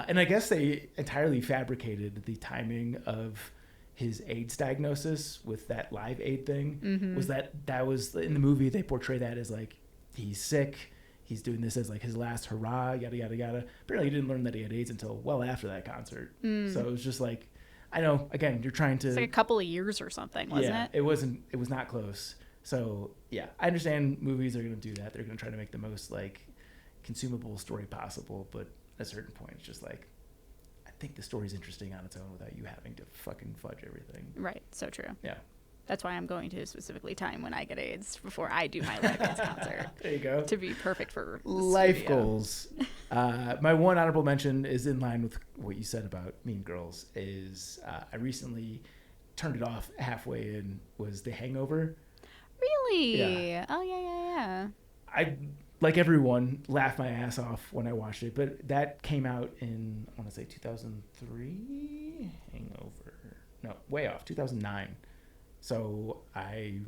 And I guess they entirely fabricated the timing of his AIDS diagnosis with that Live Aid thing. Was that was in the movie, they portray that as like he's sick, he's doing this as like his last hurrah, yada yada yada. Apparently he didn't learn that he had AIDS until well after that concert. So it was just like, I know, again, you're trying to, It's like a couple of years or something, wasn't it? it was not close. So yeah, I understand movies are going to do that. They're going to try to make the most like consumable story possible, but at a certain point it's just like, I think the story's interesting on its own without you having to fucking fudge everything. Right. So true. Yeah. That's why I'm going to specifically time when I get AIDS before I do my Live AIDS concert. There you go. To be perfect for the life studio. goals. My one honorable mention is in line with what you said about Mean Girls. Is I recently turned it off halfway in. Was The Hangover? Really? Yeah. Oh yeah. I, like everyone, laughed my ass off when I watched it, but that came out in, I want to say 2003. Hangover. No, way off. 2009. So I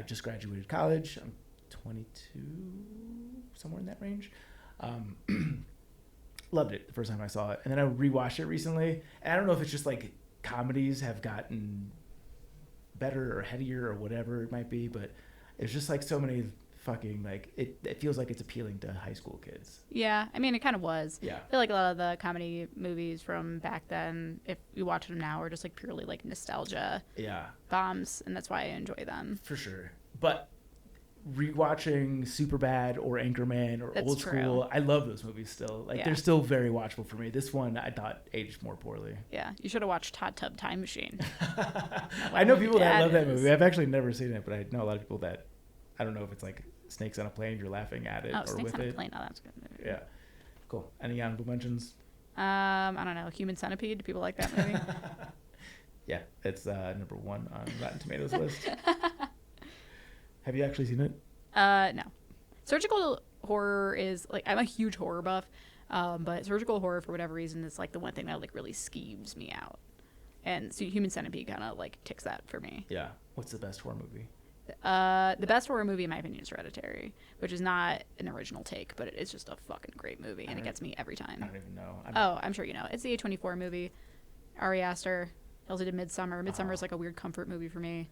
just graduated college. I'm 22, somewhere in that range. Loved it the first time I saw it. And then I rewatched it recently. And I don't know if it's just like comedies have gotten better or headier or whatever it might be, but it's just like so many fucking, like, it feels like it's appealing to high school kids. Yeah, I mean, it kind of was. Yeah. I feel like a lot of the comedy movies from back then, if you watch them now, are just like purely like nostalgia Yeah. bombs, and that's why I enjoy them. For sure. But rewatching Superbad or Anchorman or That's Old true. School, I love those movies still. Like, Yeah. they're still very watchable for me. This one I thought aged more poorly. Yeah, you should have watched Hot Tub Time Machine. I know people that love that is. movie. I've actually never seen it, but I know a lot of people that, I don't know if it's like Snakes on a Plane, you're laughing at it Oh, or Snakes with on a it. Plane. Oh, that's a good movie. Yeah. Cool. Any honorable mentions? I don't know. Human Centipede. Do people like that movie? Yeah, it's number 1 on Rotten Tomatoes list. Have you actually seen it? No. Surgical horror is like, I'm a huge horror buff, but surgical horror for whatever reason is like the one thing that like really skeeves me out. And so Human Centipede kind of like ticks that for me. Yeah. What's the best horror movie? The best horror movie in my opinion is Hereditary, which is not an original take, but it's just a fucking great movie, and it gets me every I time. don't even know. I'm sure you know. It's the A24 movie. Ari Aster. He also did Midsummer. Midsummer is like a weird comfort movie for me.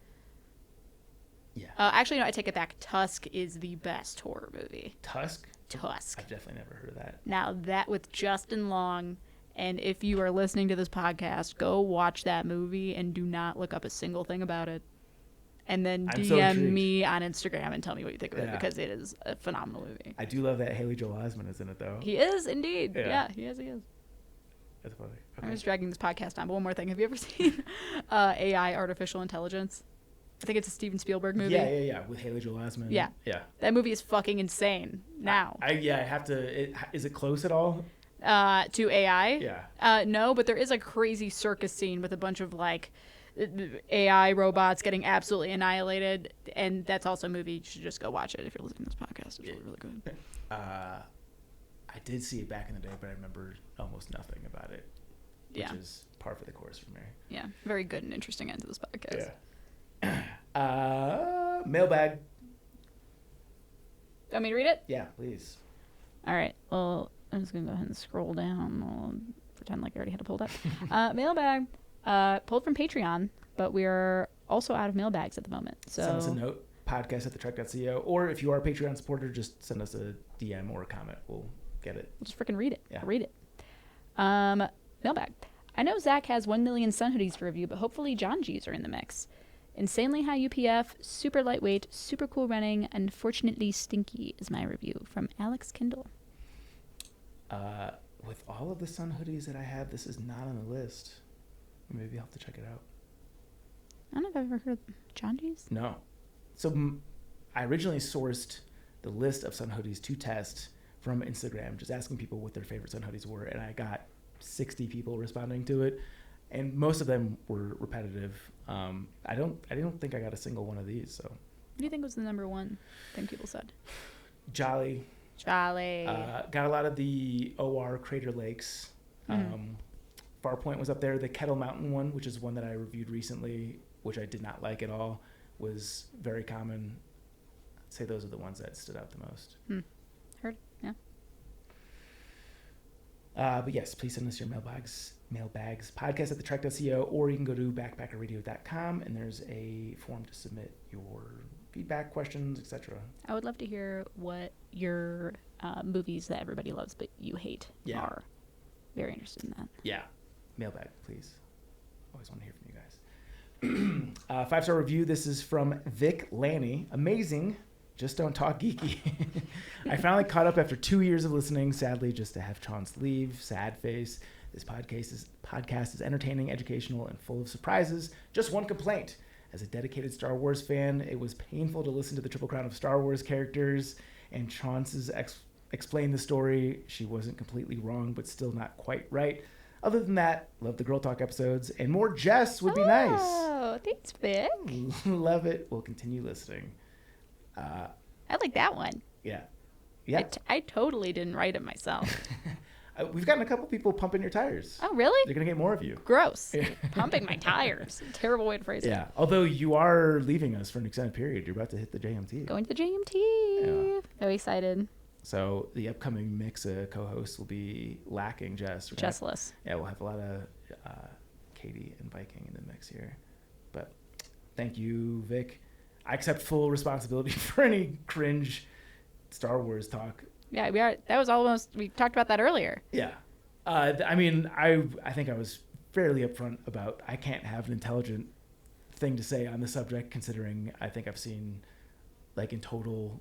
Yeah. Actually, no, I take it back. Tusk is the best horror movie. Tusk? Tusk. I've definitely never heard of that. Now, that with Justin Long, and if you are listening to this podcast, go watch that movie and do not look up a single thing about it. And then I'm so DM intrigued. me on Instagram and tell me what you think of it, Yeah. because it is a phenomenal movie. I do love that Haley Joel Osment is in it, though. He is, indeed. Yeah. Yeah, he is. That's funny. I'm Okay. just dragging this podcast on, but one more thing. Have you ever seen AI, Artificial Intelligence? I think it's a Steven Spielberg movie. Yeah. With Haley Joel Osment. Yeah. Yeah. That movie is fucking insane now. I have to. Is it close at all? To AI? Yeah. No, but there is a crazy circus scene with a bunch of like AI robots getting absolutely annihilated, and that's also a movie. You should just go watch it if you're listening to this podcast. It's really, really good. I did see it back in the day, but I remember almost nothing about it, which Yeah. is par for the course for me. Yeah, very good and interesting end to this podcast. Yeah. Mailbag. Want me to read it? Yeah, please. All right. Well, I'm just going to go ahead and scroll down. I'll pretend like I already had it pulled up. Mailbag. Pulled from Patreon, but we're also out of mailbags at the moment. So Send us a note, podcast@thetrek.co, or if you are a Patreon supporter, just send us a DM or a comment. We'll get it. we'll just freaking read it. Yeah. I'll read it. Mailbag. I know Zach has 1 million Sun hoodies to review, but hopefully John G's are in the mix. Insanely high UPF, super lightweight, super cool running, and fortunately stinky is my review from Alex Kindle. With all of the Sun hoodies that I have, this is not on the list. Maybe I'll have to check it out. I don't know if I've ever heard of John G's. No. So I originally sourced the list of Sun hoodies to test from Instagram, just asking people what their favorite Sun hoodies were, and I got 60 people responding to it, and most of them were repetitive. I don't think I got a single one of these. So, What do you think was the number one thing people said? Jolly. Jolly. Got a lot of the OR Crater Lakes. Farpoint was up there. The Kettle Mountain one, which is one that I reviewed recently, which I did not like at all, was very common. I'd say those are the ones that stood out the most. Heard. Yeah. What else? What else? What else? What else? But yes, please send us your mailbags, podcast at thetrek.co, or you can go to backpackerradio.com, and there's a form to submit your feedback, questions, etc. I would love to hear what your movies that everybody loves but you hate are. Very interested in that. Yeah. Mailbag, please. Always want to hear from you guys. 5-star review. This is from Vic Lanny. Amazing. Just don't talk geeky. I finally caught up after 2 years of listening. Sadly, just to have Chance leave. Sad face. This podcast is entertaining, educational, and full of surprises. Just one complaint. As a dedicated Star Wars fan, it was painful to listen to the Triple Crown of Star Wars characters and Chance's explain the story. She wasn't completely wrong, but still not quite right. Other than that, love the Girl Talk episodes, and more Jess would be nice. Oh, thanks, Vic. Love it. We'll continue listening. I like that one. Yeah. I totally didn't write it myself. We've gotten a couple people pumping your tires. Oh, really? They're going to get more of you. Gross. Pumping my tires. Terrible way to phrase it. Yeah. Although you are leaving us for an extended period. You're about to hit the JMT. Going to the JMT. Yeah. Very excited. So the upcoming mix of co-hosts will be lacking Jess. Jessless. Yeah, we'll have a lot of Katie and Viking in the mix here. But thank you, Vic. I accept full responsibility for any cringe Star Wars talk. Yeah, we are. That was almost. We talked about that earlier. Yeah. I mean, I think I was fairly upfront about I can't have an intelligent thing to say on the subject, considering I think I've seen, like, in total,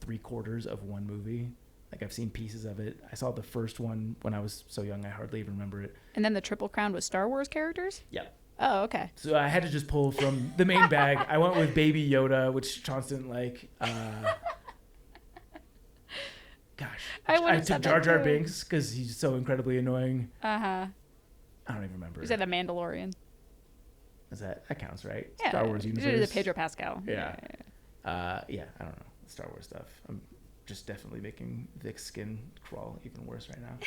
3/4 of one movie. Like, I've seen pieces of it. I saw the first one when I was so young I hardly even remember it. And then the Triple Crown was Star Wars characters? Yeah. Oh, okay. So I had to just pull from the main bag. I went with Baby Yoda, which Chance didn't like. Gosh. I took Jar Jar Binks because he's so incredibly annoying. Uh-huh. I don't even remember. You said the Mandalorian. That counts, right? Yeah. Star Wars universe. You did the Pedro Pascal. Yeah. I don't know. Star Wars stuff. I'm just definitely making Vic's skin crawl even worse right now.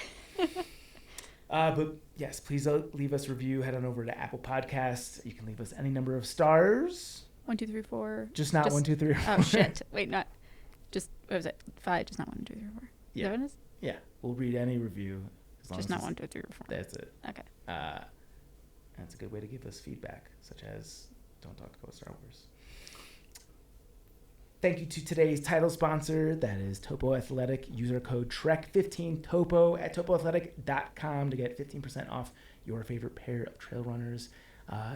But yes, please leave us a review. Head on over to Apple Podcasts. You can leave us any number of stars. 1, 2, 3, 4. Just not 1, 2, 3, or 4. Oh, shit. Wait, not. Just, what was it? 5, just not 1, 2, 3, or 4. Yeah. Is that what it is? Yeah. We'll read any review. As long Just as not 1, 2, 3, or 4. That's it. Okay. And it's a good way to give us feedback, such as don't talk about Star Wars. Thank you to today's title sponsor, that is Topo Athletic. Use our code TREK15 TOPO at topoathletic.com to get 15% off your favorite pair of trail runners.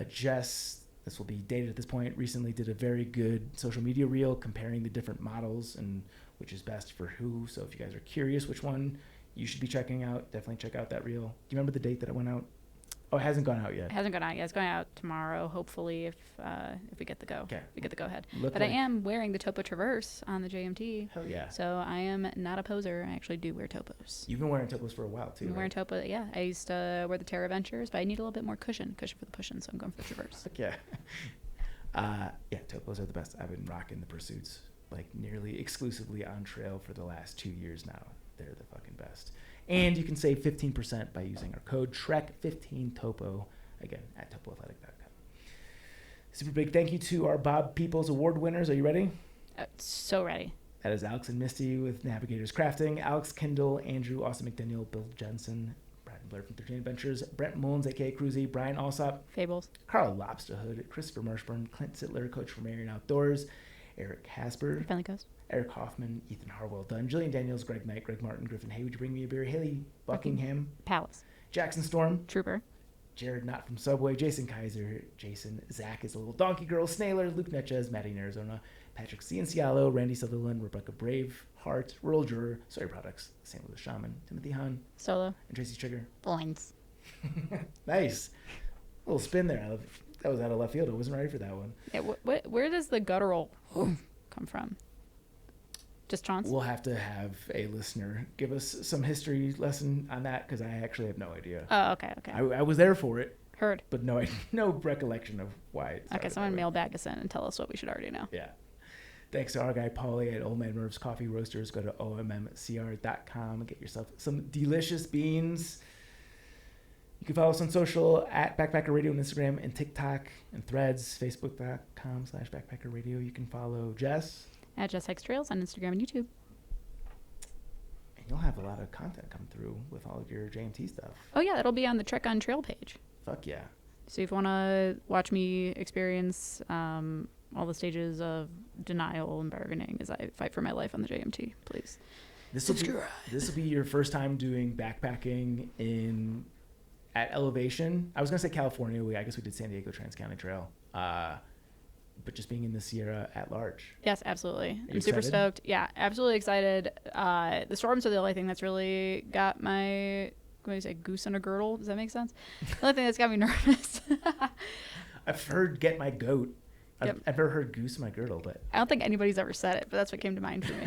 Jess, this will be dated at this point, recently did a very good social media reel comparing the different models and which is best for who. So if you guys are curious which one you should be checking out, definitely check out that reel. Do you remember the date that it went out? Oh, it hasn't gone out yet. It hasn't gone out yet. It's going out tomorrow, hopefully, if we get the go. Okay. We get the go ahead. But I am wearing the Topo Traverse on the JMT. Hell yeah. So I am not a poser. I actually do wear Topos. You've been wearing Topos for a while, too, I'm right? wearing Topo, yeah. I used to wear the Terra Ventures, but I need a little bit more cushion for the pushing, so I'm going for the Traverse. Fuck yeah. Yeah, Topos are the best. I've been rocking the Pursuits, like, nearly exclusively on trail for the last 2 years now. They're the fucking best. And you can save 15% by using our code TREK15TOPO. Again, at topoathletic.com. Super big thank you to our Bob Peoples Award winners. Are you ready? So ready. That is Alex and Misty with Navigators Crafting, Alex Kindle, Andrew, Austin McDaniel, Bill Jensen, Brad Blair from 13 Adventures, Brent Mullins, a.k.a. Cruzy, Brian Alsop, Fables, Carl Lobsterhood, Christopher Marshburn, Clint Sittler, Coach for Marion Outdoors, Eric Casper, Friendly Coast, Eric Hoffman, Ethan Harwell Dunn, Jillian Daniels, Greg Knight, Greg Martin, Griffin Hay, Would You Bring Me a Beer, Haley Buckingham, Palace, Jackson Storm, Trooper, Jared Knott from Subway, Jason Kaiser, Jason, Zach is a Little Donkey Girl, Snailer, Luke Netches, Maddie in Arizona, Patrick Ciancialo, Randy Sutherland, Rebecca Brave, Hart, Rural Juror, Soy Products, St. Louis Shaman, Timothy Hahn, Solo, and Tracy Trigger. Boins. Nice. A little spin there. That was out of left field. I wasn't ready for that one. Yeah, where does the guttural come from? Just Chance? We'll have to have a listener give us some history lesson on that because I actually have no idea. Oh, okay. I was there for it, Heard. but no recollection of why it started. Okay, someone mailbag us in and tell us what we should already know. Yeah. Thanks to our guy Paulie at Old Man Merv's Coffee Roasters. Go to ommcr.com and get yourself some delicious beans. You can follow us on social at Backpacker Radio on Instagram and TikTok and Threads, facebook.com/Backpacker Radio. You can follow Jess. At Jess Hikes Trails on Instagram and YouTube. You'll have a lot of content come through with all of your JMT stuff. Oh yeah, that'll be on the Trek on Trail page. Fuck yeah. So if you want to watch me experience all the stages of denial and bargaining as I fight for my life on the JMT, please. This will be your first time doing backpacking at elevation. I was gonna say California. I guess we did San Diego Trans-County Trail, but just being in the Sierra at large. Yes, absolutely. I'm excited? super stoked. Yeah, absolutely excited. The storms are the only thing that's really got my, what do you say, goose on a girdle? Does that make sense? The only thing that's got me nervous. I've heard get my goat. Yep. I've never heard goose in my girdle, but I don't think anybody's ever said it, but that's what came to mind for me.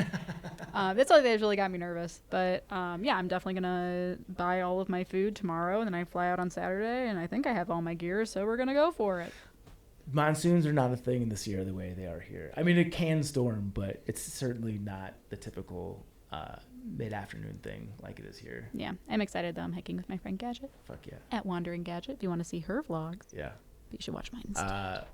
That's the only thing that's really got me nervous. But yeah, I'm definitely going to buy all of my food tomorrow, and then I fly out on Saturday, and I think I have all my gear, so we're going to go for it. monsoons are not a thing in the Sierra the way they are here. I mean, it can storm, but it's certainly not the typical mid-afternoon thing like it is here. Yeah, I'm excited though. I'm hiking with my friend Gadget. Fuck yeah. At Wandering Gadget. If you want to see her vlogs, Yeah. but you should watch mine instead.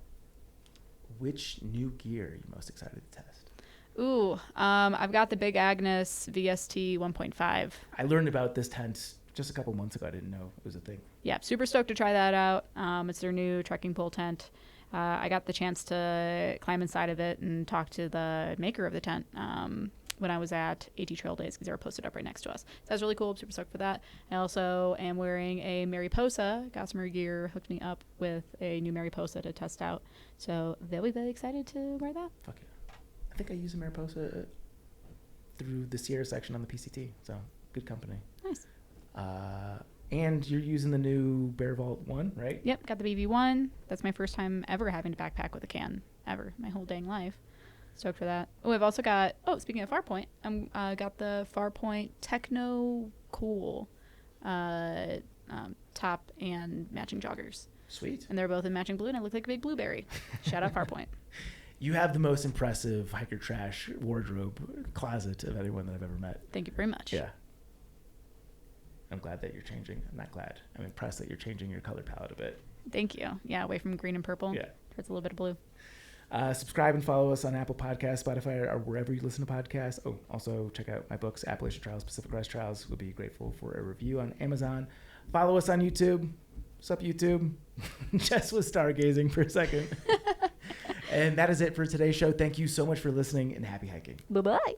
Which new gear are you most excited to test? Ooh, I've got the Big Agnes VST 1.5. I learned about this tent just a couple months ago. I didn't know it was a thing. Yeah, super stoked to try that out. It's their new trekking pole tent. I got the chance to climb inside of it and talk to the maker of the tent when I was at AT Trail Days because they were posted up right next to us. So that was really cool. I'm super stoked for that. I also am wearing a Mariposa. Gossamer Gear hooked me up with a new Mariposa to test out. So they'll be very excited to wear that. Fuck yeah. I think I use a Mariposa through the Sierra section on the PCT. So good company. Nice. And you're using the new Bear Vault 1, right? Yep, got the BB1. That's my first time ever having to backpack with a can, ever, my whole dang life. Stoked for that. Oh, I've also got, speaking of Farpoint, got the Farpoint Techno Cool top and matching joggers. Sweet. And they're both in matching blue, and I look like a big blueberry. Shout out Farpoint. You have the most impressive hiker trash wardrobe closet of anyone that I've ever met. Thank you very much. Yeah. I'm glad that you're changing. I'm not glad. I'm impressed that you're changing your color palette a bit. Thank you. Yeah, away from green and purple. Yeah. Towards a little bit of blue. Subscribe and follow us on Apple Podcasts, Spotify, or wherever you listen to podcasts. Oh, also check out my books, Appalachian Trials, Pacific Crest Trials. We'll be grateful for a review on Amazon. Follow us on YouTube. What's up, YouTube? Jess was stargazing for a second. And that is it for today's show. Thank you so much for listening, and happy hiking. Bye-bye.